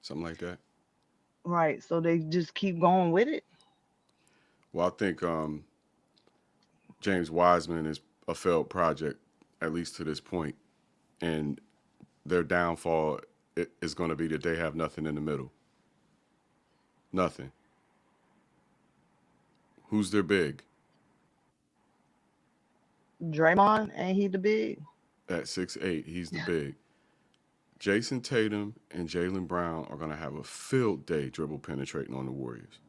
something like that. Right. So they just keep going with it. Well, I think James Wiseman is a failed project, at least to this point. And their downfall is going to be that they have nothing in the middle. Nothing. Who's their big? Draymond, ain't he the big? At 6'8", he's the big. Jason Tatum and Jaylen Brown are going to have a field day dribble penetrating on the Warriors.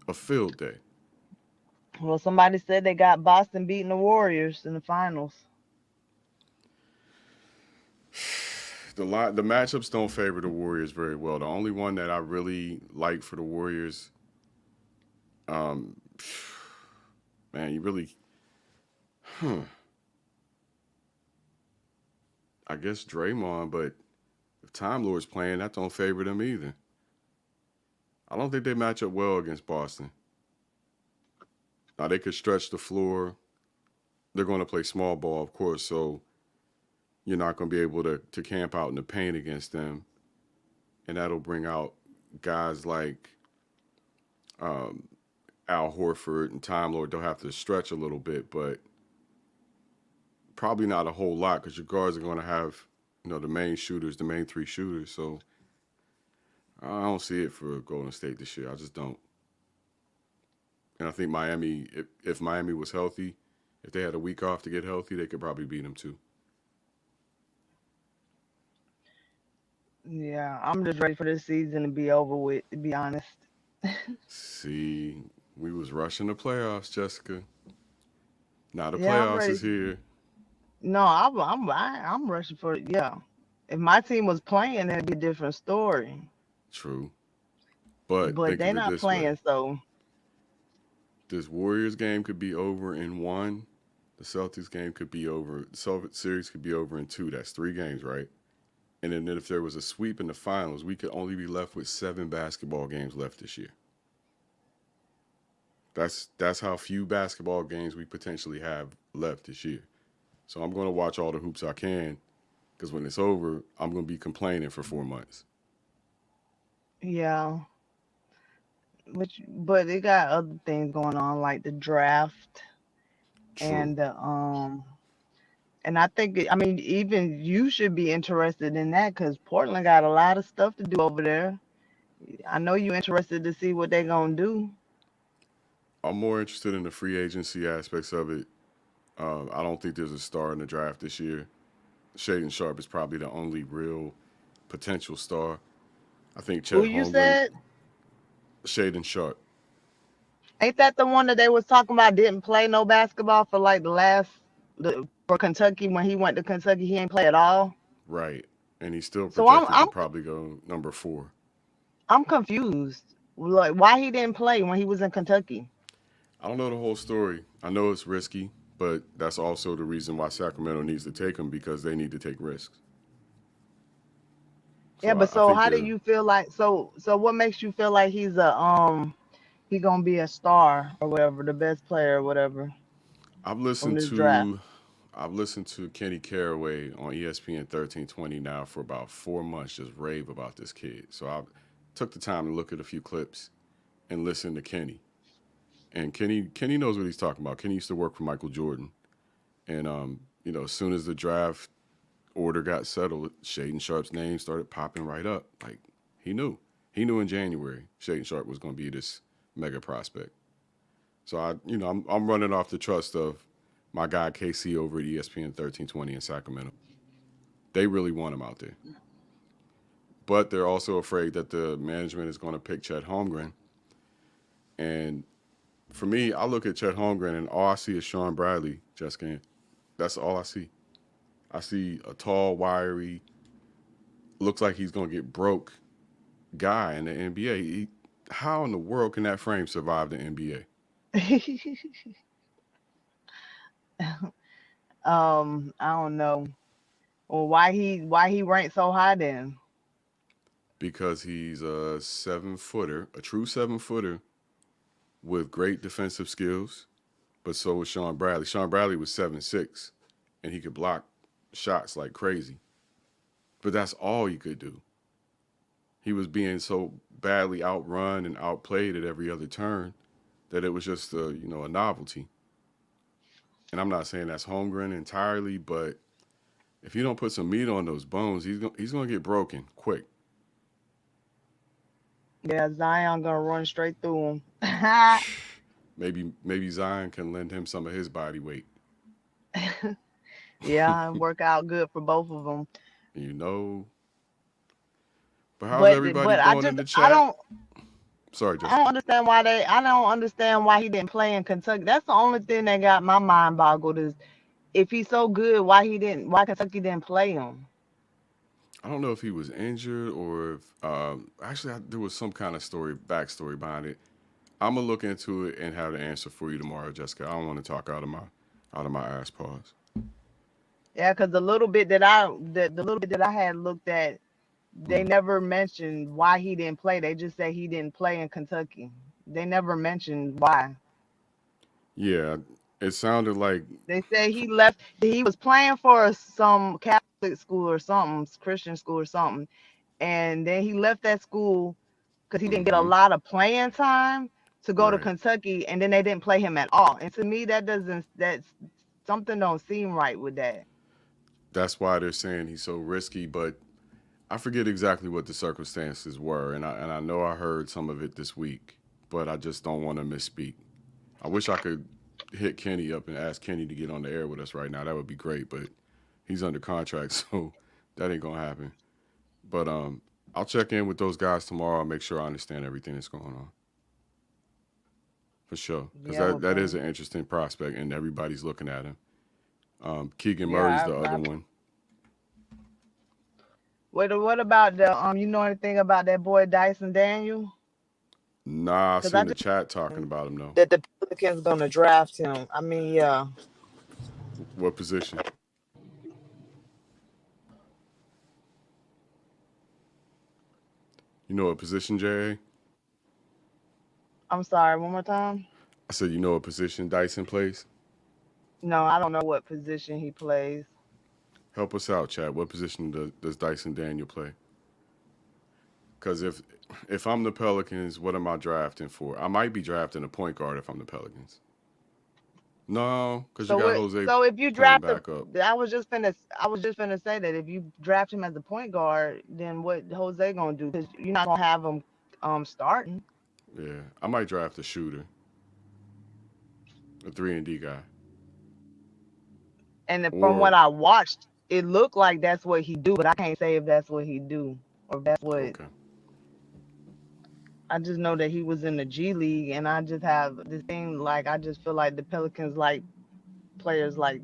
A field day. Well, somebody said they got Boston beating the Warriors in the finals. The matchups don't favor the Warriors very well. The only one that I really like for the Warriors, man, you really, I guess Draymond, but if Time Lord's playing, that don't favor them either. I don't think they match up well against Boston. Now, they could stretch the floor. They're going to play small ball, of course, so you're not going to be able to camp out in the paint against them, and that'll bring out guys like um, Al Horford and Time Lord. They'll have to stretch a little bit, but probably not a whole lot because your guards are going to have the main shooters, the main three shooters. So I don't see it for Golden State this year. I just don't. And I think Miami, if Miami was healthy, if they had a week off to get healthy, they could probably beat them too. Yeah, I'm just ready for this season to be over with, to be honest. See, we was rushing the playoffs, Jessica. Now the Yeah, I'm playoffs ready. is here. No, I'm rushing for it. Yeah. If my team was playing, that'd be a different story. True. But But think they're of it not this way. playing, so This Warriors game could be over in one. The Celtics game could be over. The Celtics series could be over in two. That's 3 games, right? And then if there was a sweep in the finals, we could only be left with 7 basketball games left this year. That's how few basketball games we potentially have left this year. So I'm going to watch all the hoops I can because when it's over, I'm going to be complaining for 4 months. yeah. But they got other things going on like the draft True. and and I think I mean even you should be interested in that because Portland got a lot of stuff to do over there. I know you interested to see what they're gonna do. I'm more interested in the free agency aspects of it. I don't think there's a star in the draft this year. Shaden Sharp is probably the only real potential star. I think Who Chet you Holmgren, said? Shaden Sharp, Ain't that the one that they was talking about didn't play no basketball for like for Kentucky when he went to Kentucky he ain't play at all. right? And he's still So I'm projected to I'm probably go number 4. I'm confused. Like why he didn't play when he was in Kentucky? I don't know the whole story. I know it's risky, but that's also the reason why Sacramento needs to take him because they need to take risks. Yeah, So but I so think how do they're. you feel like so what makes you feel like he gonna be a star or whatever, the best player or whatever I've from listened this draft? to I've listened to Kenny Caraway on ESPN 1320 now for about 4 months, just rave about this kid. So I took the time to look at a few clips and listen to Kenny. And Kenny knows what he's talking about. Kenny used to work for Michael Jordan, and as soon as the draft order got settled, Shaden Sharp's name started popping right up. Like he knew in January Shaden Sharp was going to be this mega prospect. So I'm running off the trust of my guy KC over at ESPN 1320 in Sacramento. They really want him out there, but they're also afraid that the management is going to pick Chet Holmgren. And for me, I look at Chet Holmgren and all I see is Sean Bradley. Jessica, that's all I see. I see a tall, wiry, looks like he's going to get broke guy in the NBA. How in the world can that frame survive the NBA? I don't know. Well, why he ranked so high then? Because he's a 7 footer, a true 7 footer with great defensive skills. But so was Sean Bradley. Sean Bradley was 7'6", and he could block shots like crazy. But that's all he could do. He was being so badly outrun and outplayed at every other turn that it was just a novelty. And I'm not saying that's Holmgren entirely, but if you don't put some meat on those bones, he's gonna get broken quick. Yeah, Zion gonna run straight through him. Maybe Zion can lend him some of his body weight. Yeah, and work out good for both of them. you know. But how's everybody But doing in the chat? Sorry, I don't Jessica. understand I don't understand why he didn't play in Kentucky. That's the only thing that got my mind boggled is if he's so good, why Kentucky didn't play him? I don't know if he was injured or if actually there was some kind of backstory behind it. I'm gonna look into it and have the answer for you tomorrow, Jessica. I don't want to talk out of my ass paws. Yeah, because the little bit that I had looked at, they never mentioned why he didn't play. They just said he didn't play in Kentucky. They never mentioned why. Yeah, it sounded like They said he left. He was playing for some Catholic Catholic school or something, Christian school or something, and then he left that school because he didn't get a Mm-hmm. lot of playing time to go to Right. Kentucky, and then they didn't play him at all. And to me, that's something don't seem right with that. That's why they're saying he's so risky, but I forget exactly what the circumstances were, and I know I heard some of it this week, but I just don't want to misspeak. I wish I could hit Kenny up and ask Kenny to get on the air with us right now. That would be great, but he's under contract, so that ain't gonna happen. But I'll check in with those guys tomorrow and make sure I understand everything that's going on for sure, because Yeah, that, well, that is an interesting prospect, and everybody's looking at him. Keegan Murray's yeah. the other one. What about the you know anything about that boy Dyson Daniel? Nah, I Because I seen the just chat talking about him though. that the Pelicans gonna draft him. I mean, yeah. What position? You know what position, Jay? I'm sorry. One more time. I said you know what position Dyson plays. No, I don't know what position he plays. Help us out, Chad. What position does Dyson Daniel play? Because if I'm the Pelicans, what am I drafting for? I might be drafting a point guard if I'm the Pelicans. No, because you So got what? Jose So if you playing draft him, back up. I was just finna say that if you draft him as a point guard, then what Jose gonna do? Because you're not gonna have him starting. Yeah, I might draft a shooter, a 3-and-D guy. And then from what Or, I watched, it looked like that's what he do, but I can't say if that's what he do or if that's what. okay. I just know that he was in the G League, and I just have this thing like I just feel like the Pelicans like players like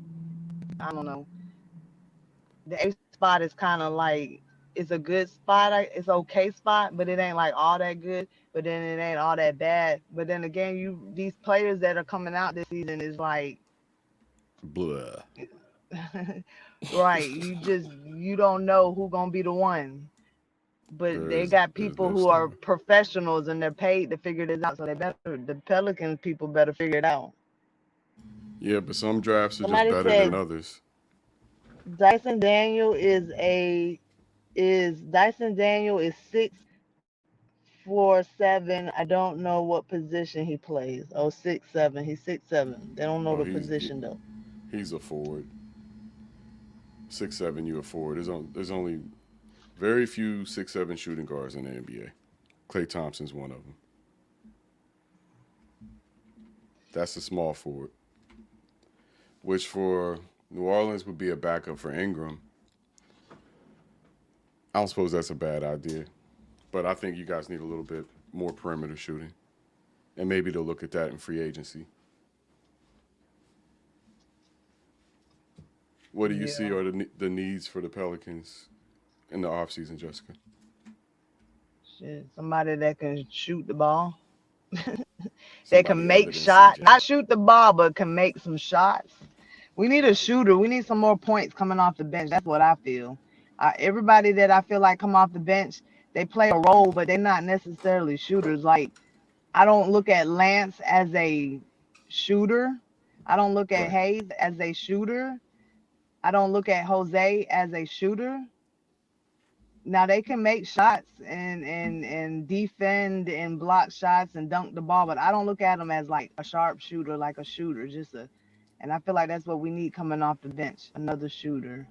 I don't know. The A spot is kind of like it's a good spot. It's okay spot, but it ain't like all that good. But then it ain't all that bad. But then again, these players that are coming out this season is like Blah. right. You don't know who gonna be the one. But they got There's people no who are star. professionals and they're paid to figure this out. So the Pelicans people better figure it out. Yeah, but some drafts are just Somebody better than said others. Dyson Daniel is 6'4", 7". I don't know what position he plays. Oh, 6'7". He's 6'7". They don't know Oh, the position though. he's a forward. 6'7", you a forward. There's only very few 6'7" shooting guards in the NBA. Klay Thompson's one of them. That's a small forward, which for New Orleans would be a backup for Ingram. I don't suppose that's a bad idea, but I think you guys need a little bit more perimeter shooting, and maybe they'll look at that in free agency. What do you see Yeah. are the needs for the Pelicans in the offseason, Jessica? Shit. Somebody that can shoot the ball. They can Somebody other make than shots. CJ. Not shoot the ball, but can make some shots. We need a shooter. We need some more points coming off the bench. That's what I feel. Everybody that I feel like come off the bench, they play a role, but they're not necessarily shooters. Like I don't look at Lance as a shooter. I don't look at Right. Hayes as a shooter. I don't look at Jose as a shooter. Now they can make shots and defend and block shots and dunk the ball, but I don't look at them as like a sharp shooter, like a shooter, and I feel like that's what we need coming off the bench, another shooter.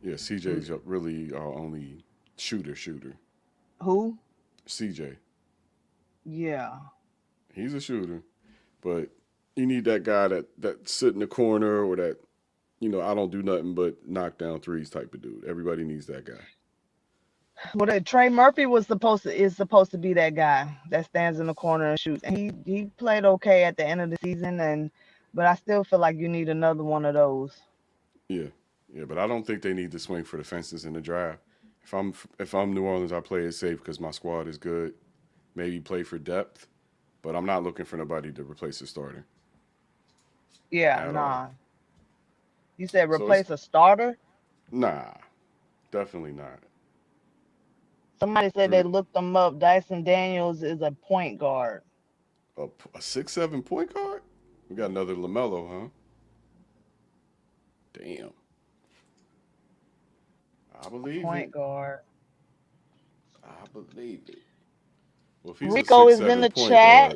Yeah, Who's CJ's really our only shooter. who? CJ, Yeah. he's a shooter, but you need that guy that sit in the corner or that I don't do nothing but knock down threes type of dude. Everybody needs that guy. Well, Trey Murphy is supposed to be that guy that stands in the corner and shoots, and he played okay at the end of the season, but I still feel like you need another one of those. Yeah, yeah, but I don't think they need to swing for the fences in the draft. If I'm New Orleans, I play it safe because my squad is good. Maybe play for depth, but I'm not looking for nobody to replace the starter Yeah, at all. nah. You said So it's replace a starter? nah, definitely not. Somebody said they Three, looked them up. Dyson Daniels is a point guard. a 6'7" point guard. We got another Lamelo, huh? Damn. I believe it. Point guard. I believe it. Well, if he's a Rico six is in seven the point chat.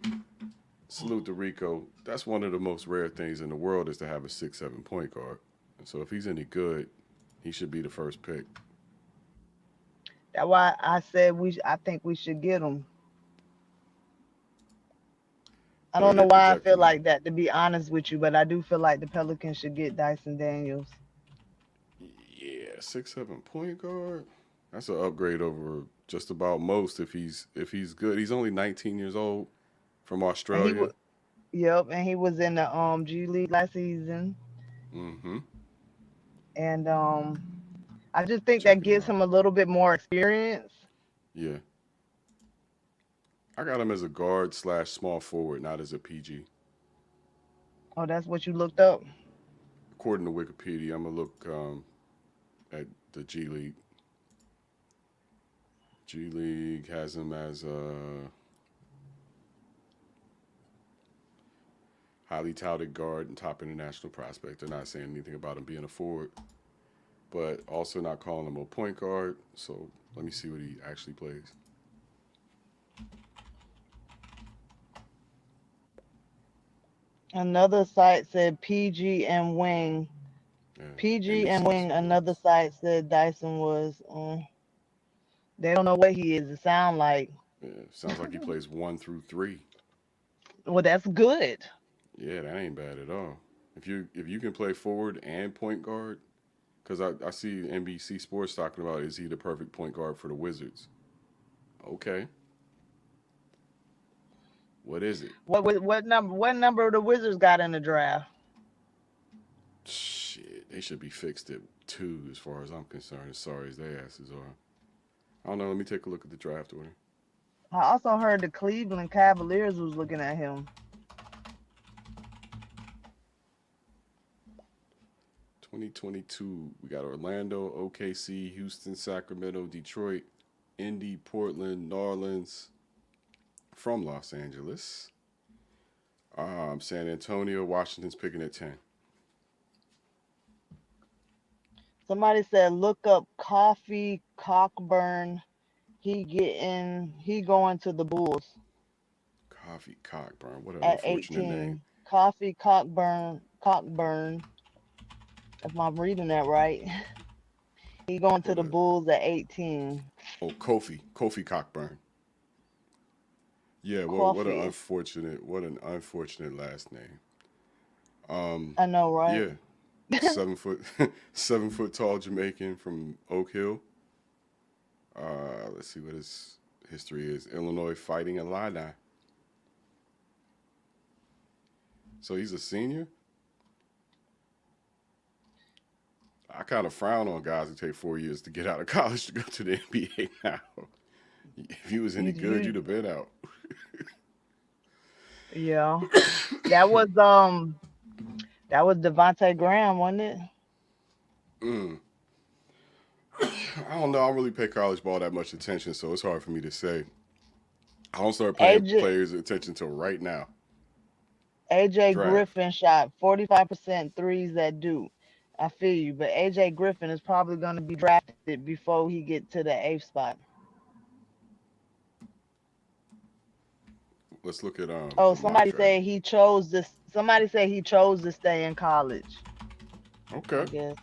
guard, salute to Rico. That's one of the most rare things in the world is to have a 6'7" point guard. And so if he's any good, he should be the first pick. That's why I said I think we should get him. I Yeah, don't know they why I feel projecting him. like that, to be honest with you, but I do feel like the Pelicans should get Dyson Daniels. Yeah, 6'7" point guard. That's an upgrade over just about most if he's good. He's only 19 years old from And he Australia. was, yep, and he was in the G League last season. Mm-hmm. And I just think that Checking him gives out. him a little bit more experience. Yeah. I got him as a guard slash small forward, not as a PG. Oh, that's what you looked up. According to Wikipedia, I'm gonna look at the G League. G League has him as a highly touted guard and top international prospect. They're not saying anything about him being a forward, but also not calling him a point guard. So let me see what he actually plays. Another site said PG and Wing. Yeah, PG and NBC Wing. Another Sports. site said Dyson was. They don't know what he is. It sound like. Yeah, sounds like he plays 1 through 3. Well, that's good. Yeah, that ain't bad at all. If you can play forward and point guard, because I see NBC Sports talking about is he the perfect point guard for the Wizards? Okay, what is it? What number the Wizards got in the draft? Shit, they should be fixed at 2 as far as I'm concerned. As sorry as their asses are. I don't know. Let me take a look at the draft order. I also heard the Cleveland Cavaliers was looking at him. 2022, we got Orlando, OKC, Houston, Sacramento, Detroit, Indy, Portland, New Orleans, from Los Angeles. San Antonio, Washington's picking at 10. Somebody said look up Coffee Cockburn. He going to the Bulls Coffee Cockburn. What an at unfortunate name. 18. Coffee Cockburn. If I'm reading that right. He going to What the a Bulls at 18. Kofi Cockburn. Yeah, what an Coffee. unfortunate last name. I know, right? Yeah, 7 foot 7 foot tall Jamaican from Oak Hill. Let's see what his history is. Illinois Fighting Illini. So he's a senior. I kind of frown on guys who take 4 years to get out of college to go to the NBA now. If he was any good, you'd have been out. Yeah. That was Devontae Graham, wasn't it? Mm. I don't know. I don't really pay college ball that much attention, so it's hard for me to say. I don't start paying AJ players attention until right now. AJ Draft. Griffin shot 45% threes at Duke. I feel you, but AJ Griffin is probably going to be drafted before he get to the 8th spot. Let's look at Oh, the mock somebody draft. said he chose this. Somebody said he chose to stay in college. I Okay, guess.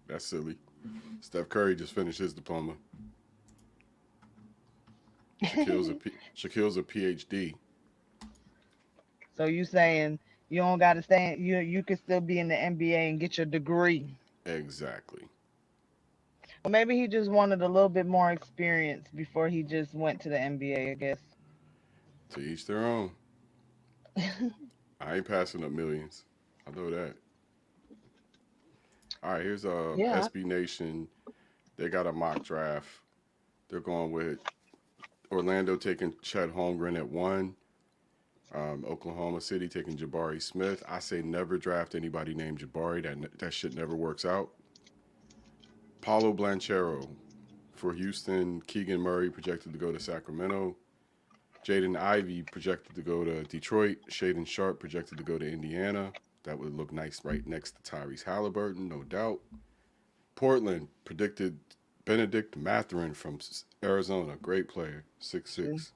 that's silly. Steph Curry just finished his diploma. Shaquille's a PhD. So you saying you don't got to stay? You can still be in the NBA and get your degree. Exactly. Or maybe he just wanted a little bit more experience before he just went to the NBA. I guess. To each their own. I ain't passing up millions. I know that. All right, here's Yeah. SB Nation. They got a mock draft. They're going with Orlando taking Chet Holmgren at 1. Oklahoma City taking Jabari Smith. I say never draft anybody named Jabari. That shit never works out. Paulo Blanchero for Houston. Keegan Murray projected to go to Sacramento. Jaden Ivey projected to go to Detroit. Shaden Sharp projected to go to Indiana. That would look nice right next to Tyrese Halliburton, no doubt. Portland predicted Benedict Mathurin from Arizona, great player, 6'6".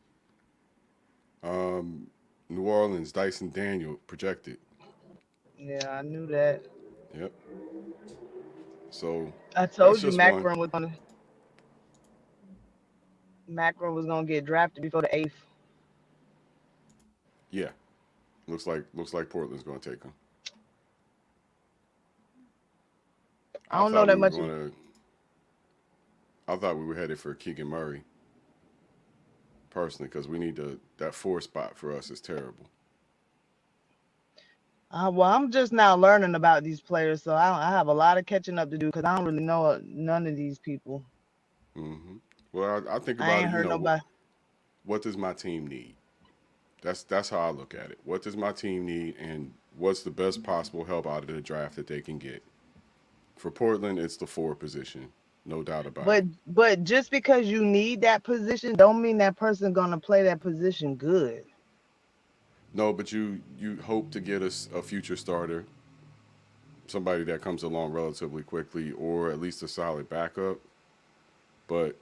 Um, New Orleans, Dyson Daniel projected. Yeah, I knew that. Yep. So I that's told you just one. Macron was gonna get drafted before the eighth. Yeah, looks like Portland's going to take him. I I don't know thought we that were much. going to. I thought we were headed for Keegan Murray personally because we need that four spot for us is terrible. Well, I'm just now learning about these players, so I have a lot of catching up to do because I don't really know none of these people. hmm Well, I think I about ain't it. heard nobody. What does my team need? That's how I look at it. What does my team need, and what's the best possible help out of the draft that they can get? For Portland, it's the forward position, no doubt about it. But just because you need that position, don't mean that person gonna play that position good. No, but you hope to get a future starter, somebody that comes along relatively quickly, or at least a solid backup. But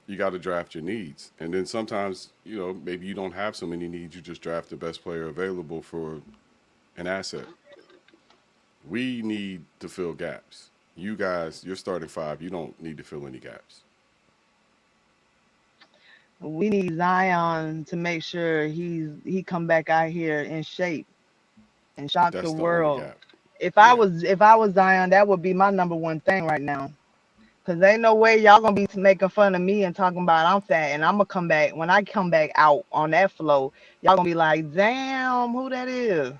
you got to draft your needs, and then sometimes maybe you don't have so many needs. You just draft the best player available for an asset. We need to fill gaps. You guys, you're starting five. You don't need to fill any gaps. We need Zion to make sure he come back out here in shape and shock the That's the only world. gap. If I Yeah, was if I was Zion, that would be my number one thing right now. Cause ain't no way y'all gonna be making fun of me and talking about I'm fat and I'm gonna come back when I come back out on that flow. Y'all gonna be like, damn, who that is?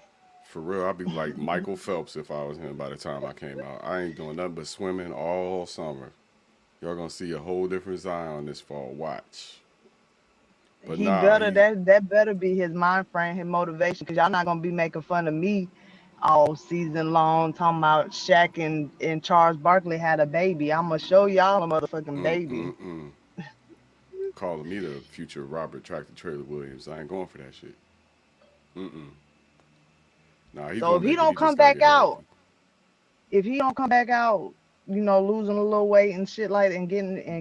for real. I'd be like Michael Phelps if I was him by the time I came out. I ain't doing nothing but swimming all summer. Y'all gonna see a whole different Zion this fall. Watch. But He nah, better he that better be his mind frame, his motivation. Cause y'all not gonna be making fun of me all season long, talking about Shaq and Charles Barkley had a baby. I'm gonna show y'all a motherfucking mm baby. mm mm calling me the future Robert Tractor Trailer Williams. I ain't going for that shit. Mm mm. Nah, he's So gonna if he make it. He don't just come gotta back get healthy. out, if he don't come back out, losing a little weight and shit like and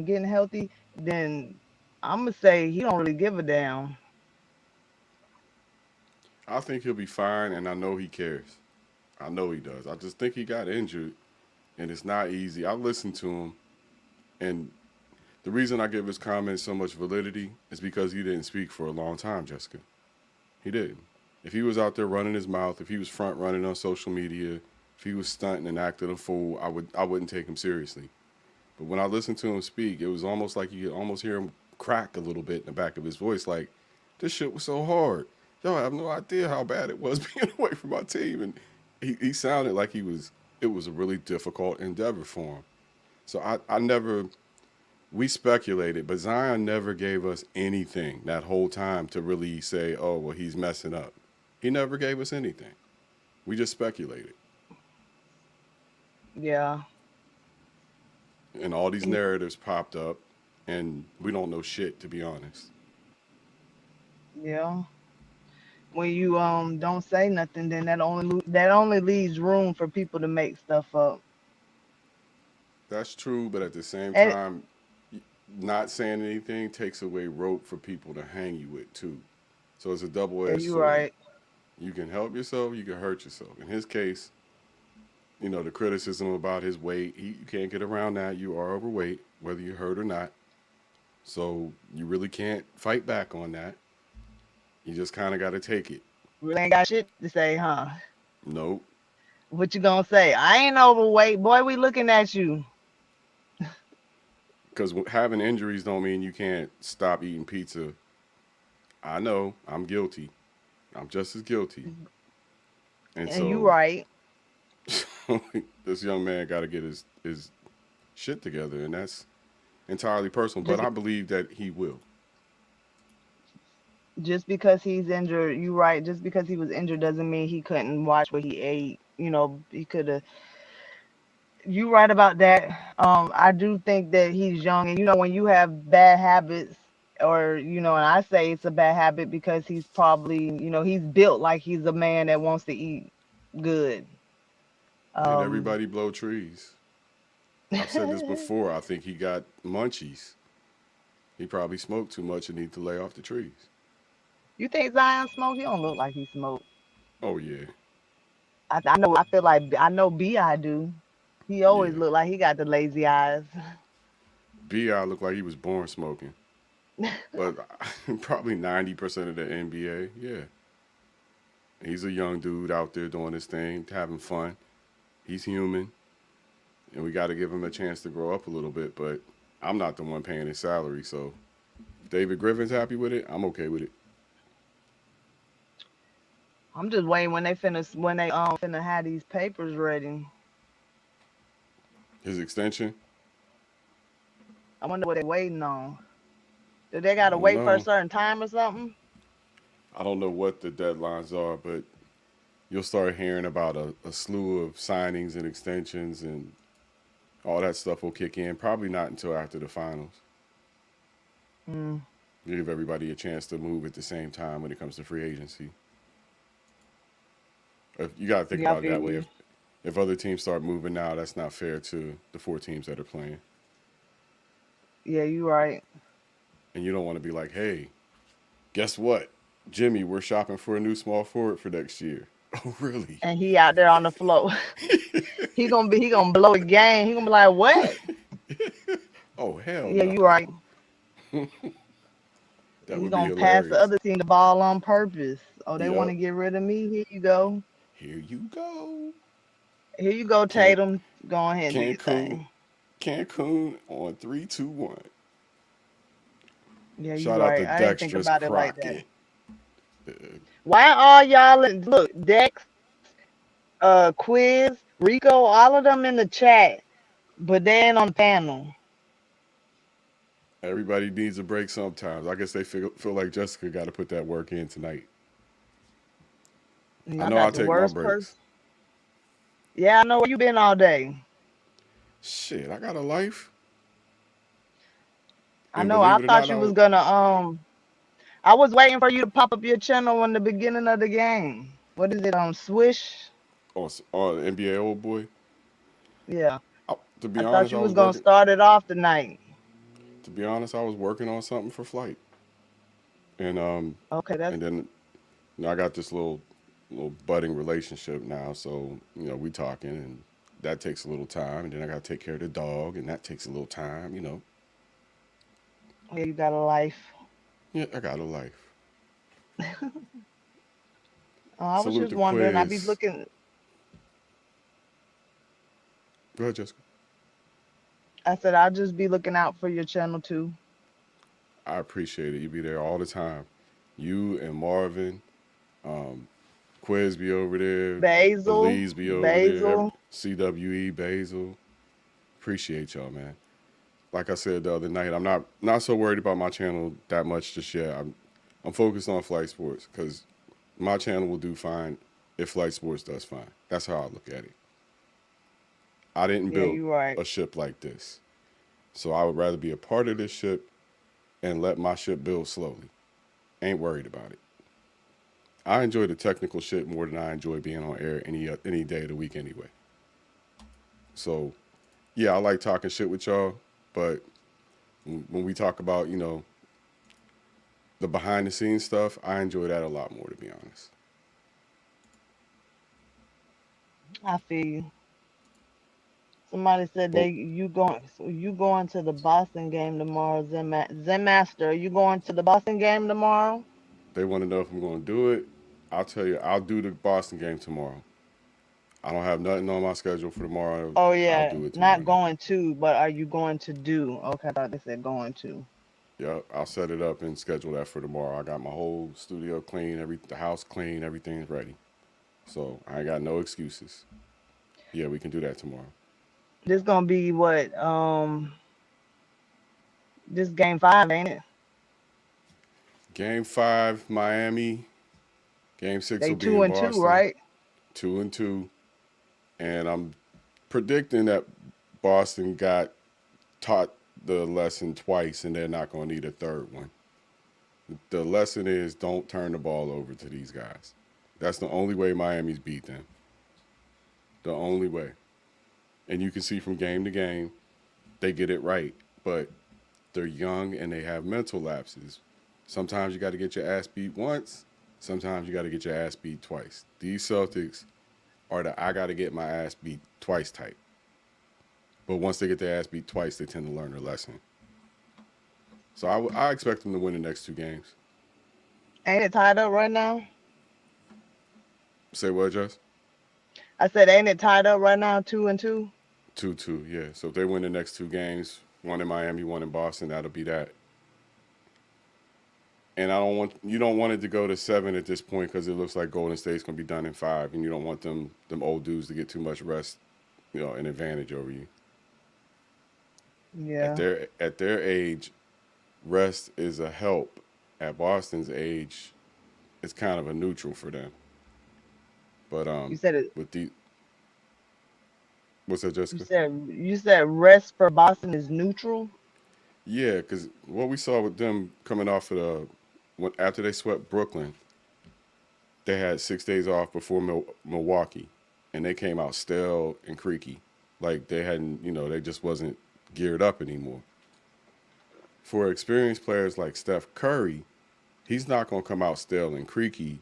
getting healthy, then I'm gonna say he don't really give a damn. I think he'll be fine, and I know he cares. I know he does. I just think he got injured, and it's not easy. I listened to him, and the reason I give his comments so much validity is because he didn't speak for a long time, Jessica. He didn't. If he was out there running his mouth, if he was front running on social media, if he was stunting and acting a fool, I wouldn't take him seriously. But when I listened to him speak, it was almost like you could almost hear him crack a little bit in the back of his voice, like, this shit was so hard. Y'all have no idea how bad it was being away from my team. And he sounded like it was a really difficult endeavor for him. So I never, we speculated, but Zion never gave us anything that whole time to really say, oh, well, he's messing up. He never gave us anything. We just speculated. Yeah. And all these narratives popped up, and we don't know shit, to be honest. Yeah. When you don't say nothing, then that only leaves room for people to make stuff up. That's true, but at the same And time, not saying anything takes away rope for people to hang you with, too. So it's a double yeah, edged you sword. right. You can help yourself, you can hurt yourself. In his case, the criticism about his weight, you can't get around that. You are overweight, whether you're hurt or not. So you really can't fight back on that. You just kind of got to take it. Really ain't got shit to say, huh? Nope. What you gonna say? I ain't overweight, boy. We looking at you. Because having injuries don't mean you can't stop eating pizza. I know I'm guilty. I'm just as guilty. And And you so right. this young man got to get his shit together, and that's entirely personal. But Just I believe that he will. just because he's injured, you right. Just because he was injured doesn't mean he couldn't watch what he ate. He could have. You right about that. I do think that he's young, and when you have bad habits, or and I say it's a bad habit because he's probably, he's built like he's a man that wants to eat. Good. And Um, everybody blow trees. I've said this before. I think he got munchies. He probably smoked too much and need to lay off the trees. you think Zion smoke? He don't look like he smoked. Oh yeah, I know. I feel like I know Bi do. He always yeah. look like he got the lazy eyes. Bi looked like he was born smoking, but probably 90% of the NBA, yeah. He's a young dude out there doing his thing, having fun. He's human, and we got to give him a chance to grow up a little bit. But I'm not the one paying his salary, so if David Griffin's happy with it, I'm okay with it. I'm just waiting when they finna have these papers ready. His extension, I wonder what they waiting on. Do they I gotta don't wait for a know. certain time or something? I don't know what the deadlines are, but you'll start hearing about a slew of signings and extensions, and all that stuff will kick in. Probably not until after the finals. Mm. Give everybody a chance to move at the same time when it comes to free agency. If you got to think Yeah, I about it feel that way. you. If other teams start moving now, that's not fair to the four teams that are playing. Yeah, you right. And you don't want to be like, hey, guess what? Jimmy, we're shopping for a new small forward for next year. Oh, really? And he out there on the floor. He gonna blow the game. He gonna be like, what? Oh, hell Yeah, no. you right. That He would be gonna pass the hilarious. other team the ball on purpose. Oh, they want Yep. to get rid of me. Here you go. Here you go. Here you go, Can Tatum. Go ahead and do your Cancun thing. Cancun on 3, 2, 1. Yeah, you Shout out right. to I didn't think Dexter's about it like that. Crockett. Uh, Why are y'all look, Dex, Quiz, Rico, all of them in the chat, but they ain't on the panel. Everybody needs a break sometimes. I guess they feel like Jessica got to put that work in tonight. I Y'all know I'll got the take my worst person. breaks. Yeah, I know where you been all day. Shit, I got a life. I And know. believe I it or thought not, you was gonna I was waiting for you to pop up your channel in the beginning of the game. What is it on Swish? on NBA Old Boy. Yeah. To be I thought honest, you I was was gonna working. start it off tonight. To be honest, I was working on something for flight, and Okay, that's and then I got this little budding relationship now. So we talking, and that takes a little time, and then I got to take care of the dog, and that takes a little time. yeah, you got a life. Yeah, I got a life. I was Salute just the wondering. I be quiz. looking. Go ahead, Jessica. I said I'll just be looking out for your channel too. I appreciate it. You be there all the time. You and Marvin, um, Quiz be over there, Basil, Belize be over there, Basil. CWE, Basil. Appreciate y'all, man. Like I said the other night, I'm not so worried about my channel that much just yet. I'm focused on flight sports because my channel will do fine if flight sports does fine. That's how I look at it. I didn't Yeah, build you right. a ship like this, so I would rather be a part of this ship and let my ship build slowly. Ain't worried about it. I enjoy the technical shit more than I enjoy being on air any day of the week anyway. So yeah, I like talking shit with y'all, but when we talk about the behind the scenes stuff, I enjoy that a lot more, to be honest. I feel you. Somebody said But you going to the Boston game tomorrow, Zen Master. Are you going to the Boston game tomorrow? they want to know if I'm going to do it. I'll tell you, I'll do the Boston game tomorrow. I don't have nothing on my schedule for tomorrow. Oh I'll yeah, do it not tomorrow night. going to, but are you going to do? Okay, I thought they said going to. Yeah, I'll set it up and schedule that for tomorrow. I got my whole studio clean, the house clean, everything's ready. So I ain't got no excuses. Yeah, we can do that tomorrow. This gonna be what? This game 5, ain't it? Game 5, Miami. Game 6 They will be two in and two, Boston. right? 2-2. And I'm predicting that Boston got taught the lesson twice and they're not going to need a third one. The lesson is don't turn the ball over to these guys. That's the only way Miami's beat them. The only way. And you can see from game to game, they get it right. But they're young and they have mental lapses. Sometimes you got to get your ass beat once. Sometimes you got to get your ass beat twice. These Celtics are the I got to get my ass beat twice type. But once they get their ass beat twice, they tend to learn their lesson. So I expect them to win the next two games. Ain't it tied up right now? Say what, Jess? I said, ain't it tied up right now, 2-2? 2-2, yeah. So if they win the next two games, one in Miami, one in Boston, that'll be that. And you don't want it to go to 7 at this point because it looks like Golden State's gonna be done in 5, and you don't want them old dudes to get too much rest, an advantage over you. Yeah. At their age, rest is a help. At Boston's age, it's kind of a neutral for them. But You said it. with the what's that, You Jessica? said rest for Boston is neutral. Yeah, because what we saw with them coming off of after they swept Brooklyn, they had 6 days off before Milwaukee, and they came out stale and creaky, like they hadn't, they just wasn't geared up anymore. For experienced players like Steph Curry, he's not gonna come out stale and creaky.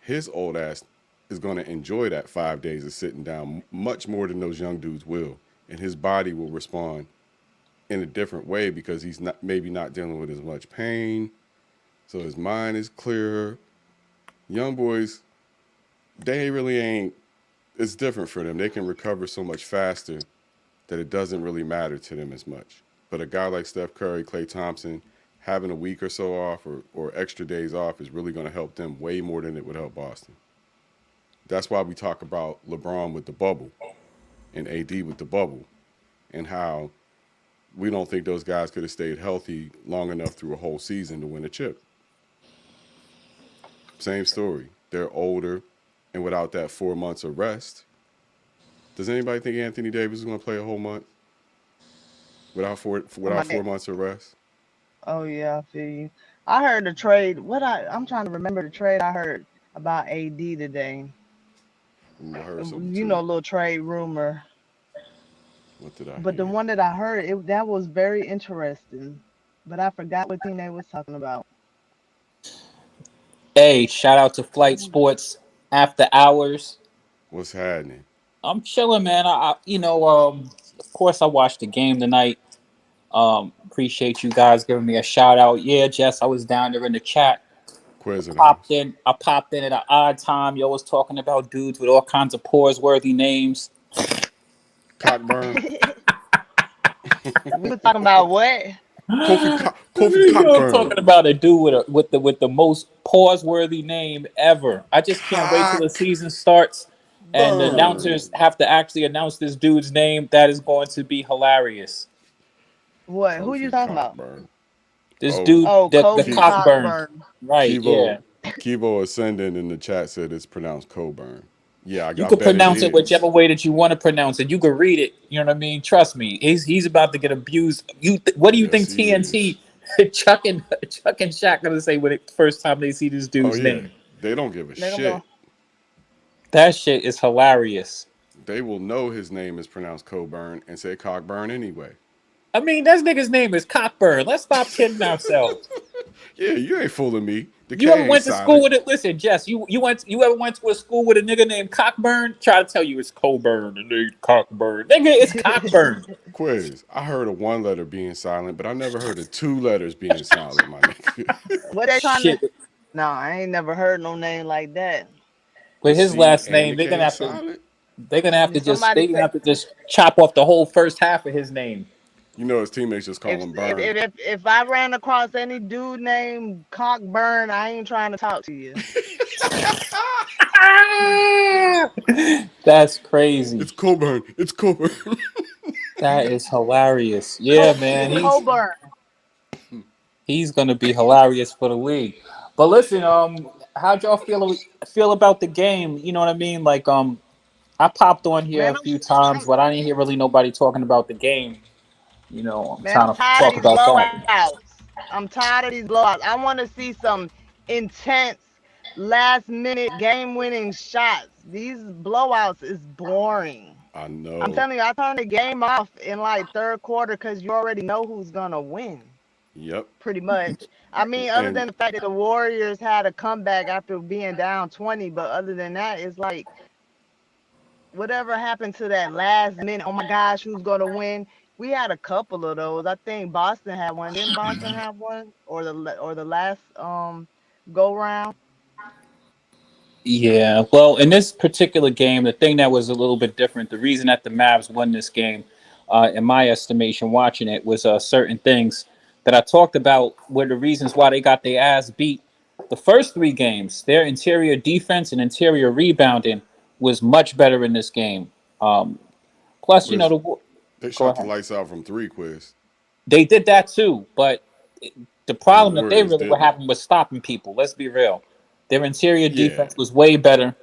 His old ass is gonna enjoy that 5 days of sitting down much more than those young dudes will, and his body will respond in a different way because he's not dealing with as much pain, so his mind is clearer. Young boys, they really ain't. It's different for them. They can recover so much faster that it doesn't really matter to them as much. But a guy like Steph Curry, Klay Thompson, having a week or so off or extra days off is really going to help them way more than it would help Boston. That's why we talk about LeBron with the bubble and AD with the bubble and how we don't think those guys could have stayed healthy long enough through a whole season to win a chip. Same story. They're older, and without that 4 months of rest, does anybody think Anthony Davis is going to play a whole month without Somebody. 4 months of rest? Oh yeah, I feel you. I heard the trade. I'm trying to remember the trade I heard about AD today. Ooh, I heard something You too. know, a little trade rumor. What did I But the hear? one that I heard, that was very interesting. But I forgot what team they was talking about. Hey, shout out to Flight Sports After Hours. What's happening? I'm chilling, man. Of course, I watched the game tonight. Appreciate you guys giving me a shout out. Yeah, Jess, I was down there in the chat. Quiz in the house. I popped in at an odd time. Yo was talking about dudes with all kinds of pause-worthy names. Cockburn. We were talking about what? Kofi I'm talking Cockburn. about a dude with the most pause-worthy name ever. I just can't wait till the season starts and the Cockburn. announcers have to actually announce this dude's name. That is going to be hilarious. What? Who you Kofi talking about? Cockburn. This Oh, dude, Oh, the Kofi Cockburn, Cockburn. right? Kivo Yeah, Kivo Ascendant in the chat said it's pronounced Coburn. Yeah, you I could bet it pronounce it whichever is. way that you want to pronounce it. You could read it. You know what I mean? Trust me, he's about to get abused. What do you Yes, think he is. TNT Chuck and Shaq gonna say when it first time they see this Oh dude's yeah, name? they don't give a They're gonna shit. go. That shit is hilarious. They will know his name is pronounced Coburn and say Cockburn anyway. I mean, that nigga's name is Cockburn. Let's stop kidding ourselves. Yeah, you ain't fooling me. The You ever K ain't went to school silent. with it? Listen, Jess, you ever went to a school with a nigga named Cockburn? Try to tell you it's Coburn and they Cockburn. Nigga, it's Cockburn. Quiz. I heard of one letter being silent, but I never heard of two letters being silent, my nigga. What they trying to? Shit. No, I ain't never heard no name like that. The With his C last and the name, K silent. Somebody say have to just chop off the whole first half of his name. You know his teammates just call if him if Burn. if, if I ran across any dude named Cockburn, I ain't trying to talk to you. That's crazy. It's Coburn. It's Coburn. That is hilarious. Yeah, man. It's Coburn. He's gonna be hilarious for the league. But listen, how'd y'all feel about the game? You know what I mean? Like, I popped on here Man, a few times, but I didn't hear really nobody talking about the game. You know, I'm I'm trying to tired of talk these about that. blowouts. I'm tired of these blowouts. I want to see some intense last minute game winning shots. These blowouts is boring. I I'm know. telling you, I turn the game off in like third quarter because you already know who's gonna win. Yep. Pretty much. I mean, other And than the fact that the Warriors had a comeback after being down 20, but other than that, it's like whatever happened to that last minute, oh my gosh, who's gonna win? We had a couple of those. I think Boston had one. Didn't Boston have one? Or the last go round? Yeah, well, in this particular game, the thing that was a little bit different, the reason that the Mavs won this game, in my estimation, watching it, was certain things that I talked about were the reasons why they got their ass beat. The first three games, their interior defense and interior rebounding was much better in this game. Um, plus, was the they go shot the ahead. lights out from three, Quiz. They did that too, but the And the problem that they Warriors really were didn't. having was stopping people. Let's be real. Their interior Yeah. defense was way better.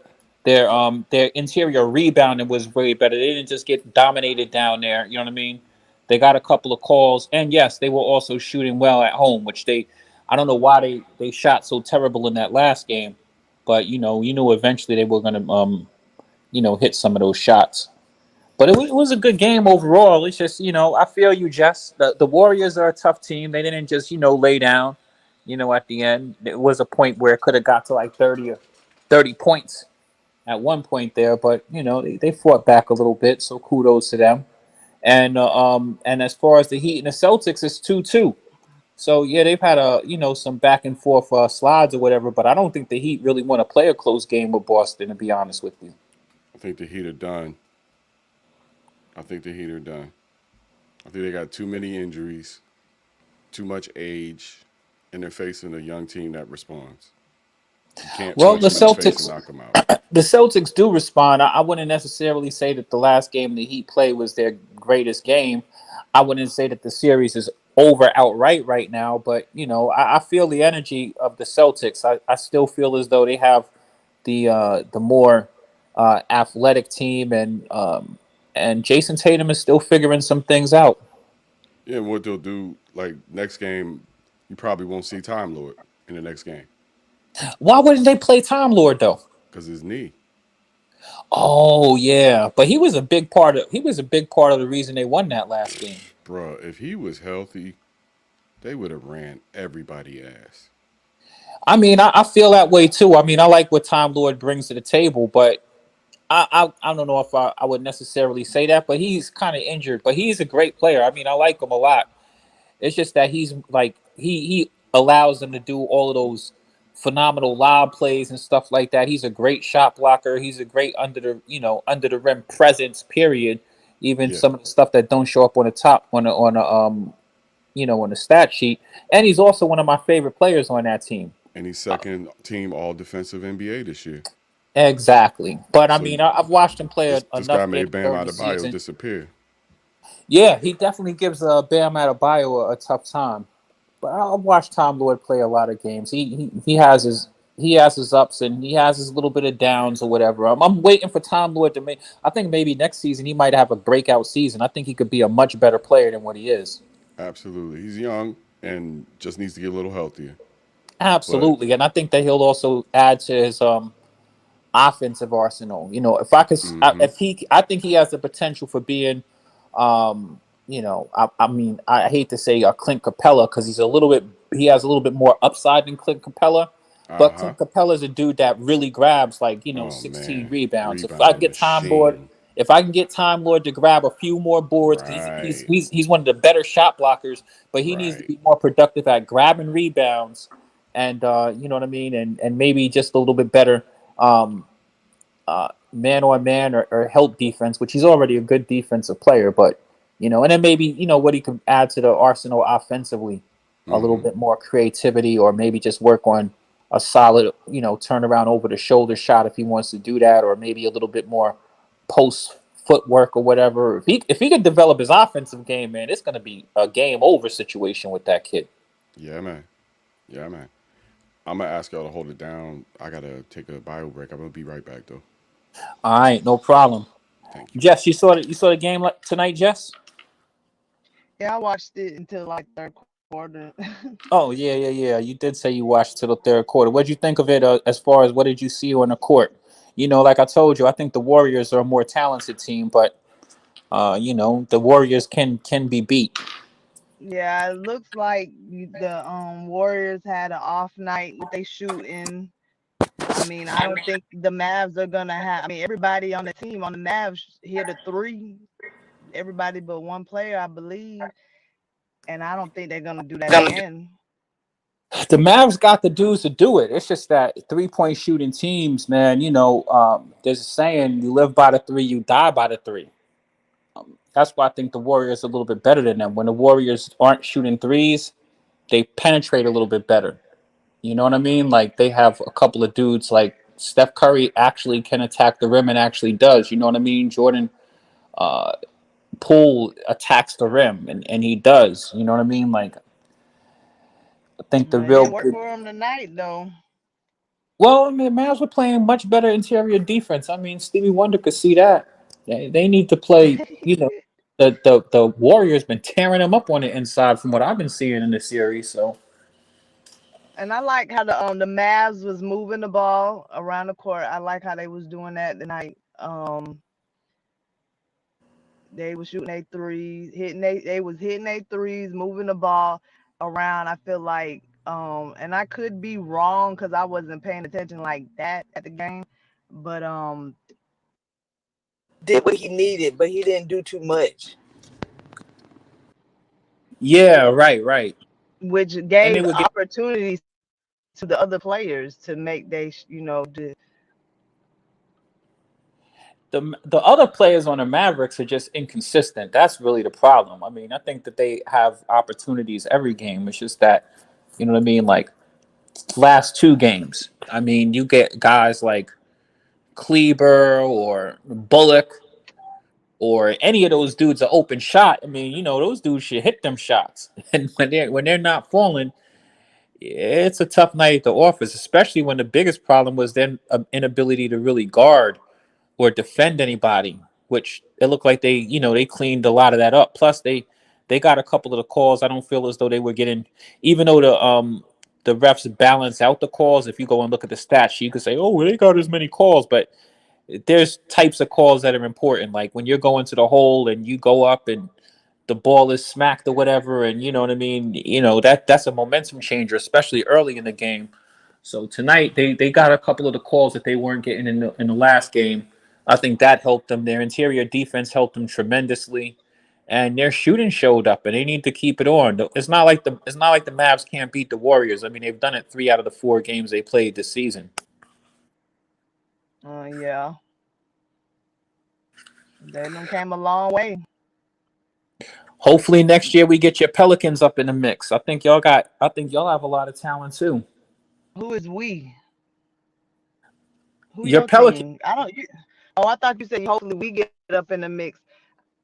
Their interior rebounding was way better. They didn't just get dominated down there. You know what I mean? They got a couple of calls, and yes, they were also shooting well at home, which I don't know why they shot so terrible in that last game, but you knew eventually they were gonna hit some of those shots. But it was a good game overall. It's just, I feel you, Jess. The Warriors are a tough team. They didn't just, lay down, at the end. It was a point where it could have got to like 30 points at one point there, but, they fought back a little bit, so kudos to them. And as far as the Heat and the Celtics, it's 2-2. So, yeah, they've had some back and forth slides or whatever, but I don't think the Heat really want to play a close game with Boston, to be honest with you. I think the Heat are done. I think the Heat are done. I think they got too many injuries, too much age, and they're facing a young team that responds. You can't Well, punch the them in the face and Celtics knock them out. the Celtics do respond. I wouldn't necessarily say that the last game the Heat played was their greatest game. I wouldn't say that the series is over outright right now, but I feel the energy of the Celtics. I still feel as though they have the more athletic team, and Jason Tatum is still figuring some things out. Yeah, and what they'll do, like next game, you probably won't see Time Lord in the next game Why wouldn't they play Time Lord though? because his knee. Oh yeah, but he was a big part of the reason they won that last game. Bruh, if he was healthy, they would have ran everybody ass. I mean, I feel that way too. I mean, I like what Time Lord brings to the table, but I don't know if I would necessarily say that. But he's kind of injured, but he's a great player. I mean, I like him a lot. It's just that he's like he allows them to do all of those phenomenal lob plays and stuff like that. He's a great shot blocker. He's a great under the rim presence. Period. Even Yeah, some of the stuff that don't show up on the top on the stat sheet. And he's also one of my favorite players on that team. and he's second team All Defensive NBA this year. Exactly. But I So mean, I've watched him play this guy enough made games Bam during the Adebayo season. disappear. Yeah, he definitely gives Bam Adebayo a tough time. But I've watched Tom Lloyd play a lot of games. He has his ups and he has his little bit of downs or whatever. I'm waiting for Tom Lloyd to make. I think maybe next season he might have a breakout season. I think he could be a much better player than what he is. Absolutely, he's young and just needs to get a little healthier. But Absolutely, and I think that he'll also add to his offensive arsenal. If I could, mm-hmm. I think he has the potential for being, I mean, I hate to say Clint Capella because he has a little bit more upside than Clint Capella. Uh But huh. Clint Capella is a dude that really grabs like Oh 16 man, rebounds. rebounding machine. If I can get Time Lord to grab a few more boards because Right, he's one of the better shot blockers, but he needs to right. be more productive at grabbing rebounds and you know what I mean, and maybe just a little bit better um, man on man or help defense, which he's already a good defensive player, but and then maybe what he can add to the arsenal offensively, a little Mm-hmm. bit more creativity, or maybe just work on a solid turnaround over the shoulder shot if he wants to do that, or maybe a little bit more post footwork or whatever. If he could develop his offensive game, man, it's going to be a game over situation with that kid. Yeah, man. Yeah, man. I'm gonna ask y'all to hold it down. I gotta take a bio break. I'm gonna be right back though. All right, no problem. Thank you. Jess, you saw the game tonight, Jess? Yeah, I watched it until like third quarter. Oh yeah. You did say you watched till the third quarter. What'd you think of it as far as what did you see on the court? Like I told you, I think the Warriors are a more talented team, but the Warriors can be beat. Yeah, it looks like the Warriors had an off night with they shooting. I mean, I don't think the Mavs are gonna have. I mean, everybody on the team on the Mavs hit a three. Everybody but one player, I believe, and I don't think they're gonna do that again. The Mavs got the dudes to do it. It's just that 3-point shooting teams, man. There's a saying: you live by the three, you die by the three. That's why I think the Warriors are a little bit better than them. When the Warriors aren't shooting threes, they penetrate a little bit better. You know what I mean? Like they have a couple of dudes like Steph Curry actually can attack the rim and actually does. You know what I mean? Jordan uh, Poole attacks the rim and he does. You know what I mean? Like I think the It didn't real work for them tonight, though. well, I mean, Mavs were playing much better interior defense. I mean, Stevie Wonder could see that. They need to play. The Warriors been tearing them up on the inside from what I've been seeing in the series. So And I like how the Mavs was moving the ball around the court. I like how they was doing that tonight. They was shooting their threes, they was hitting their threes, moving the ball around. I feel like and I could be wrong because I wasn't paying attention like that at the game, but did what he needed, but he didn't do too much, yeah, right. which And they gave would get opportunities to the other players to make the other players on the Mavericks are just inconsistent. That's really the problem. I mean, I think that they have opportunities every game. It's just that you know what I mean. Like last two games, I mean, you get guys like Kleber or Bullock or any of those dudes an open shot. I mean, those dudes should hit them shots. And when they're not falling, it's a tough night at the office, especially when the biggest problem was their inability to really guard or defend anybody, which it looked like they cleaned a lot of that up. Plus they got a couple of the calls. I don't feel as though they were getting, even though the refs balance out the calls. If you go and look at the stats, you could say, oh, well, they got as many calls, but there's types of calls that are important. Like when you're going to the hole and you go up and the ball is smacked or whatever, and you know what I mean. That's a momentum changer, especially early in the game. So tonight they got a couple of the calls that they weren't getting in the last game. I think that helped them. Their interior defense helped them tremendously, and their shooting showed up. And they need to keep it on. It's not like the Mavs can't beat the Warriors. I mean, they've done it 3 out of the 4 games they played this season. yeah, they done came a long way. Hopefully next year we get your Pelicans up in the mix. I think y'all have a lot of talent too. Who is we? Who Your your Pelicans. team? I don't. Oh, I thought you said hopefully we get up in the mix.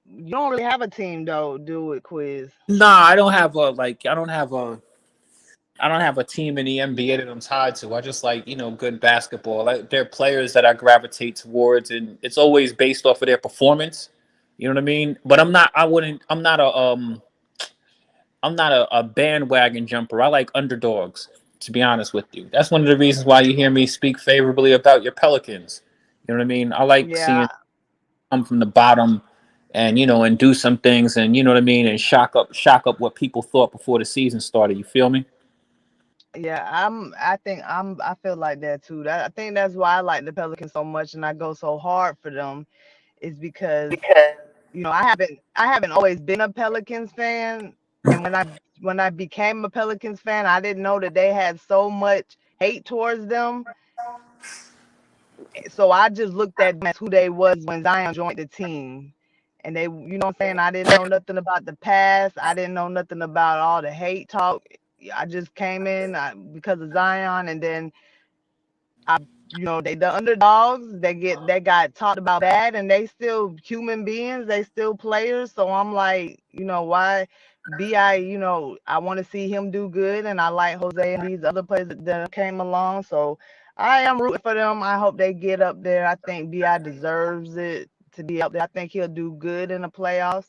You don't really have a team though, do it, Quiz. Nah, I don't have a team in the NBA that I'm tied to. I just like, good basketball. Like there are players that I gravitate towards and it's always based off of their performance. You know what I mean? But I'm not a bandwagon jumper. I like underdogs, to be honest with you. That's one of the reasons why you hear me speak favorably about your Pelicans. You know what I mean? I like seeing Yeah, come from the bottom and do some things and you know what I mean and shock up what people thought before the season started. You feel me? yeah. I feel like that too. I think that's why I like the Pelicans so much and I go so hard for them is because I haven't always been a Pelicans fan, and when I became a Pelicans fan, I didn't know that they had so much hate towards them. So I just looked at them as who they was when Zion joined the team. And they, what I'm saying? I didn't know nothing about the past. I didn't know nothing about all the hate talk. I just came in because of Zion, and then they the underdogs. They got talked about bad, and they still human beings. They still players. So I'm like, why? I want to see him do good, and I like Jose and these other players that came along. So I am rooting for them. I hope they get up there. I think Bi deserves it to be up there. I think he'll do good in the playoffs.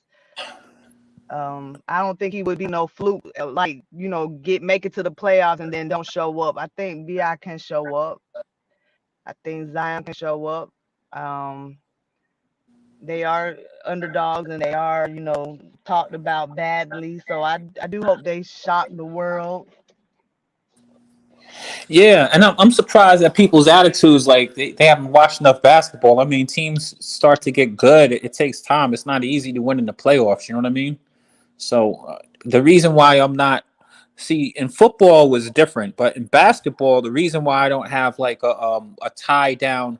I don't think he would be no fluke, like make it to the playoffs and then don't show up. I think Bi can show up. I think Zion can show up. Um, they are underdogs and they are talked about badly. So I do hope they shock the world. Yeah, and I'm surprised at people's attitudes. Like they haven't watched enough basketball. I mean, teams start to get good. It takes time. It's not easy to win in the playoffs. You know what I mean? So the reason why I'm not see in football was different, but in basketball, the reason why I don't have like a tie down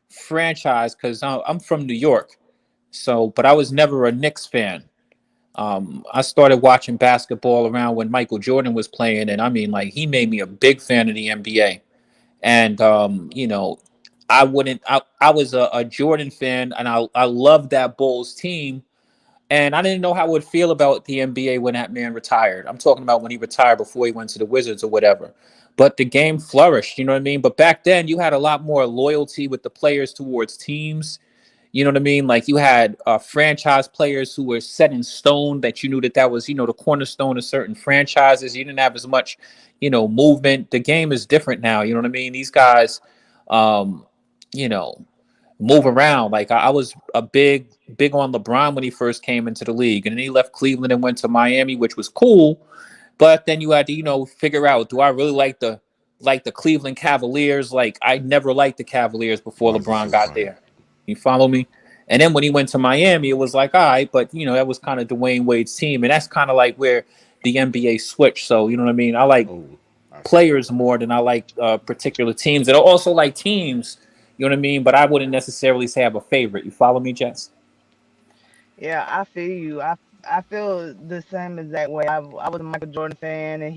franchise because I'm from New York. So, but I was never a Knicks fan. I started watching basketball around when Michael Jordan was playing, and I mean, like he made me a big fan of the NBA. And I wouldn't. I was a Jordan fan, and I loved that Bulls team. And I didn't know how I would feel about the NBA when that man retired. I'm talking about when he retired before he went to the Wizards or whatever. But the game flourished, you know what I mean? But back then, you had a lot more loyalty with the players towards teams. You know what I mean? Like you had franchise players who were set in stone that you knew that was, the cornerstone of certain franchises. You didn't have as much, movement. The game is different now. You know what I mean? These guys, um, you know, move around. Like I was a big on LeBron when he first came into the league, and then he left Cleveland and went to Miami, which was cool. But then you had to, figure out, do I really like the Cleveland Cavaliers? Like I never liked the Cavaliers before LeBron got 100%. there. You follow me? And then when he went to Miami, it was like, all right, but that was kind of Dwayne Wade's team, and that's kind of like where the NBA switched. So you know what I mean? I like Oh, I see. players more than I like particular teams, and I also like teams. You know what I mean? But I wouldn't necessarily say I have a favorite. You follow me, Jess? Yeah, I feel you. I feel the same exact way. I was a Michael Jordan fan, and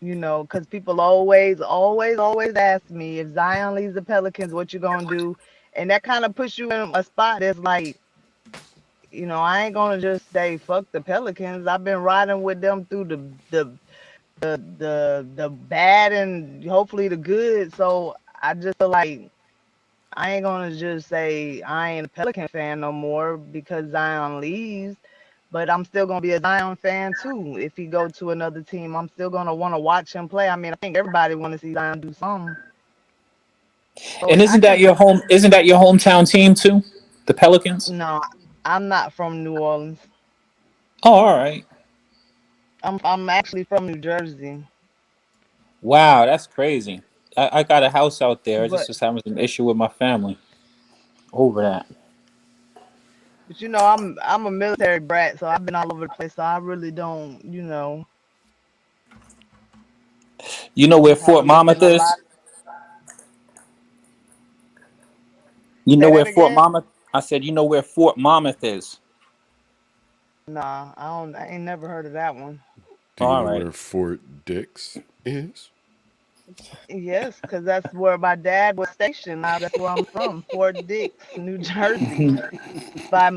because people always ask me if Zion leaves the Pelicans, what you gonna do? And that kind of puts you in a spot that's like, I ain't gonna just say fuck the Pelicans. I've been riding with them through the bad and hopefully the good. So I just feel like I ain't gonna just say I ain't a Pelican fan no more because Zion leaves. But I'm still gonna be a Zion fan too. If he go to another team, I'm still gonna want to watch him play. I mean, I think everybody want to see Zion do something. So And I isn't that can your home? Isn't that your hometown team too? The Pelicans. no, I'm not from New Orleans. Oh, all right. I'm actually from New Jersey. Wow, that's crazy. I got a house out there. I just But was having some issue with my family over that. I'm a military brat, so I've been all over the place. So I really don't You know where have Fort lived Monmouth in a lot. is? You know Say where that Fort again? Monmouth? I said, you know where Fort Monmouth is. Nah, I don't. I ain't never heard of that one. Do you All know right. where Fort Dix is? Yes, because that's where my dad was stationed. Now that's where I'm from, Fort Dix, New Jersey. But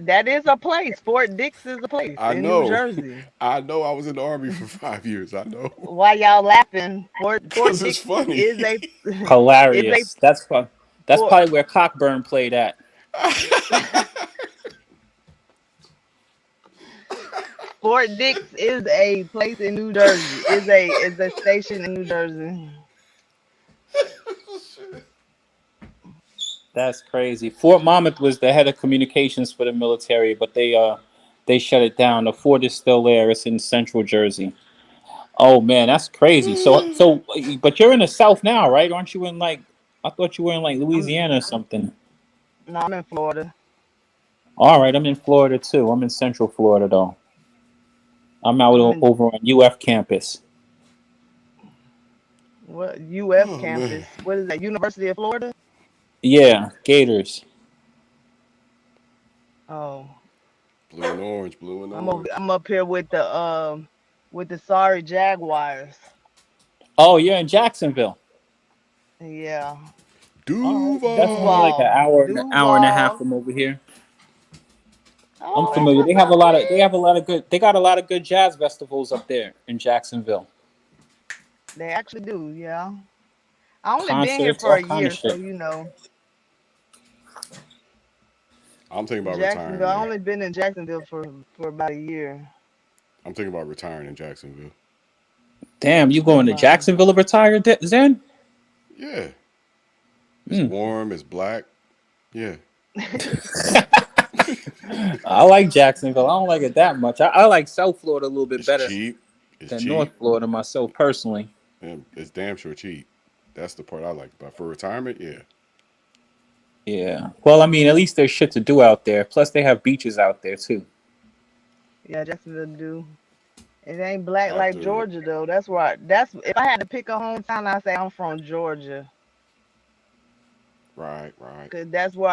that is a place. Fort Dix is a place I in New know. Jersey. I know. I was in the army for 5 years. I know. Why y'all laughing? Fort Because it's Dix funny. is a is a Hilarious. That's Fort probably where Cockburn played at. Fort Dix is a place in New Jersey. Is a station in New Jersey. That's crazy. Fort Monmouth was the head of communications for the military, but they shut it down. The fort is still there. It's in Central Jersey. Oh man, that's crazy. But you're in the South now, right? Aren't you in like? I thought you were in like I'm Louisiana or something. no, I'm in Florida. All right, I'm in Florida too. I'm in Central Florida though. I'm out I'm in over on UF campus. what UF Oh man. campus. What is that? University of Florida? Yeah, Gators. Oh, Blue and orange. Blue and orange. I'm up here with the sorry Jaguars. Oh, you're in Jacksonville. Yeah. All right, that's only like Duval. hour and a half Duval. from over here. I'm Oh, that's familiar. what's up They got a lot of good jazz festivals up there in Jacksonville. They actually do, yeah. I only been here Concerts, for all a kind of year, so shit. I'm thinking about Jacksonville. retiring I there. only been in Jacksonville for about a year. I'm thinking about retiring in Jacksonville. Damn, you going to Wow. Jacksonville to retire, Zen? Yeah, it's Hmm. warm. It's black. Yeah, I like Jacksonville. I don't like it that much. I like South Florida a little bit it's better cheap. It's than North cheap, Florida myself personally. and it's damn sure cheap. That's the part I like. But for retirement, yeah, Yeah. Well, I mean, at least there's shit to do out there. Plus, they have beaches out there too. Yeah, Jacksonville do. It ain't black like after Georgia though. That's why. That's if I had to pick a hometown, I say I'm from Georgia. right. Cause that's where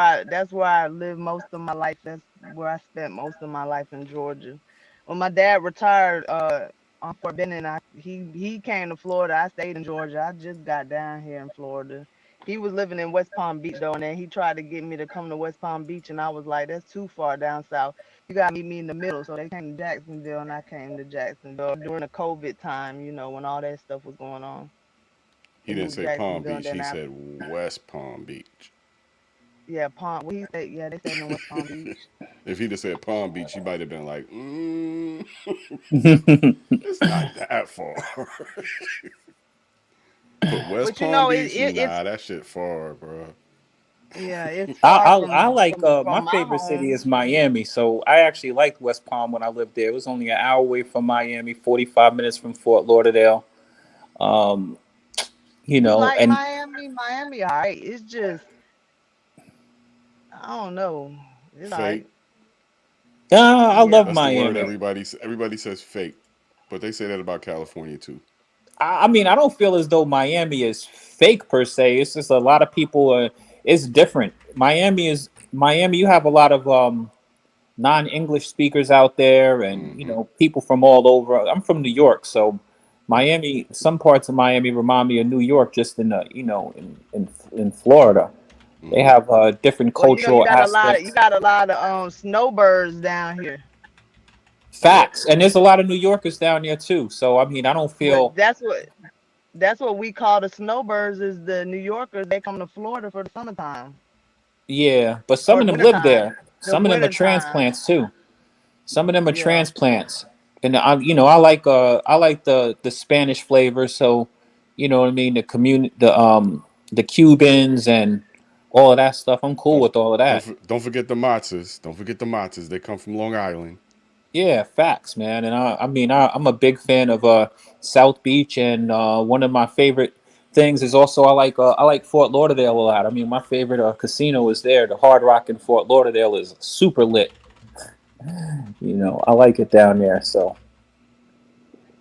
I lived most of my life. That's where I spent most of my life in Georgia. When my dad retired on Fort Benning, he came to Florida. I stayed in Georgia. I just got down here in Florida. He was living in West Palm Beach though, and then he tried to get me to come to West Palm Beach, and I was like, that's too far down south. You gotta meet me in the middle. So they came to Jacksonville, and I came to Jacksonville during the COVID time, when all that stuff was going on. he They didn't moved to say Palm Jacksonville, and Beach. then He said West Palm Beach. yeah, Palm. What he said? Yeah, they said in West Palm Beach. If he'd have said Palm Beach, he might have been like, Yeah, it's not that far. But West But Palm Beach, it's nah, that shit far, bro. yeah, it's I, far I like my from my favorite city home. is Miami. So I actually liked West Palm when I lived there. It was only an hour away from Miami, 45 minutes from Fort Lauderdale. Um, You like and Miami? Miami, all right. It's just I don't know. It's all Fake. right. I Yeah. love That's the word Miami. everybody says fake, but they say that about California too. I mean, I don't feel as though Miami is fake per se. It's just a lot of people. It's different. Miami. You have a lot of non-English speakers out there, and Hmm. people from all over. I'm from New York, so Miami. Some parts of Miami remind me of New York, just in in Florida. They Hmm. have different Well, you cultural got a lot of you aspects. got a lot of snowbirds down here. Yep. Facts, and there's a lot of New Yorkers down there too. So I mean, I don't But feel. that's what we call the snowbirds is the New Yorkers. They come to Florida for the summertime Yeah, but some or of the them live wintertime. there. The Some of them are wintertime. transplants too. Some of them are Yeah. transplants, and I like the Spanish flavor. So, you know what I mean. The Cubans and all of that stuff. I'm cool Don't with all of that. don't forget the matzahs. Don't forget the matzahs. They come from Long Island. Yeah, facts, man. And I mean, I'm a big fan of South Beach, and one of my favorite things is also I like Fort Lauderdale a lot. I mean, my favorite casino is there. The Hard Rock in Fort Lauderdale is super lit. I like it down there. So.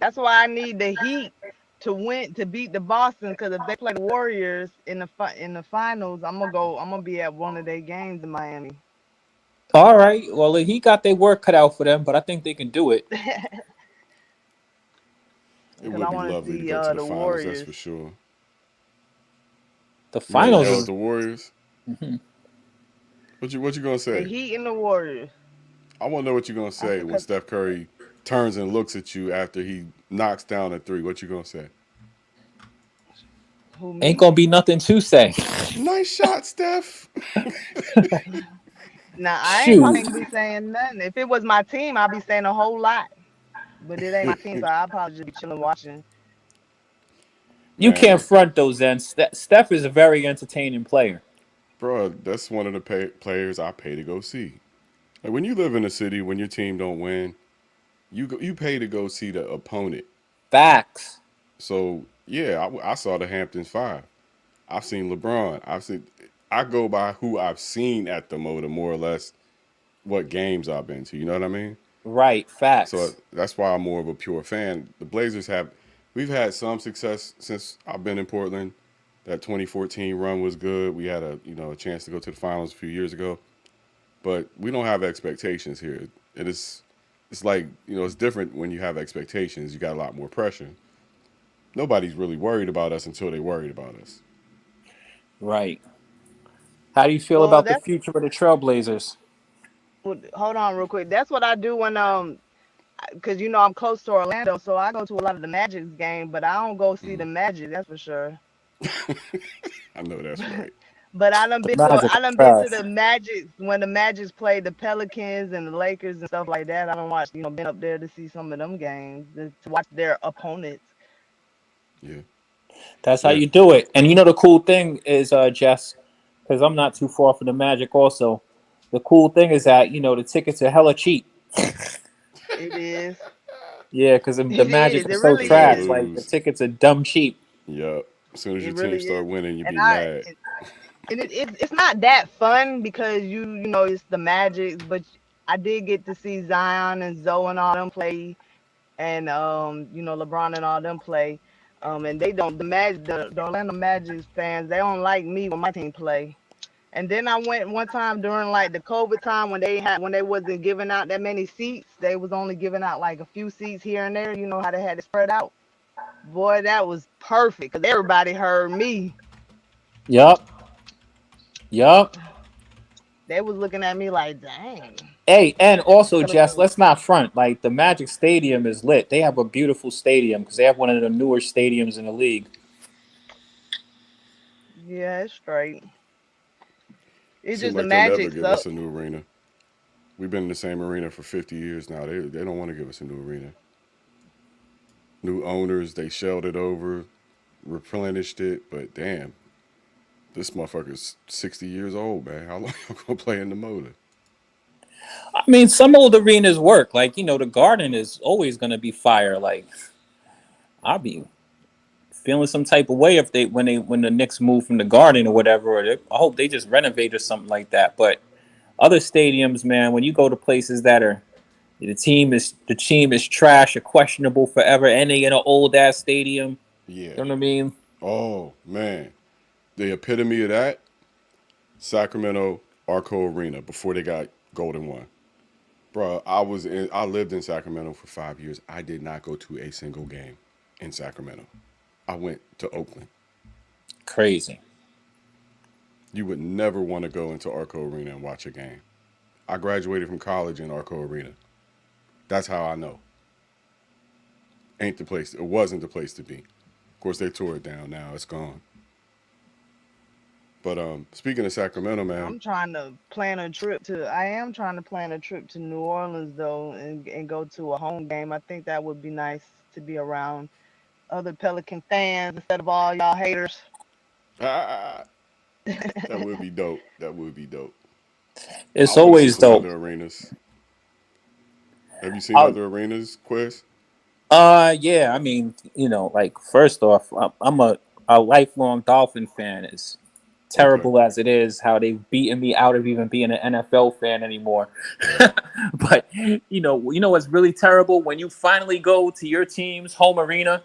That's why I need the Heat to win to beat the Boston because if they play the Warriors in the finals, I'm gonna go. I'm gonna be at one of their games in Miami. All right. Well, he got their work cut out for them, but I think they can do it. It Because would I be want to lovely to see go to the the finals. That's Warriors, for sure. The You ready to finals yell at is. the Warriors? Mhm. What you gonna the say? Heat and the Warriors. I want to know what you're gonna I say said, when 'cause Steph Curry turns and looks at you after he knocks down a three. What you gonna say? who Ain't me? gonna be nothing to say. Nice shot, Steph. Now I Shoot, ain't be saying nothing. If it was my team, I'd be saying a whole lot. But it ain't my team, so I'll probably just be chilling watching. you can't Man, front those ends. Steph is a very entertaining player. bro, that's one of the players I pay to go see. Like when you live in a city, when your team don't win, you pay to go see the opponent. Facts. So yeah, I saw the Hamptons Five. I've seen LeBron. I go by who I've seen at the Moda more or less what games I've been to. You know what I mean? Right. So Facts. that's why I'm more of a pure fan. The Blazers we've had some success since I've been in Portland. That 2014 run was good. We had a chance to go to the finals a few years ago, but we don't have expectations here. It's like it's different when you have expectations. You got a lot more pressure. Nobody's really worried about us until they worried about us. Right. How do you feel Well, about the that's future of the Trailblazers? hold on real quick. That's what I do when because I'm close to Orlando, so I go to a lot of the Magic's game, but I don't go see Mm. the Magic. That's for sure. I know that's right. But I done The been to Magic I are done been to trash. the Magic when the Magic played the Pelicans and the Lakers and stuff like that. I don't watch, been up there to see some of them games, to watch their opponents. Yeah. That's how Yeah. you do it. And you know the cool thing is, Jess, because I'm not too far from the Magic. Also, the cool thing is that the tickets are hella cheap. It is. Yeah, because the It Magic is. are It so Because really they trash. is. Like the lose. tickets are dumb cheap. Yep. As soon as It your team really start is. winning, you And be mad. it's not that fun because it's the Magic, but I did get to see Zion and Zoe and all them play, and LeBron and all them play. And they don't the Orlando Magic fans, they don't like me when my team play. And then I went one time during like the COVID time when they wasn't giving out that many seats. They was only giving out like a few seats here and there. You know how they had it spread out. Boy, that was perfect because everybody heard me. Yup. Yup. They was looking at me like, dang. Hey, and also, Jess, Pelicans. let's not front. Like the Magic Stadium is lit. They have a beautiful stadium because they have one of the newer stadiums in the league. Yeah, it's straight. It's Seem just the like they'll never Magic give suck. us a new arena. We've been in the same arena for 50 years now. They don't want to give us a new arena. New owners, they shelled it over, replenished it, but damn, this motherfucker's 60 years old, man. How long you gonna play in the motor? I mean, some old arenas work. Like the Garden is always going to be fire. Like I'll be feeling some type of way if when the Knicks move from the Garden or whatever. I hope they just renovate or something like that. But other stadiums, man, when you go to places that are the team is trash or questionable forever, and they in an old ass stadium. Yeah. You know what I mean? Oh man, the epitome of that, Sacramento Arco Arena before they got Golden One. Bro, I lived in Sacramento for 5 years. I did not go to a single game in Sacramento. I went to Oakland. Crazy. You would never want to go into Arco Arena and watch a game. I graduated from college in Arco Arena. That's how I know. Ain't the place. It wasn't the place to be. Of course, they tore it down. Now it's gone. But speaking of Sacramento, man, I'm trying to plan a trip to. I am trying to plan a trip to New Orleans though, and go to a home game. I think that would be nice to be around other Pelican fans instead of all y'all haters. ah, that would be dope. That would be dope. I It's want to see always some dope. other arenas. Have you seen other arenas, Quiz? Yeah. I mean, like first off, I'm a lifelong Dolphin fan. As Okay. terrible as it is, how they've beaten me out of even being an NFL fan anymore. Right. But what's really terrible when you finally go to your team's home arena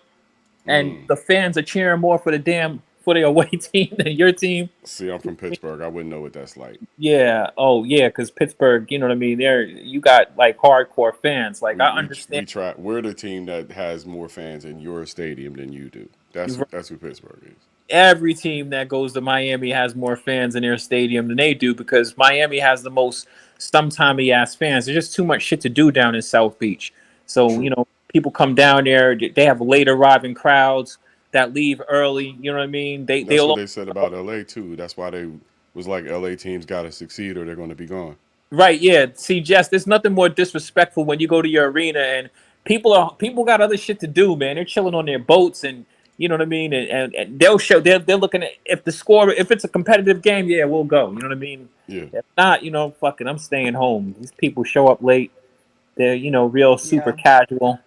and Mm. the fans are cheering more for the away team than your team. See, I'm from Pittsburgh. I wouldn't know what that's like. Yeah. Oh, yeah. Because Pittsburgh, you know what I mean. There, you got like hardcore fans. Like We I we understand. we try. We're the team that has more fans in your stadium than you do. That's who Pittsburgh is. Every team that goes to Miami has more fans in their stadium than they do because Miami has the most stump-timey ass fans. There's just too much shit to do down in South Beach. So, True. people come down there. They have late arriving crowds that leave early. You know what I mean? That's what They'll they said about LA too. That's why they was like LA teams got to succeed or they're going to be gone. Right, yeah. See, Jess, there's nothing more disrespectful when you go to your arena and people got other shit to do, man. They're chilling on their boats and you know what I mean, and they're looking at if it's a competitive game, yeah, we'll go. You know what I mean? Yeah. If not, fucking I'm staying home. These people show up late. They're, real super Yeah. casual.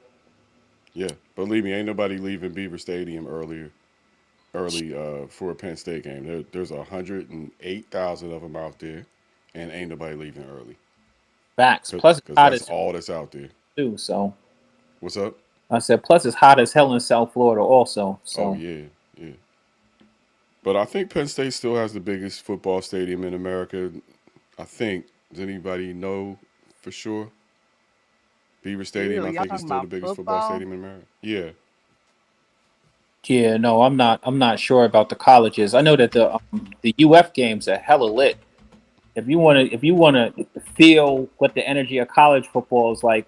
Yeah. Believe me, ain't nobody leaving Beaver Stadium early for a Penn State game. There's 108,000 of them out there, and ain't nobody leaving early. Facts. Cause, Plus it's 'cause hot that's as all that's out there. too, so What's up? I said plus it's hot as hell in South Florida also. Oh So yeah, yeah. But I think Penn State still has the biggest football stadium in America. I think. Does anybody know for sure? Beaver Stadium, Ew, I y'all think, is talking still the about biggest football football? stadium in America. Yeah. yeah, no, I'm not sure about the colleges. I know that the UF games are hella lit. If you wanna feel what the energy of college football is like,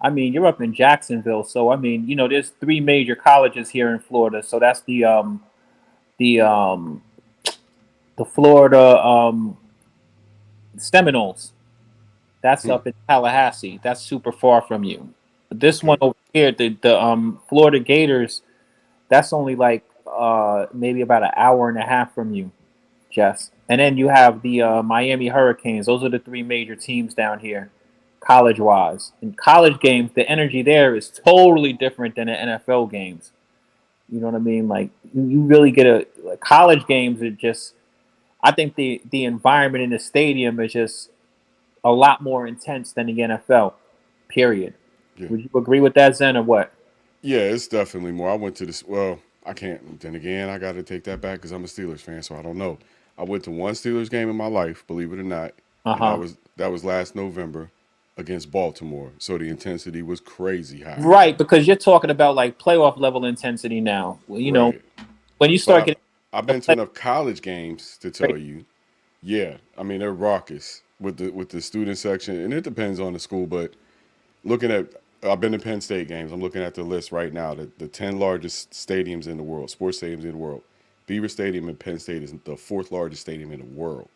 I mean, you're up in Jacksonville, so I mean, there's three major colleges here in Florida. So that's the the Florida Seminoles. That's Hmm. up in Tallahassee. That's super far from you. But this one Okay. over here, the Florida Gators, that's only like maybe about an hour and a half from you, Jess. And then you have the Miami Hurricanes. Those are the three major teams down here, college wise. In college games, the energy there is totally different than the NFL games. You know what I mean? Like you really get like, college games are just. I think the environment in the stadium is just a lot more intense than the NFL. Period. Yeah. Would you agree with that, Zen, or what? Yeah, it's definitely more. I went to this. Well, I can't. Then again, I got to take that back because I'm a Steelers fan, so I don't know. I went to one Steelers game in my life, believe it or not, Uh and that huh. was that was last November against Baltimore. So the intensity was crazy high. Right, because you're talking about like playoff level intensity now. Well, you know, Right. when you But start getting I've the been to play, enough college games to tell you. Yeah, I mean they're raucous with the student section, and it depends on the school. But looking at, I've been to Penn State games. I'm looking at the list right now. The 10 largest stadiums in the world, sports stadiums in the world. Beaver Stadium in Penn State is the fourth largest stadium in the world.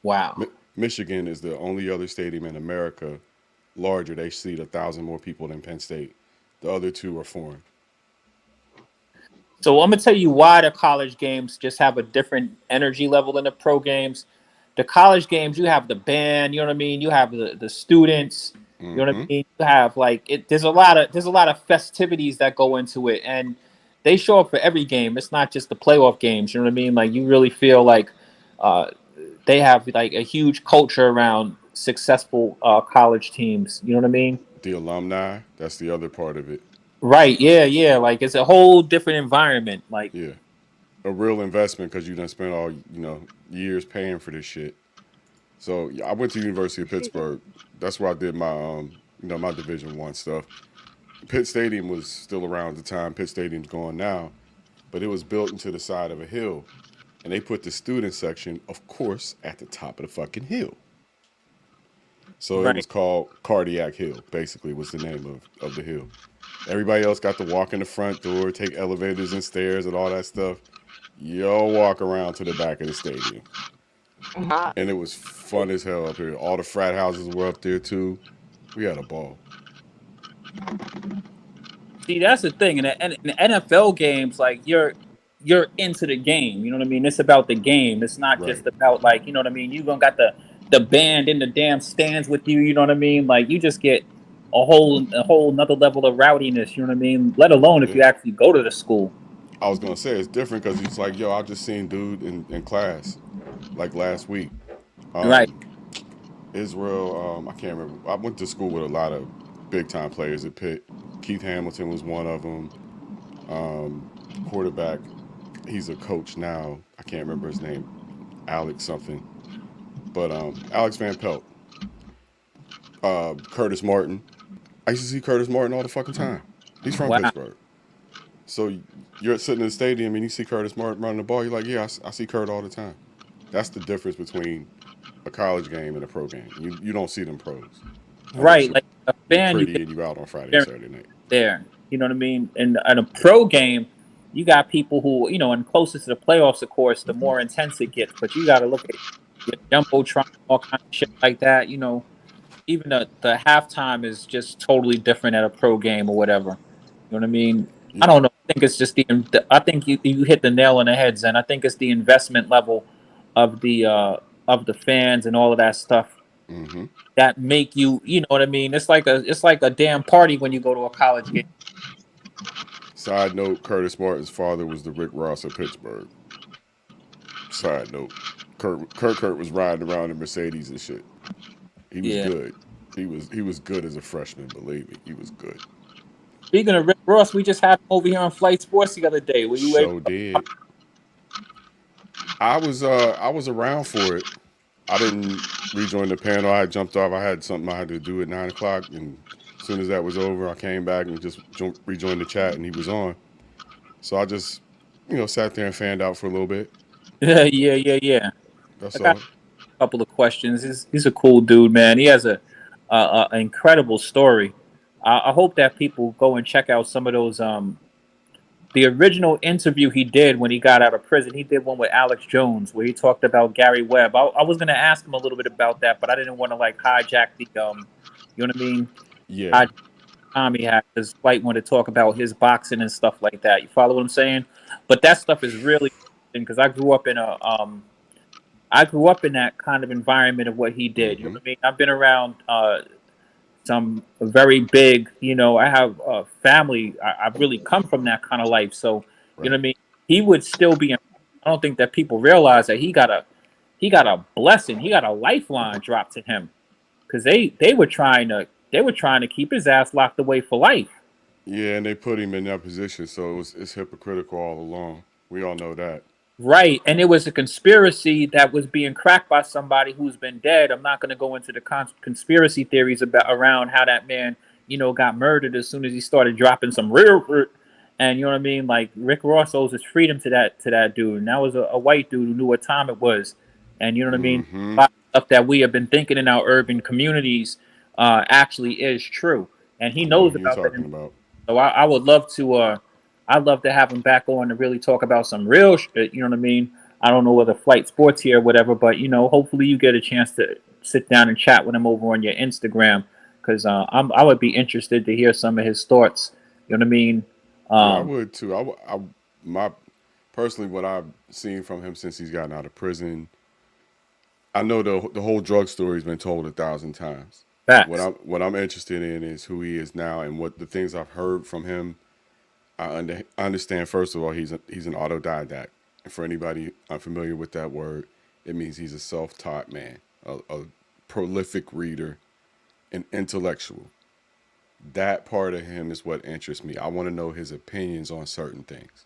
wow. Michigan is the only other stadium in America larger. They seat 1,000 more people than Penn State. The other two are foreign. So I'm gonna tell you why the college games just have a different energy level than the pro games. The college games, you have the band, you know what I mean. You have the students, you know what Mm-hmm. I mean. You have like it. There's a lot of festivities that go into it, and they show up for every game. It's not just the playoff games. You know what I mean. Like you really feel like uh, they have like a huge culture around successful college teams. You know what I mean. The alumni, that's the other part of it. Right? Yeah, yeah. Like it's a whole different environment. Like Yeah. A real investment because you done spent all, years paying for this shit. So yeah, I went to University of Pittsburgh. That's where I did my my Division 1 stuff. Pitt Stadium was still around at the time. Pitt Stadium's gone now, but it was built into the side of a hill, and they put the student section, of course, at the top of the fucking hill. So it right. was called Cardiac Hill. Basically, was the name of the hill. Everybody else got to walk in the front door, take elevators and stairs and all that stuff. Y'all walk around to the back of the stadium, Uh-huh. and it was fun as hell up here. All the frat houses were up there too. We had a ball. See, that's the thing. In the NFL games, like you're into the game. You know what I mean? It's about the game. It's not Right. just about like you know what I mean. You gonna got the band in the damn stands with you. You know what I mean? Like you just get a whole another level of rowdiness. You know what I mean? Let alone if Yeah. you actually go to the school. I was gonna say it's different because he's like, yo, I just seen dude in class like last week. Right. Um, Israel, I can't remember. I went to school with a lot of big time players at Pitt. Keith Hamilton was one of them. Quarterback, he's a coach now. I can't remember his name, Alex something. But Alex Van Pelt, Curtis Martin. I used to see Curtis Martin all the fucking time. He's from Wow. Pittsburgh. So you're sitting in the stadium and you see Curtis Martin running the ball. You're like, yeah, I see Kurt all the time. That's the difference between a college game and a pro game. You don't see them pros unless Right. you're Like a you're fan, you pretty can and you out on Friday and experience Saturday night. there. You know what I mean? And a pro game, you got people who and closest to the playoffs, of course, the more intense it gets. But you got to look at your jumbotron, all kind of shit like that. Even the halftime is just totally different at a pro game or whatever. You know what I mean? I Yeah. don't know. I think it's just I think you hit the nail on the head, Zen. I think it's the investment level of the fans and all of that stuff Mm-hmm. that make you know what I mean. It's like a damn party when you go to a college game. Side note: Curtis Martin's father was the Rick Ross of Pittsburgh. Side note: Kurt was riding around in Mercedes and shit. He was Yeah. good. He was good as a freshman. Believe me, he was good. Speaking of Rick Ross, we just had him over here on Flight Sports the other day. Were you able? So did. I was around for it. I didn't rejoin the panel. I had jumped off. I had something I had to do at 9 o'clock, and as soon as that was over, I came back and just rejoined the chat, and he was on. So I just, sat there and fanned out for a little bit. Yeah, yeah, yeah, yeah. I That's got all. a couple of questions. He's a cool dude, man. He has an incredible story. I hope that people go and check out some of those the original interview he did when he got out of prison, he did one with Alex Jones where he talked about Gary Webb. I was gonna ask him a little bit about that, but I didn't want to like hijack the you know what I mean? Yeah. Hijack the time he had because White wanted to talk about his boxing and stuff like that. You follow what I'm saying? But that stuff is really interesting because I grew up in that kind of environment of what he did. You know Mm-hmm. what I mean? I've been around some very big, I have a family. I've really come from that kind of life. So, you know Right. what I mean? He would still be. I don't think that people realize that he got a blessing. He got a lifeline dropped to him because they were trying to keep his ass locked away for life. Yeah, and they put him in that position, so it's hypocritical all along. We all know that. Right, and it was a conspiracy that was being cracked by somebody who's been dead. I'm not going to go into the conspiracy theories about around how that man, got murdered as soon as he started dropping some real, and you know what I mean. Like Rick Ross owes his freedom to that dude, and that was a white dude who knew what time it was, and you know what I mean. Mm-hmm. A lot of stuff that we have been thinking in our urban communities actually is true, and he I know knows what you're about that. talking about. So I would love to. I'd love to have him back on to really talk about some real shit. You know what I mean? I don't know whether Flight Sports here or whatever, but hopefully you get a chance to sit down and chat with him over on your Instagram because I would be interested to hear some of his thoughts. You know what I mean? Yeah, I would too. My personally, what I've seen from him since he's gotten out of prison, I know the whole drug story's been told 1,000 times. What Facts. I'm interested in is who he is now and what the things I've heard from him. I understand. First of all, he's an autodidact, and for anybody unfamiliar with that word, it means he's a self-taught man, a prolific reader, an intellectual. That part of him is what interests me. I want to know his opinions on certain things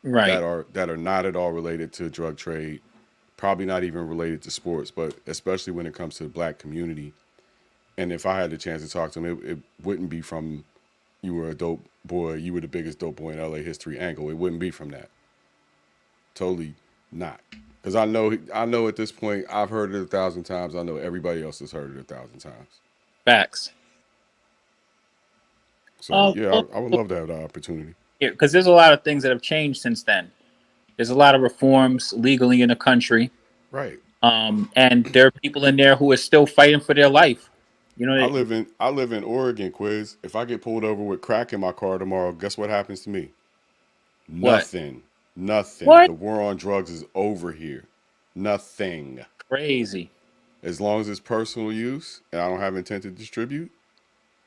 Right. that are not at all related to drug trade, probably not even related to sports, but especially when it comes to the black community. And if I had the chance to talk to him, it wouldn't be from you were a dope boy, you were the biggest dope boy in LA history angle. It wouldn't be from that. Totally not. Because I know at this point, I've heard it 1,000 times. I know everybody else has heard it 1,000 times. Facts. So yeah, I would love to have that opportunity. Because there's a lot of things that have changed since then. There's a lot of reforms legally in the country. Right. And there are people in there who are still fighting for their life. I live in Oregon, Quiz. If I get pulled over with crack in my car tomorrow, guess what happens to me? What? Nothing. Nothing. What? The war on drugs is over here. Nothing. Crazy. As long as it's personal use and I don't have intent to distribute,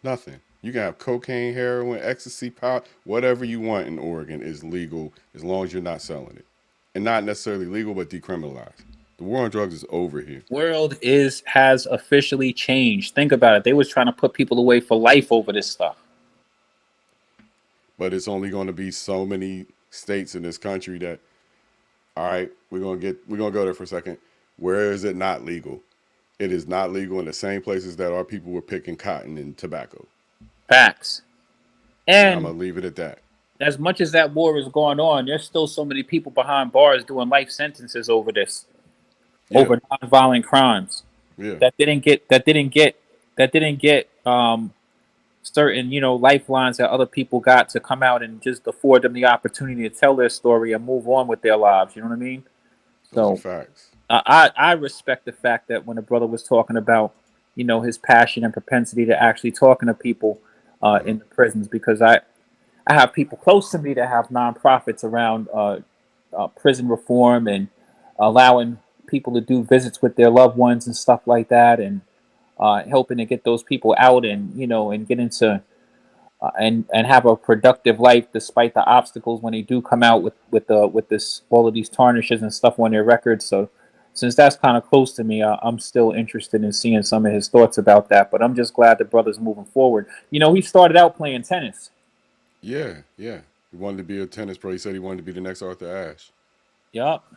nothing. You can have cocaine, heroin, ecstasy, powder, whatever you want in Oregon is legal as long as you're not selling it. And not necessarily legal, but decriminalized. The war on drugs is over here. World has officially changed. Think about it. They was trying to put people away for life over this stuff. But it's only going to be so many states in this country that, all right, we're gonna go there for a second. Where is it not legal? It is not legal in the same places that our people were picking cotton and tobacco. Facts. And I'm And gonna leave it at that. as much as that war is going on, there's still so many people behind bars doing life sentences over this, over nonviolent crimes Yeah. that didn't get certain lifelines that other people got to come out and just afford them the opportunity to tell their story and move on with their lives. You know what I mean? Those So are facts. I respect the fact that when the brother was talking about his passion and propensity to actually talking to people in the prisons, because I have people close to me that have nonprofits around prison reform and allowing people to do visits with their loved ones and stuff like that, and helping to get those people out and and get into and have a productive life despite the obstacles when they do come out with this all of these tarnishes and stuff on their records. So since that's kind of close to me, I'm still interested in seeing some of his thoughts about that. But I'm just glad the brother's moving forward. He started out playing tennis. Yeah. He wanted to be a tennis pro. He said he wanted to be the next Arthur Ashe. Yup.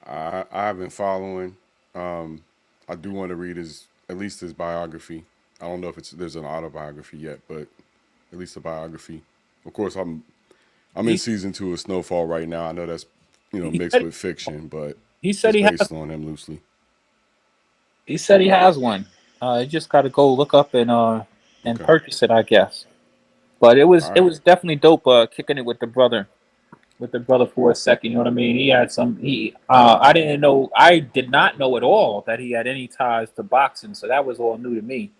I've been following. I do want to read at least his biography. I don't know if there's an autobiography yet, but at least a biography. Of course, I'm in season 2 of Snowfall right now. I know that's mixed with fiction, but He said it's he has. based on him loosely. He said he has one. You just got to go look up and Okay. purchase it, I guess. But it was All it right. was definitely dope kicking it with the brother for a second. You know what I mean? He had some. I did not know at all that he had any ties to boxing. So that was all new to me.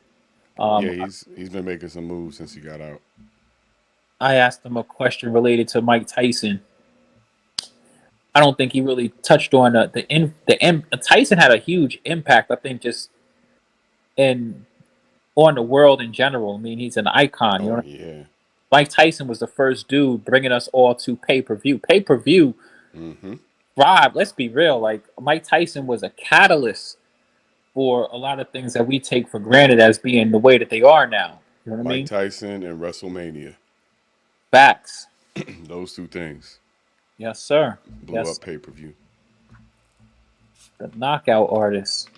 Yeah, Um, he's been making some moves since he got out. I asked him a question related to Mike Tyson. I don't think he really touched on Tyson had a huge impact. I think just in on the world in general. I mean, he's an icon. You know, Oh what I mean? yeah. Mike Tyson was the first dude bringing us all to pay per view. Pay per view, Mm-hmm. Rob. Let's be real. Like Mike Tyson was a catalyst for a lot of things that we take for granted as being the way that they are now. You know what I Mike mean? Tyson and WrestleMania. Facts. Those two things Yes, sir. blew Yes, up pay per view. the knockout artist,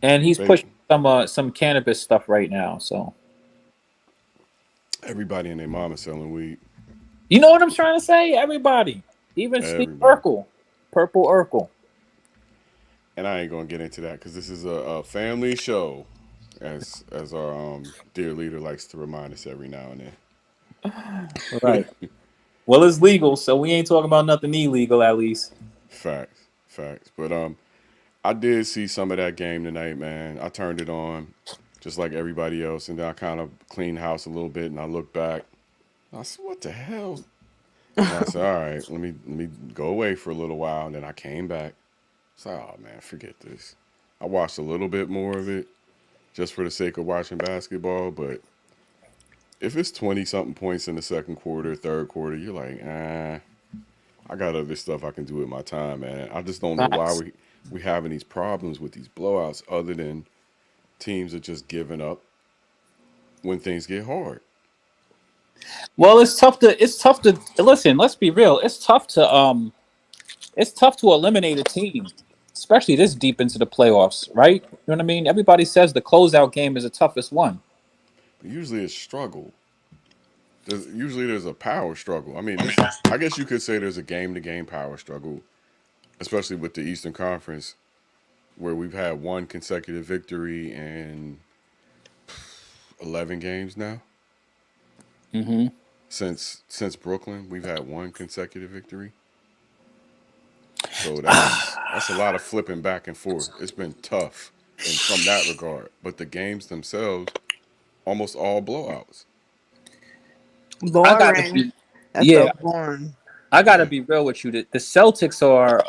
and he's They pushing some cannabis stuff right now. So everybody and their mama selling weed. you know what I'm trying to say? Everybody, even Steve Everybody. Urkel, Purple Urkel. And I ain't gonna get into that because this is a family show, as our dear leader likes to remind us every now and Right. then. Well, it's legal, so we ain't talking about nothing illegal, at least. Facts, facts. But I did see some of that game tonight, man. I turned it on, just like everybody else, and then I kind of cleaned house a little bit, and I looked back. I said, "What the hell?" And I said, "All right, let me go away for a little while." And then I came back. It's like, oh man, forget this. I watched a little bit more of it just for the sake of watching basketball, but if it's 20 something points in the second quarter, third quarter, you're like, I got other stuff I can do with my time, man. I just don't know why Facts. we having these problems with these blowouts other than teams are just giving up when things get hard. Well, it's tough to listen. Let's be real. It's tough to eliminate a team, especially this deep into the playoffs, right? You know what I mean? Everybody says the closeout game is the toughest one. But usually it's struggle. There's a power struggle. I mean, I guess you could say there's a game to game power struggle, especially with the Eastern Conference, where we've had one consecutive victory in 11 games now. Mm-hmm. Since Brooklyn, we've had one consecutive victory. So that's a lot of flipping back and forth. It's been tough and from that regard. But the games themselves, almost all blowouts. I gotta Boring. be, That's so yeah, boring. I gotta Yeah. be real with you. The Celtics are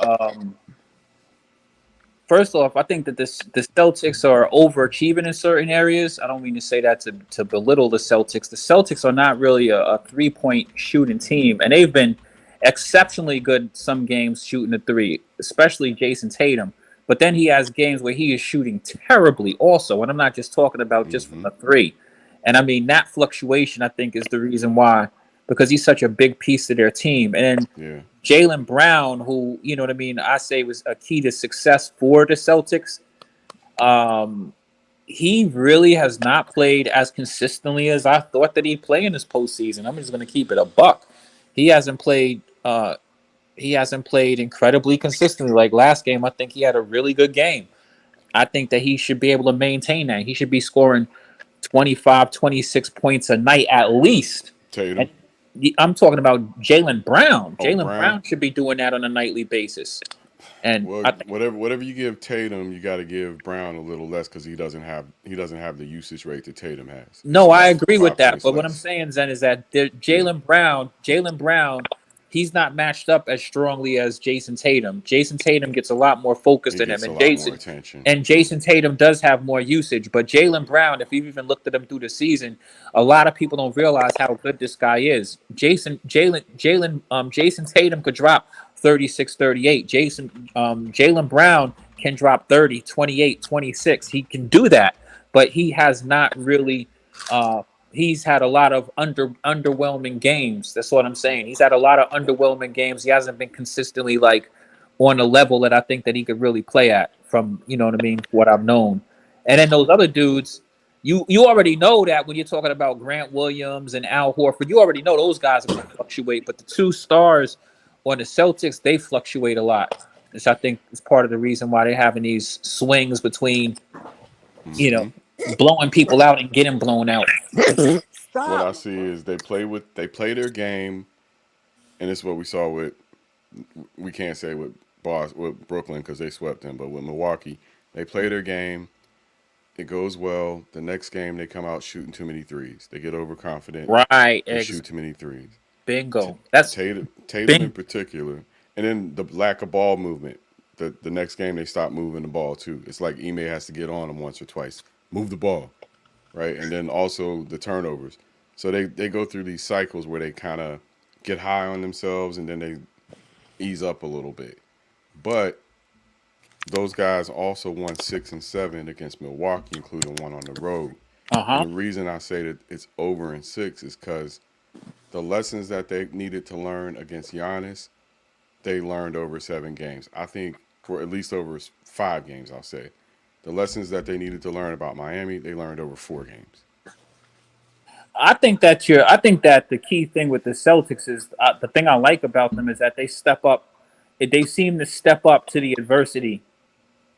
first off, I think that the Celtics are overachieving in certain areas. I don't mean to say that to belittle the Celtics. The Celtics are not really a 3-point shooting team, and they've been exceptionally good some games shooting the three, especially Jason Tatum. But then he has games where he is shooting terribly also, and I'm not just talking about just from Mm-hmm. the three. And I mean that fluctuation, I think, is the reason why, because he's such a big piece of their team. And Yeah. Jaylen Brown, who, you know what I mean, I say was a key to success for the Celtics. Um, he really has not played as consistently as I thought that he'd play in this postseason. I'm just going to keep it a buck. He hasn't played. He hasn't played incredibly consistently. Like last game, I think he had a really good game. I think that he should be able to maintain that. He should be scoring 25, 26 points a night at least. Tatum. And I'm talking about Jaylen Brown. Oh, Jaylen Brown. Brown should be doing that on a nightly basis. And Well, I think, whatever you give Tatum, you got to give Brown a little less because he doesn't have the usage rate that Tatum has. It's no, I about agree with five that. points But what I'm less. saying, Zen, is that Yeah. Jaylen Brown, he's not matched up as strongly as Jason Tatum. Jason Tatum gets a lot more focused He than him, gets a lot more attention. And Jason Tatum does have more usage. But Jaylen Brown, if you've even looked at him through the season, a lot of people don't realize how good this guy is. Jason Tatum could drop 36, 38. Jaylen Brown can drop 30, 28, 26. He can do that, but he has not really. He's had a lot of underwhelming games. That's what I'm saying. He's had a lot of underwhelming games. He hasn't been consistently like on a level that I think that he could really play at from, you know what I mean, what I've known. And then those other dudes, you already know that when you're talking about Grant Williams and Al Horford, you already know those guys are going to fluctuate. But the two stars on the Celtics, they fluctuate a lot, which I think is part of the reason why they're having these swings between, you know, Mm-hmm. blowing people out and getting blown out. What I Stop. see is they play their game, and it's what we saw with, we can't say with Brooklyn because they swept them, but with Milwaukee, they play their game. It goes well. The next game, they come out shooting too many threes. They get overconfident Right. and shoot too many threes. Bingo. That's Tatum in bing. particular, and then the lack of ball movement. The next game, they stop moving the ball too. It's like Ime has to get on them once or twice, move the ball, right? And then also the turnovers. So they go through these cycles where they kind of get high on themselves and then they ease up a little bit. But those guys also won 6 and 7 against Milwaukee, including one on the road. And Uh-huh. the reason I say that it's over in 6 is because the lessons that they needed to learn against Giannis, they learned over 7 games. I think, or at least over 5 games, I'll say. The lessons that they needed to learn about Miami, they learned over 4 games. I think that the key thing with the Celtics is the thing I like about them is that they step up. They seem to step up to the adversity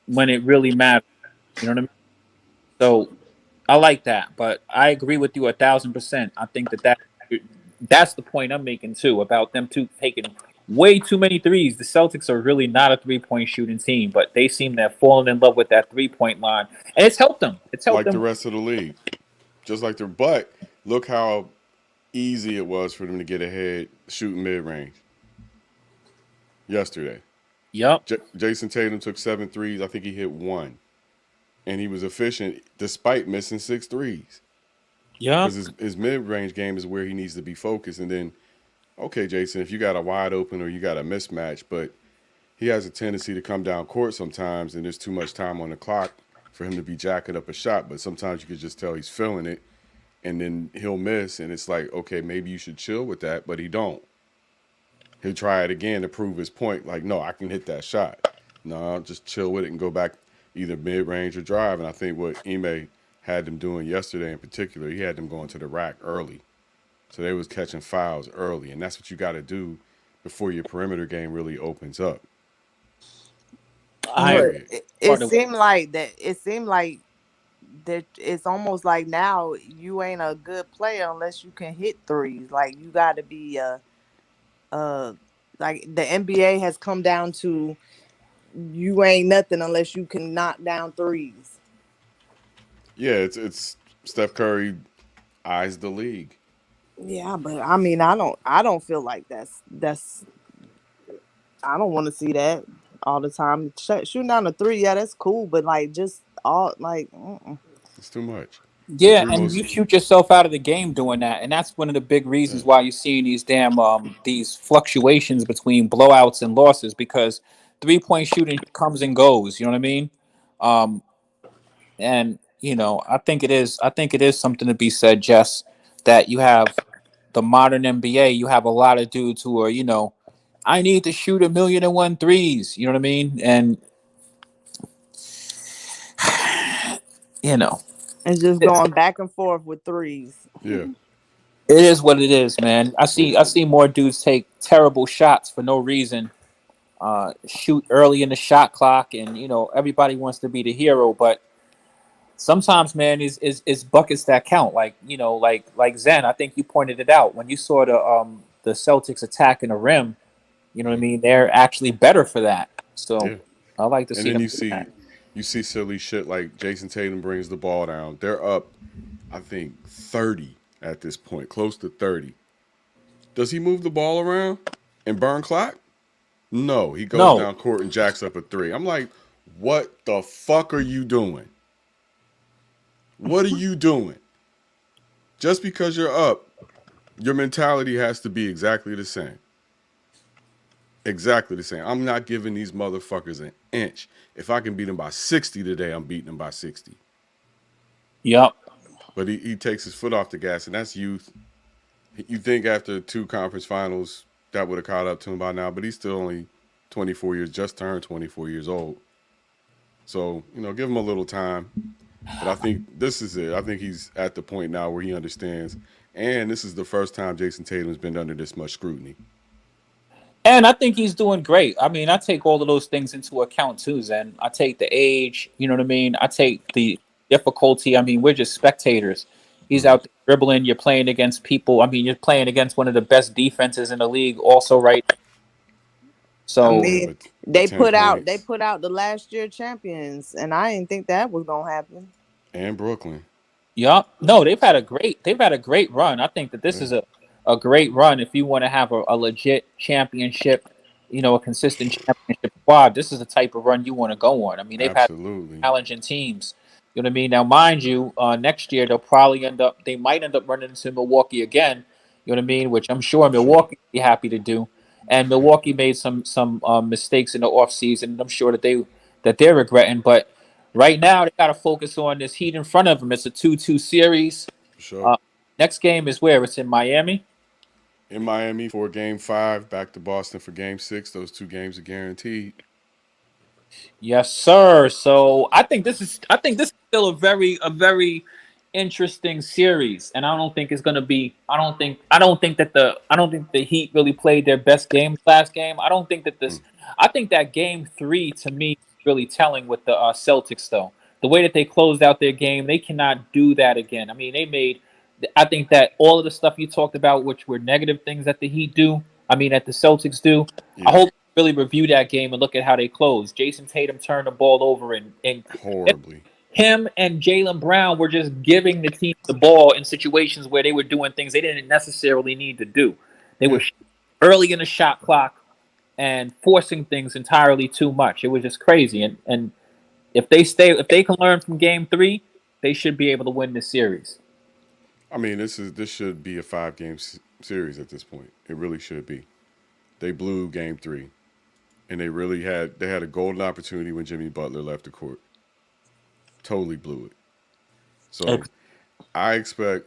when it really matters. You know what I mean? So I like that, but I agree with you 1,000%. I think that's the point I'm making too about them two taking way too many threes. The Celtics are really not a 3-point shooting team, but they seem to have fallen in love with that 3-point line, and it's helped them. It's helped Like the them. rest of the league. Just like their, but look how easy it was for them to get ahead shooting mid range yesterday. Yep. Jason Tatum took 7 threes. I think he hit one. And he was efficient despite missing 6 threes. Yep. Because his mid range game is where he needs to be focused. And then, okay, Jason, if you got a wide open or you got a mismatch, but he has a tendency to come down court sometimes and there's too much time on the clock for him to be jacking up a shot. But sometimes you could just tell he's feeling it and then he'll miss. And it's like, okay, maybe you should chill with that, but he don't. He'll try it again to prove his point. Like, no, I can hit that shot. No, just chill with it and go back either mid range or drive. And I think what Ime had them doing yesterday in particular, he had them going to the rack early. So they was catching fouls early. And that's what you got to do before your perimeter game really opens up. I But Period. it seemed like that. It seemed like that. It's almost like now you ain't a good player unless you can hit threes. Like you got to be uh, like the NBA has come down to you ain't nothing unless you can knock down threes. Yeah, it's Steph Curry eyes the league. Yeah, but I mean, I don't feel like that's. I don't want to see that all the time. Shooting down a three, yeah, that's cool, but like just all like. It's too much. The Yeah, three and most you shoot yourself out of the game doing that, and that's one of the big yeah. reasons why you're seeing these damn these fluctuations between blowouts and losses because 3-point shooting comes and goes. You know what I mean? Um, and I think it is something to be said, Jess, that you have the modern NBA. You have a lot of dudes who are I need to shoot 1,000,001 threes. You know what I mean? And you know, And just it's going back and forth with threes. Yeah. It is what it is, man. I see more dudes take terrible shots for no reason. Shoot early in the shot clock, and everybody wants to be the hero, but sometimes, man, is buckets that count. Like Zen. I think you pointed it out when you saw the Celtics attacking the rim. You know what I mean? They're actually better for that. So Yeah. I like to And see then them you do see that. you see silly shit like Jason Tatum brings the ball down. They're up, I think, 30 at this point, close to 30. Does he move the ball around and burn clock? No, he goes No, down court and jacks up a three. I'm like, what the fuck are you doing? What are you doing? Just because you're up, your mentality has to be exactly the same. Exactly the same. I'm not giving these motherfuckers an inch. If I can beat them by 60 today, I'm beating them by 60. yep. But he takes his foot off the gas, and that's youth. You think after 2 conference finals, that would have caught up to him by now, but he's still only 24 years, just turned 24 years old. So, give him a little time. But I think this is it. I think he's at the point now where he understands. And this is the first time Jason Tatum's been under this much scrutiny. And I think he's doing great. I mean, I take all of those things into account too, Zen. I take the age, you know what I mean? I take difficulty. I mean, we're just spectators. He's out there dribbling. You're playing against people. I mean, you're playing against one of the best defenses in the league, also, right? I So, Yeah, mean, but they 10 put out points the last year champions, and I didn't think that was gonna happen. and Brooklyn. yeah, no, So they've had a great run. I think that this yeah, is a great run if you want to have a legit championship, a consistent championship squad. This is the type of run you want to go on. I mean, they've had absolutely. challenging teams. You know what I mean? Now, mind you, next year they might end up running into Milwaukee again. You know what I mean? Which I'm sure Sure. Milwaukee would be happy to do. And Milwaukee made some mistakes in the offseason, and I'm sure that they're regretting. But right now, they got to focus on this Heat in front of them. It's a 2-2 series. For sure. Uh, Next game is where? It's in Miami. In Miami for game 5, back to Boston for game 6. Those 2 games are guaranteed. Yes, sir. So I think this is still a very interesting series, and I don't think it's gonna be. I don't think the Heat really played their best game last game. I don't think that this. Mm. I think that game 3 to me is really telling with the Celtics though. The way that they closed out their game, they cannot do that again. I mean, they made. I think that all of the stuff you talked about, which were negative things that the Heat do, I mean that the Celtics do. I Yeah, hope really review that game and look at how they closed. Jason Tatum turned the ball over, and horribly. him and Jaylen Brown were just giving the team the ball in situations where they were doing things they didn't necessarily need to do. They Yeah. were early in the shot clock and forcing things entirely too much. It was just crazy. And if they can learn from game 3, they should be able to win this series. I mean, this should be a 5-game series at this point. It really should be. They blew game 3, and they had a golden opportunity when Jimmy Butler left the court. Totally blew it. So I expect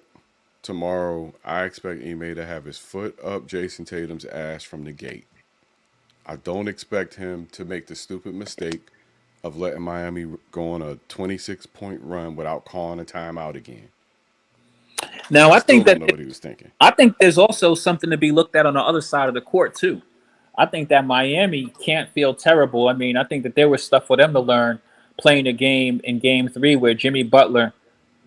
tomorrow. I expect Ime to have his foot up Jason Tatum's ass from the gate. I don't expect him to make the stupid mistake of letting Miami go on a 26-point run without calling a timeout again. Now I I still think don't that know what he was thinking. I think there's also something to be looked at on the other side of the court too. I think that Miami can't feel terrible. I mean, I think that there was stuff for them to learn playing a game in game 3 where Jimmy Butler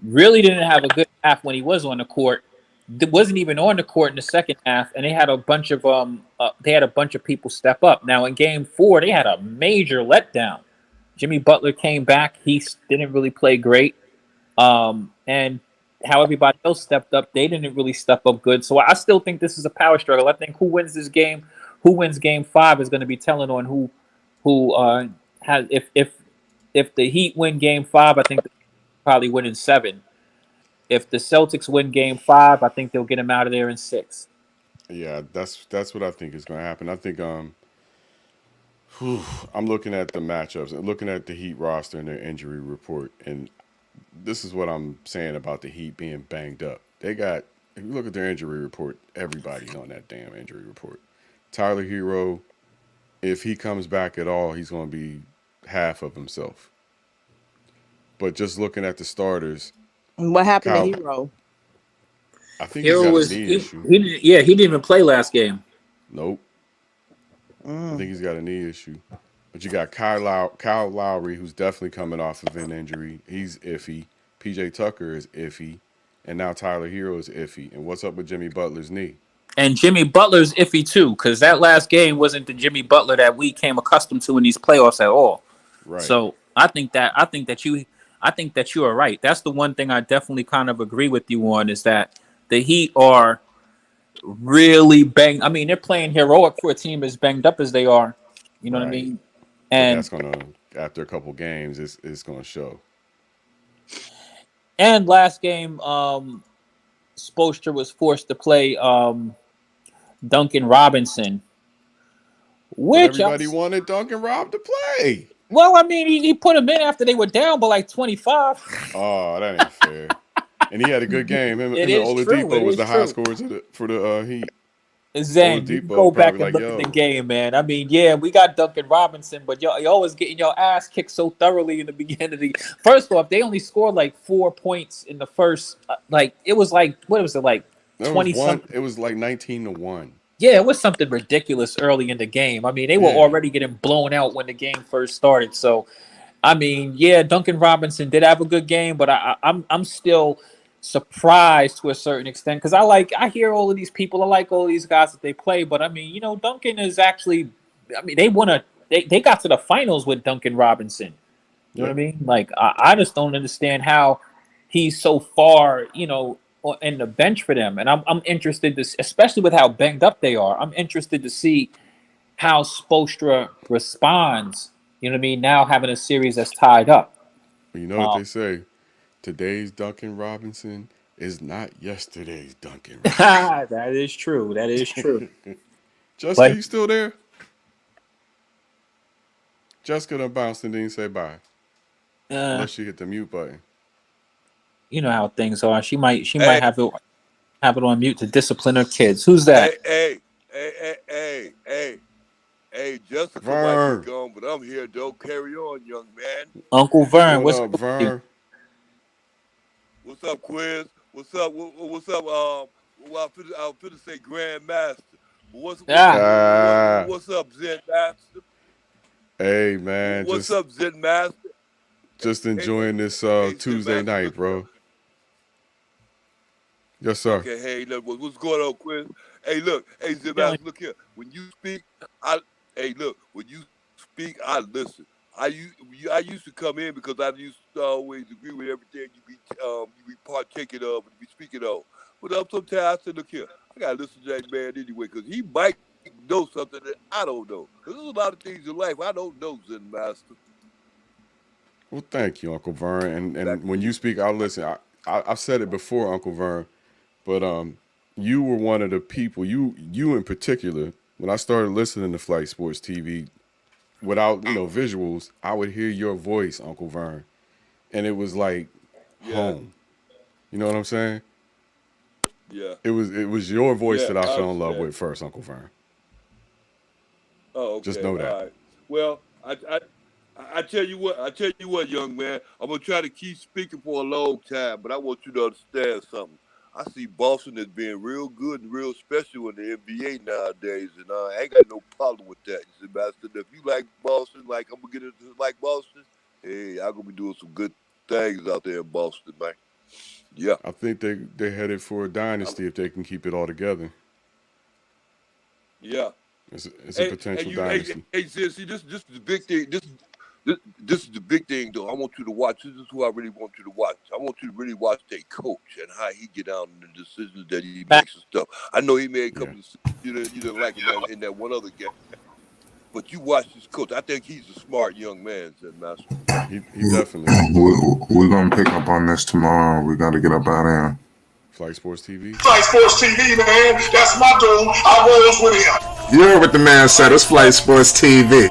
really didn't have a good half when he was on the court. Wasn't even on the court in the second half, and they had a bunch of people step up. Now in game 4, they had a major letdown. Jimmy Butler came back. Didn't really play great. And how everybody else stepped up, they didn't really step up good. So I still think this is a power struggle. I think who wins this game, who wins game 5 is going to be telling on who has if the Heat win game 5, I think they'll probably win in 7. If the Celtics win game 5, I think they'll get them out of there in 6. Yeah, that's what I think is going to happen. I think I'm looking at the matchups and looking at the Heat roster and their injury report, and this is what I'm saying about the Heat being banged up. If you look at their injury report, everybody's on that damn injury report. Tyler Hero, if he comes back at all, he's going to be half of himself. But just looking at the starters, What happened to Kyle, Hero? I think he's Hero got a was knee issue. he didn't even play last game. Nope. I Mm. think he's got a knee issue. But you got Kyle Lowry, who's definitely coming off of an injury. He's iffy. PJ Tucker is iffy. And now Tyler Hero is iffy. And what's up with Jimmy Butler's knee? And Jimmy Butler's iffy too, because that last game wasn't the Jimmy Butler that we came accustomed to in these playoffs at all. Right. So I think that you are right. That's the one thing I definitely kind of agree with you on is that the Heat are really banged. I mean, they're playing heroic for a team as banged up as they are. You know what I Right. mean? But And that's going to, after a couple games, it's going to show. last game, Spoelstra was forced to play Duncan Robinson, But which everybody wanted Duncan Rob to play. well, I mean, he put him in after they were down by like 25. Oh, that ain't fair. And he had a good game. Him It and is true. Oladipo It was is the high true. scorers for the Heat. Zane, you can Oladipo go back probably and like, look at yo. the game, man. I mean, yeah, we got Duncan Robinson, but y'all was getting your ass kicked so thoroughly in the beginning of the. First off, they only scored like 4 points in the first. It was like what was it like That was 20 one. something? It was like 19-1. Yeah, it was something ridiculous early in the game. I mean, they were Yeah. already getting blown out when the game first started. So I mean, yeah, Duncan Robinson did have a good game, but I'm still surprised to a certain extent because I hear all of these people, I like all these guys that they play, but I mean, Duncan is actually, I mean, they got to the finals with Duncan Robinson. You know what I mean? Like I just don't understand how he's so far, in the bench for them, and I'm interested to, especially with how banged up they are. I'm interested to see how Spoelstra responds. You know what I mean? Now having a series that's tied up. You know what they say? Today's Duncan Robinson is not yesterday's Duncan Robinson. That is true. That is true. Jessica, But you still there? Jessica done bounced and didn't say bye. Unless she hit the mute button. You know how things are. She might have it on mute to discipline her kids. Who's that? Hey, Jessica might be gone, but I'm here. Don't carry on, young man. Uncle Vern, what's up, Vern? What's up, Quiz? What's up? What's up? Well, I was finna say Grandmaster. What's up, Zen Master? Hey, man. What's up, Zen Master? Just enjoying this Tuesday night, bro. Yes, sir. Okay, hey, look, what's going on, Quiz? Hey, look, hey, Zen Master, look here. When you speak, I listen. I used to come in because I used to always agree with everything you be partaking of and be speaking of. But sometimes I said, look here, I gotta listen to that man anyway because he might know something that I don't know. There's a lot of things in life I don't know, Zen Master. Well, thank you, Uncle Vern. And when you speak, I'll listen. I've said it before, Uncle Vern, but you were one of the people. You in particular. When I started listening to Flight Sports TV, without visuals, I would hear your voice, Uncle Vern, and it was like home. You know what I'm saying? Yeah. It was your voice that I fell in love with first, Uncle Vern. Oh, okay. Just know that. All right. Well, I tell you what, young man. I'm gonna try to keep speaking for a long time, but I want you to understand something. I see Boston as being real good and real special in the NBA nowadays, and I ain't got no problem with that. You see, Master, if you like Boston, like I'm gonna get into like Boston, hey, I'm gonna be doing some good things out there in Boston, man. Yeah. I think they're headed for a dynasty if they can keep it all together. Yeah. It's a potential dynasty. Hey, see, this is the big thing. This is the big thing, though. I want you to watch. This is who I really want you to watch. I want you to really watch their coach and how he get down in the decisions that he makes and stuff. I know he made a couple of you didn't like him in that one other game, but you watch this coach. I think he's a smart young man, said Master. He definitely. We're gonna pick up on this tomorrow. We gotta get up out of here. Flight Sports TV. Flight Sports TV, man. That's my dude. I rolls with him. You heard what the man said. It's Flight Sports TV.